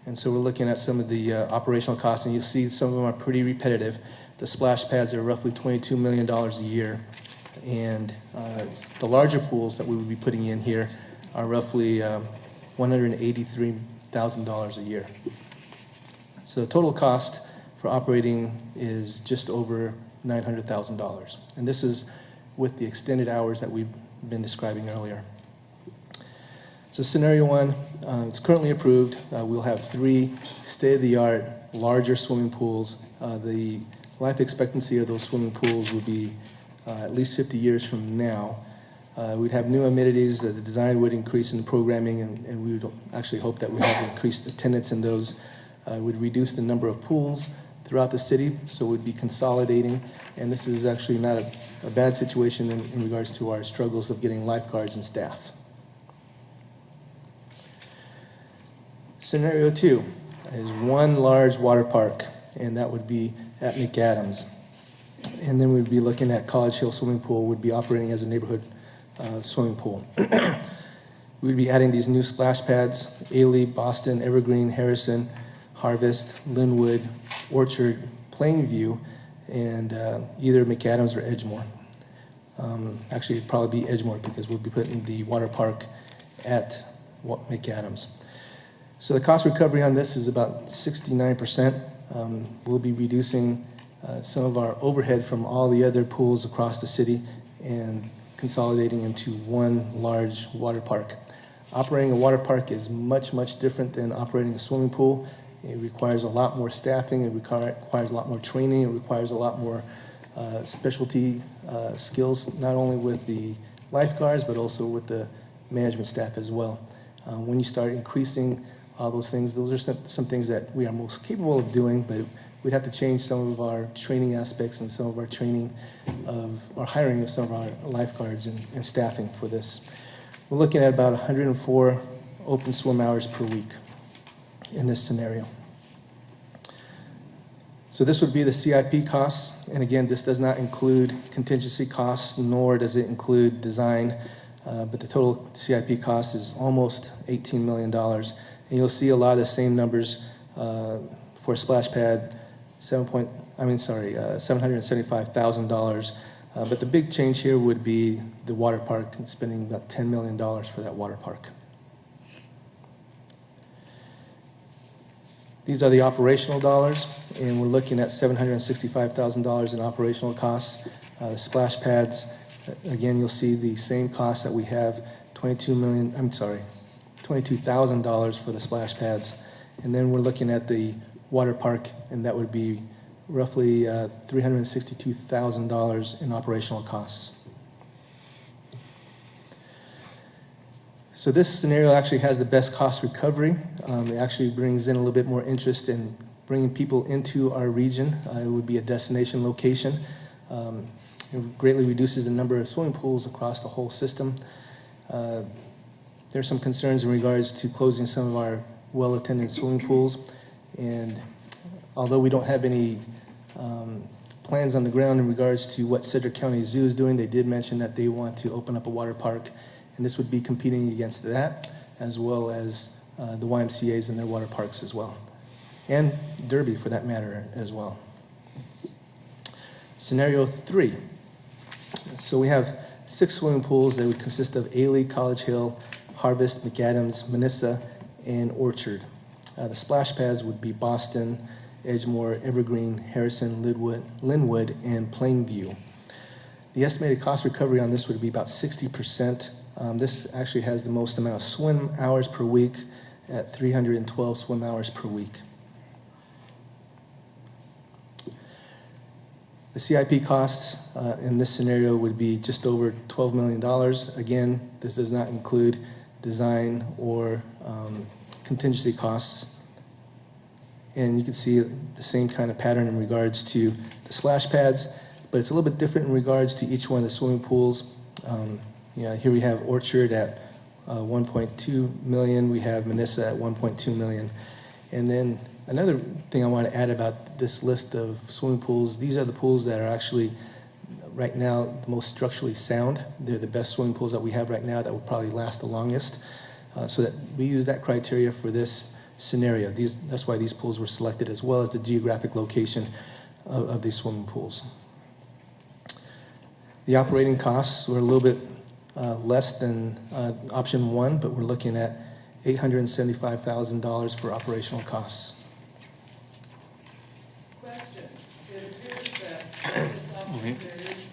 And so we're looking at some of the operational costs, and you'll see some of them are pretty repetitive. The splash pads are roughly $22 million a year. And the larger pools that we would be putting in here are roughly $183,000 a year. So the total cost for operating is just over $900,000. And this is with the extended hours that we've been describing earlier. So scenario 1, it's currently approved. We'll have 3 state-of-the-art larger swimming pools. The life expectancy of those swimming pools would be at least 50 years from now. We'd have new amenities, the design would increase in the programming, and we would actually hope that we'd have increased attendance in those. Would reduce the number of pools throughout the city, so we'd be consolidating, and this is actually not a bad situation in regards to our struggles of getting lifeguards and staff. Scenario 2 is 1 large water park, and that would be at McAdams. And then we'd be looking at College Hill Swimming Pool, would be operating as a neighborhood swimming pool. We'd be adding these new splash pads, Ailey, Boston, Evergreen, Harrison, Harvest, Linwood, Orchard, Plainview, and either McAdams or Edgemore. Actually, it'd probably be Edgemoor because we'll be putting the water park at McAdams. So the cost recovery on this is about 69%. We'll be reducing some of our overhead from all the other pools across the city and consolidating into one large water park. Operating a water park is much, much different than operating a swimming pool. It requires a lot more staffing, it requires a lot more training, it requires a lot more specialty skills, not only with the lifeguards, but also with the management staff as well. When you start increasing all those things, those are some things that we are most capable of doing, but we'd have to change some of our training aspects and some of our training or hiring of some of our lifeguards and staffing for this. We're looking at about 104 open swim hours per week in this scenario. So this would be the CIP costs, and again, this does not include contingency costs, nor does it include design, but the total CIP cost is almost $18 million. And you'll see a lot of the same numbers for a splash pad, $775,000. But the big change here would be the water park and spending about $10 million for that water park. These are the operational dollars, and we're looking at $765,000 in operational costs. The splash pads, again, you'll see the same costs that we have, $22,000 for the splash pads. And then we're looking at the water park, and that would be roughly $362,000 in operational costs. So this scenario actually has the best cost recovery. It actually brings in a little bit more interest in bringing people into our region. It would be a destination location. It greatly reduces the number of swimming pools across the whole system. There's some concerns in regards to closing some of our well-attended swimming pools. And although we don't have any plans on the ground in regards to what Cedric County Zoo is doing, they did mention that they want to open up a water park, and this would be competing against that, as well as the YMCA's and their water parks as well, and Derby for that matter as well. Scenario 3. So we have 6 swimming pools that would consist of Ailey, College Hill, Harvest, McAdams, Manissa, and Orchard. The splash pads would be Boston, Edgemoor, Evergreen, Harrison, Linwood, and Plainview. The estimated cost recovery on this would be about 60%. This actually has the most amount of swim hours per week at 312 swim hours per week. The CIP costs in this scenario would be just over $12 million. Again, this does not include design or contingency costs. And you can see the same kind of pattern in regards to the splash pads, but it's a little bit different in regards to each one of the swimming pools. Here we have Orchard at 1.2 million. We have Manissa at 1.2 million. And then another thing I want to add about this list of swimming pools, these are the pools that are actually right now the most structurally sound. They're the best swimming pools that we have right now that will probably last the longest. So that we use that criteria for this scenario. That's why these pools were selected, as well as the geographic location of these swimming pools. The operating costs were a little bit less than option 1, but we're looking at $875,000 for operational costs. Question. It appears that this option there is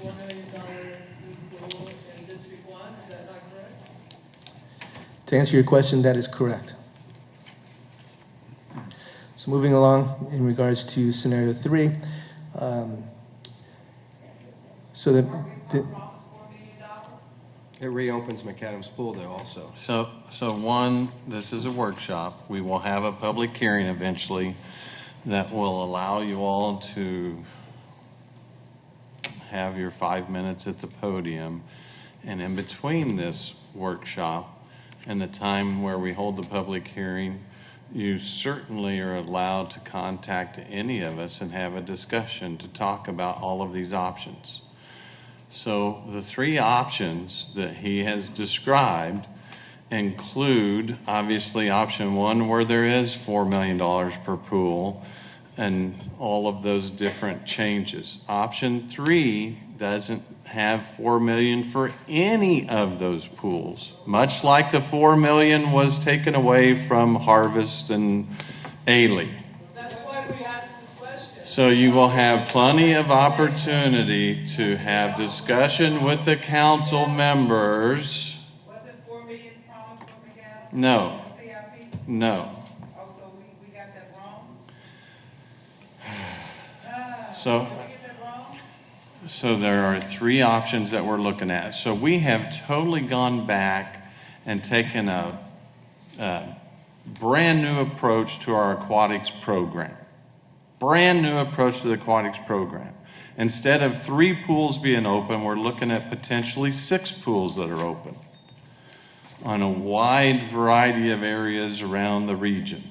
$4 million pool in District 1. Is that not correct? To answer your question, that is correct. So moving along in regards to scenario 3, so it reopens McAdams Pool though also. So one, this is a workshop. We will have a public hearing eventually that will allow you all to have your 5 minutes at the podium. And in between this workshop and the time where we hold the public hearing, you certainly are allowed to contact any of us and have a discussion to talk about all of these options. So the 3 options that he has described include, obviously, option 1, where there is $4 million per pool and all of those different changes. Option 3 doesn't have 4 million for any of those pools, much like the 4 million was taken away from Harvest and Ailey. That's why we asked the question. So you will have plenty of opportunity to have discussion with the council members. Wasn't 4 million promised from McAllen? No, CIP? no. Oh, so we got that wrong? So, Did we get that wrong? so there are three options that we're looking at. So we have totally gone back and taken a brand new approach to our aquatics program. Brand new approach to the aquatics program. Instead of 3 pools being open, we're looking at potentially 6 pools that are open on a wide variety of areas around the region.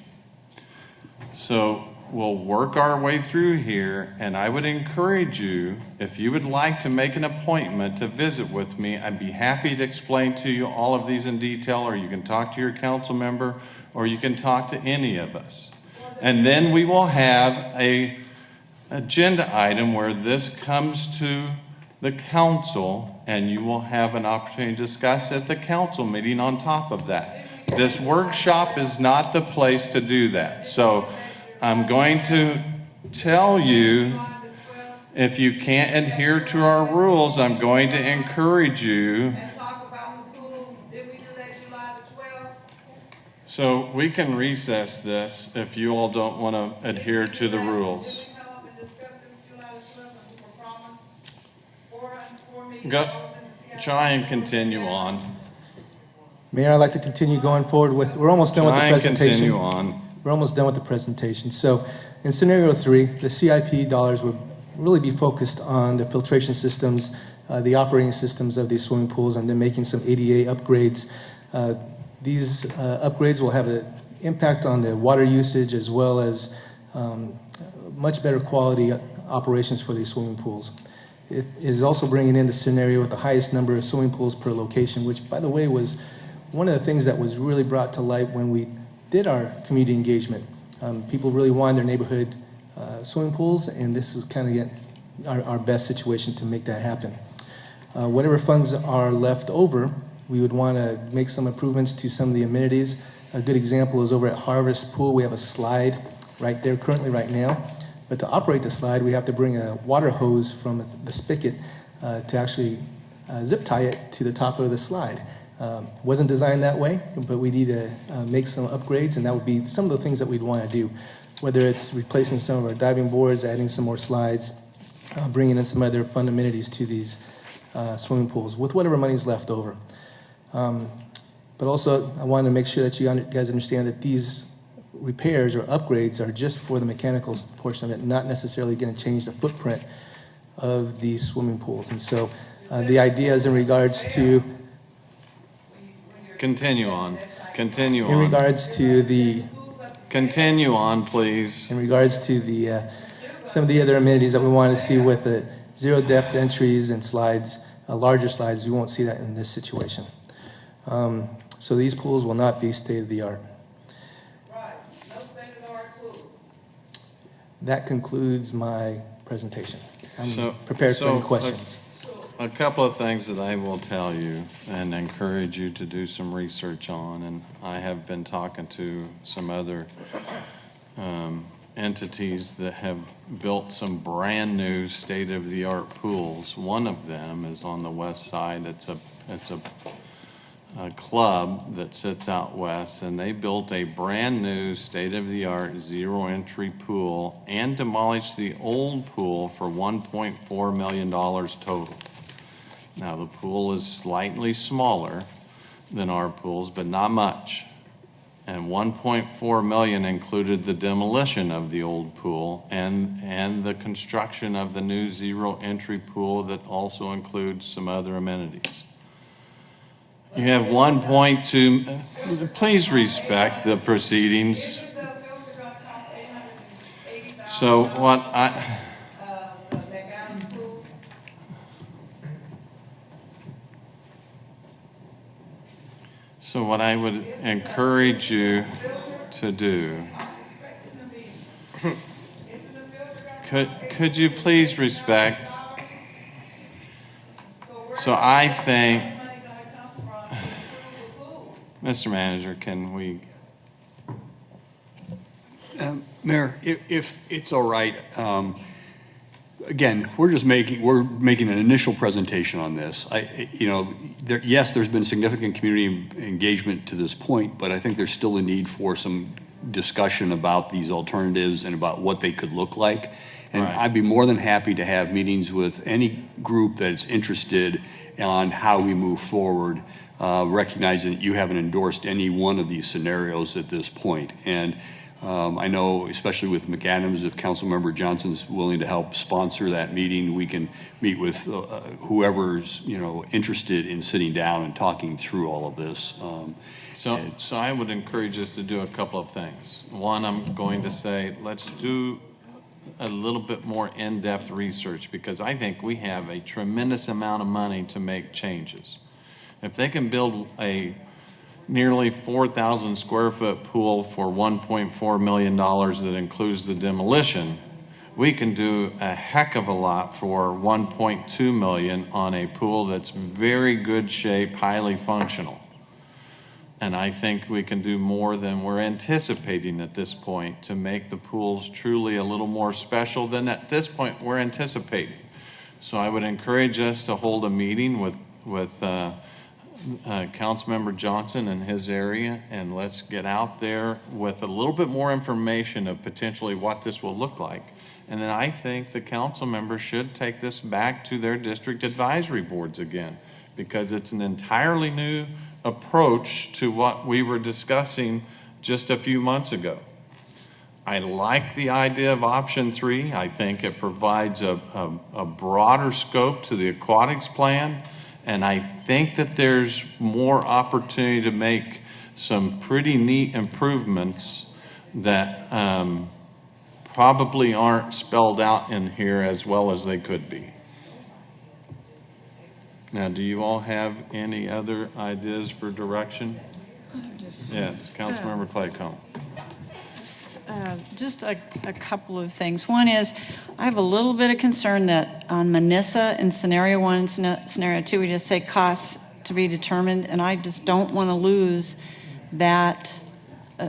So we'll work our way through here, and I would encourage you, if you would like to make an appointment to visit with me, I'd be happy to explain to you all of these in detail, or you can talk to your council member, or you can talk to any of us. And then we will have a agenda item where this comes to the council, and you will have an opportunity to discuss at the council meeting on top of that. This workshop is not the place to do that. So I'm going to tell you, if you can't adhere to our rules, I'm going to encourage you. And talk about the pool, did we do that July the 12th? So we can recess this if you all don't want to adhere to the rules. Did we come up and discuss this July the 12th, and we were promised 4 million Go, dollars in the CIP? try and continue on. Mayor, I'd like to continue going forward with, we're almost done with the Try and presentation. continue on. We're almost done with the presentation. So in scenario 3, the CIP dollars would really be focused on the filtration systems, the operating systems of these swimming pools, and then making some ADA upgrades. These upgrades will have an impact on the water usage as well as much better quality operations for these swimming pools. It is also bringing in the scenario with the highest number of swimming pools per location, which, by the way, was one of the things that was really brought to light when we did our community engagement. People really wanted their neighborhood swimming pools, and this is kind of our best situation to make that happen. Whatever funds are left over, we would want to make some improvements to some of the amenities. A good example is over at Harvest Pool. We have a slide right there currently right now. But to operate the slide, we have to bring a water hose from the spigot to actually zip tie it to the top of the slide. Wasn't designed that way, but we need to make some upgrades, and that would be some of the things that we'd want to do, whether it's replacing some of our diving boards, adding some more slides, bringing in some other fun amenities to these swimming pools with whatever money's left over. But also, I want to make sure that you guys understand that these repairs or upgrades are just for the mechanical portion of it, not necessarily going to change the footprint of these swimming pools. And so the idea is in regards to Continue on. Continue on. in regards to the Continue on, please. in regards to the some of the other amenities that we want to see with the zero depth entries and slides, larger slides. We won't see that in this situation. So these pools will not be state of the art. Right, no state-of-the-art pool. That concludes my presentation. I'm So- prepared for so, any questions. A couple of things that I will tell you and encourage you to do some research on, and I have been talking to some other entities that have built some brand-new state-of-the-art pools. One of them is on the west side. It's a club that sits out west, and they built a brand-new state-of-the-art zero-entry pool and demolished the old pool for $1.4 million total. Now, the pool is slightly smaller than our pools, but not much. And $1.4 million included the demolition of the old pool and the construction of the new zero-entry pool that also includes some other amenities. You have 1.2, please respect the proceedings. So what I would encourage you to do, could you please respect? So I think, Mr. Manager, can we, Mayor, if it's all right, again, we're making an initial presentation on this. Yes, there's been significant community engagement to this point, but I think there's still a need for some discussion about these alternatives and about what they could look like. And Right. I'd be more than happy to have meetings with any group that's interested on how we move forward, recognizing that you haven't endorsed any one of these scenarios at this point. And I know, especially with McAdams, if Councilmember Johnson's willing to help sponsor that meeting, we can meet with whoever's, interested in sitting down and talking through all of this. so I would encourage us to do a couple of things. One, I'm going to say, let's do a little bit more in-depth research, because I think we have a tremendous amount of money to make changes. If they can build a nearly 4,000 square foot pool for $1.4 million that includes the demolition, we can do a heck of a lot for $1.2 million on a pool that's very good shape, highly functional. And I think we can do more than we're anticipating at this point to make the pools truly a little more special than at this point we're anticipating. So I would encourage us to hold a meeting with Councilmember Johnson and his area, and let's get out there with a little bit more information of potentially what this will look like. And then I think the council members should take this back to their district advisory boards again, because it's an entirely new approach to what we were discussing just a few months ago. I like the idea of option 3. I think it provides a broader scope to the aquatics plan. And I think that there's more opportunity to make some pretty neat improvements that probably aren't spelled out in here as well as they could be. Now, do you all have any other ideas for direction? Yes, Councilmember Claycomb. Just a couple of things. One is, I have a little bit of concern that on Manissa in scenario 1 and scenario 2, we just say costs to be determined, and I just don't want to lose that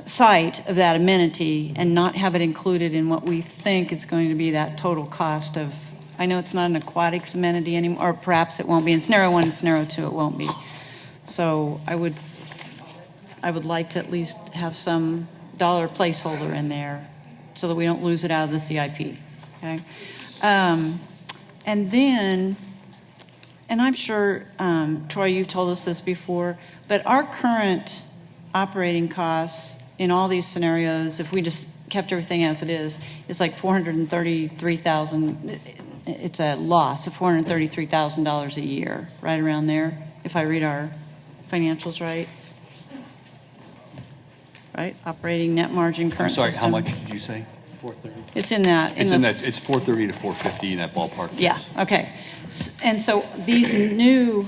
sight of that amenity and not have it included in what we think is going to be that total cost of, I know it's not an aquatics amenity anymore, or perhaps it won't be. In scenario 1 and scenario 2, it won't be. So I would like to at least have some dollar placeholder in there so that we don't lose it out of the CIP, okay? And then, and I'm sure, Troy, you've told us this before, but our current operating costs in all these scenarios, if we just kept everything as it is like $433,000. It's a loss of $433,000 a year, right around there, if I read our financials right. Right, operating net margin, current I'm sorry, system. how much did you say? 430. It's in that. It's 430 to 450 in that ballpark. Yeah, okay. And so these new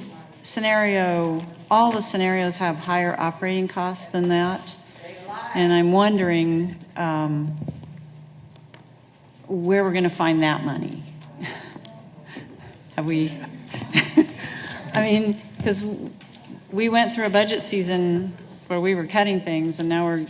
all the scenarios have higher operating costs than that. And I'm wondering where we're going to find that money. Have we, I mean, because we went through a budget season where we were cutting things, and now we're,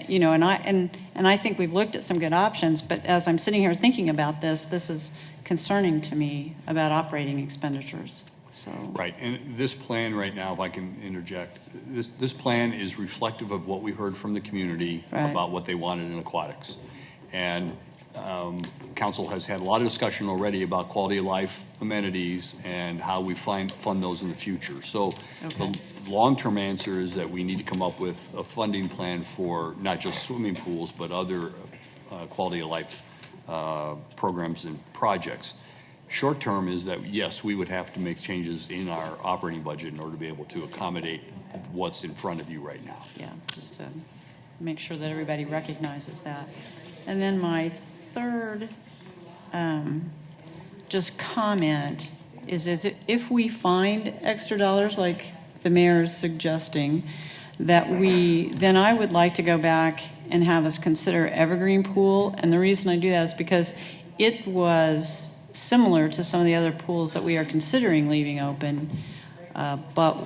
and I think we've looked at some good options, but as I'm sitting here thinking about this is concerning to me about operating expenditures, so. Right, and this plan right now, if I can interject, this plan is reflective of what we heard from the community Right. about what they wanted in aquatics. And council has had a lot of discussion already about quality of life amenities and how we fund those in the future. So Okay. the long-term answer is that we need to come up with a funding plan for not just swimming pools, but other quality of life programs and projects. Short-term is that, yes, we would have to make changes in our operating budget in order to be able to accommodate what's in front of you right now. Yeah, just to make sure that everybody recognizes that. And then my third just comment is if we find extra dollars like the mayor is suggesting, then I would like to go back and have us consider Evergreen Pool. And the reason I do that is because it was similar to some of the other pools that we are considering leaving open, but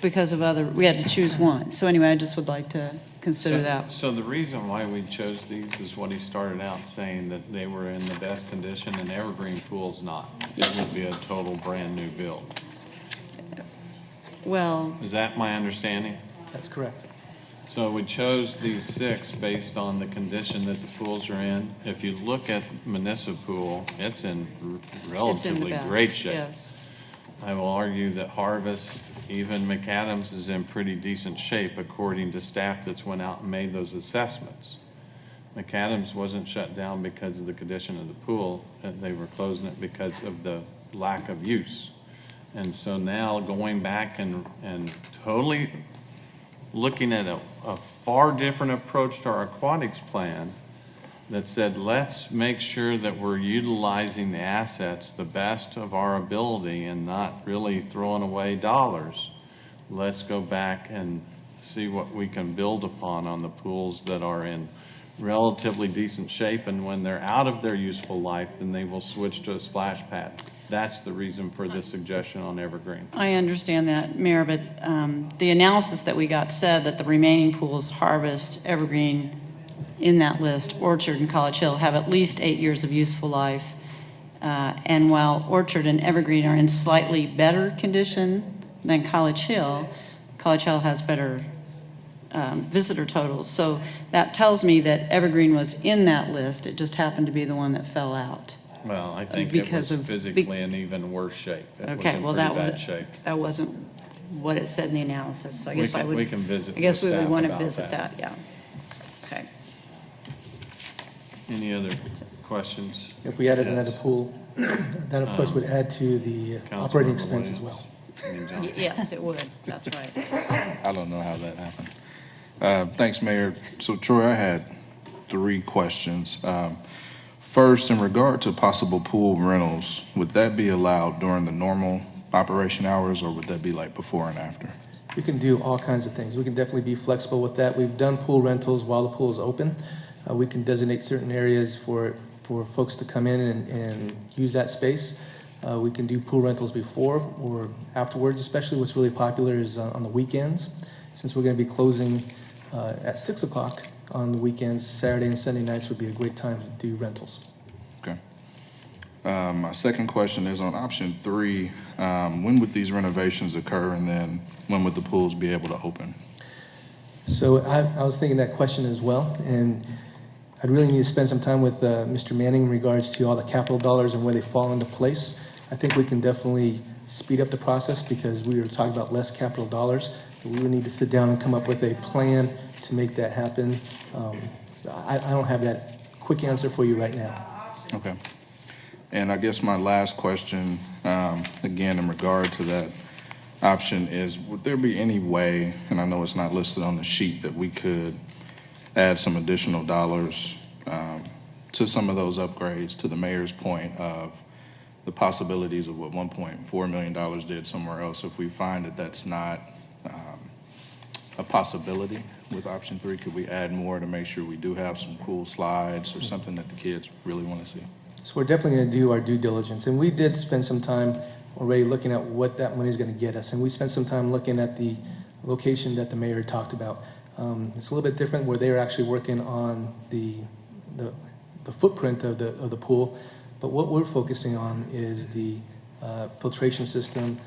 because of we had to choose one. So anyway, I just would like to consider that. So the reason why we chose these is what he started out saying, that they were in the best condition and Evergreen Pool's not. It would be a total brand-new build. Well, Is that my understanding? That's correct. So we chose these 6 based on the condition that the pools are in. If you look at Manissa Pool, it's in it's in the relatively best, great shape. yes. I will argue that Harvest, even McAdams, is in pretty decent shape according to staff that's went out and made those assessments. McAdams wasn't shut down because of the condition of the pool, and they were closing it because of the lack of use. And so now going back and totally looking at a far different approach to our aquatics plan that said, let's make sure that we're utilizing the assets the best of our ability and not really throwing away dollars. Let's go back and see what we can build upon on the pools that are in relatively decent shape, and when they're out of their useful life, then they will switch to a splash pad. That's the reason for this suggestion on Evergreen. I understand that, Mayor, but the analysis that we got said that the remaining pools, Harvest, Evergreen, in that list, Orchard and College Hill, have at least 8 years of useful life. And while Orchard and Evergreen are in slightly better condition than College Hill has better visitor totals. So that tells me that Evergreen was in that list. It just happened to be the one that fell out. Well, I think it Because was of- physically in even worse shape. It was Okay, in well, pretty that bad was, shape. that wasn't what it said in the analysis, so I We guess I can- would. we can visit I guess with we would staff want to about visit that. that, yeah. Okay. Any other questions? If we added Yes. another pool, that of course would add to the operating expense as well. Yes, it would, that's right. I don't know how that happened. Thanks, Mayor. So Troy, I had 3 questions. First, in regard to possible pool rentals, would that be allowed during the normal operation hours, or would that be like before and after? We can do all kinds of things. We can definitely be flexible with that. We've done pool rentals while the pool is open. We can designate certain areas for folks to come in and use that space. We can do pool rentals before or afterwards, especially what's really popular is on the weekends. Since we're going to be closing at 6 o'clock on the weekends, Saturday and Sunday nights would be a great time to do rentals. Okay. My second question is on option 3. When would these renovations occur, and then when would the pools be able to open? So I was thinking that question as well, and I'd really need to spend some time with Mr. Manning in regards to all the capital dollars and where they fall into place. I think we can definitely speed up the process because we were talking about less capital dollars. But we would need to sit down and come up with a plan to make that happen. I don't have that quick answer for you right now. Okay. And I guess my last question, again, in regard to that option is, would there be any way, and I know it's not listed on the sheet, that we could add some additional dollars to some of those upgrades, to the mayor's point of the possibilities of what $1.4 million did somewhere else? If we find that that's not a possibility with option 3, could we add more to make sure we do have some cool slides or something that the kids really want to see? So we're definitely going to do our due diligence. And we did spend some time already looking at what that money is going to get us. And we spent some time looking at the location that the mayor talked about. It's a little bit different where they're actually working on the footprint of the pool. But what we're focusing on is the filtration system,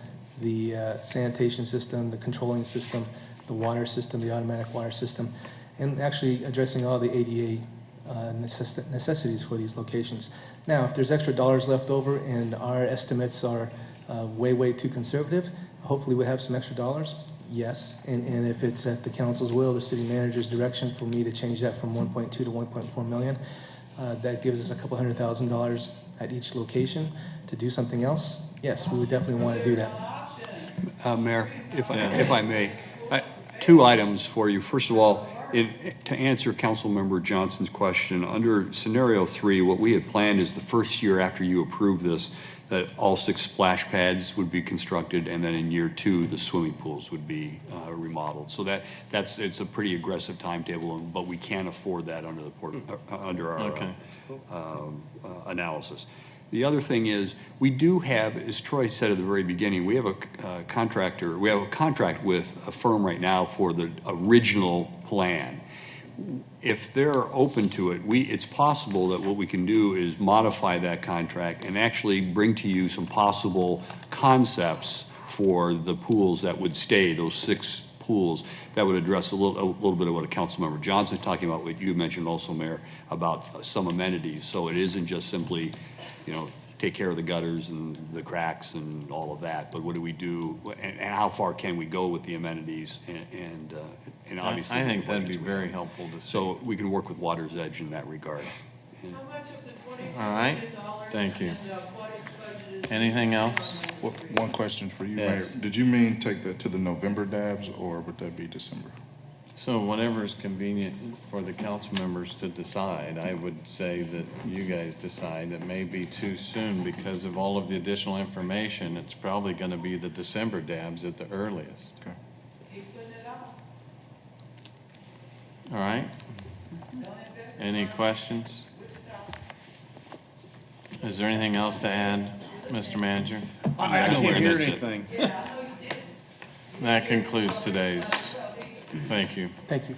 the sanitation system, the controlling system, the water system, the automatic water system, and actually addressing all the ADA necessities for these locations. Now, if there's extra dollars left over and our estimates are way too conservative, hopefully we'll have some extra dollars. Yes, and if it's at the council's will, the city manager's direction for me to change that from 1.2 to 1.4 million, that gives us a couple $100,000 at each location to do something else. Yes, we would definitely want to do that. Mayor, if I may, 2 items for you. First of all, to answer Councilmember Johnson's question, under scenario 3, what we had planned is the first year after you approve this, that all 6 splash pads would be constructed, and then in year 2, the swimming pools would be remodeled. So it's a pretty aggressive timetable, but we can't afford that under our Okay. Analysis. The other thing is, we do have, as Troy said at the very beginning, we have a contractor, we have a contract with a firm right now for the original plan. If they're open to it, it's possible that what we can do is modify that contract and actually bring to you some possible concepts for the pools that would stay, those 6 pools, that would address a little bit of what Councilmember Johnson's talking about, what you mentioned also, Mayor, about some amenities. So it isn't just simply, take care of the gutters and the cracks and all of that, but what do we do, and how far can we go with the amenities, and obviously. I think that'd be very helpful to see. So we can work with Water's Edge in that regard. How much of the $24 All right, million thank you. in the aquatics budget is? Anything else? One question for you, Yes. Mayor. Did you mean take that to the November dabs, or would that be December? So whatever is convenient for the council members to decide, I would say that you guys decide. It may be too soon because of all of the additional information. It's probably going to be the December dabs at the earliest. Okay. All right? Any questions? Is there anything else to add, Mr. Manager? I can't hear That's it. anything. That concludes today's. Thank you. Thank you.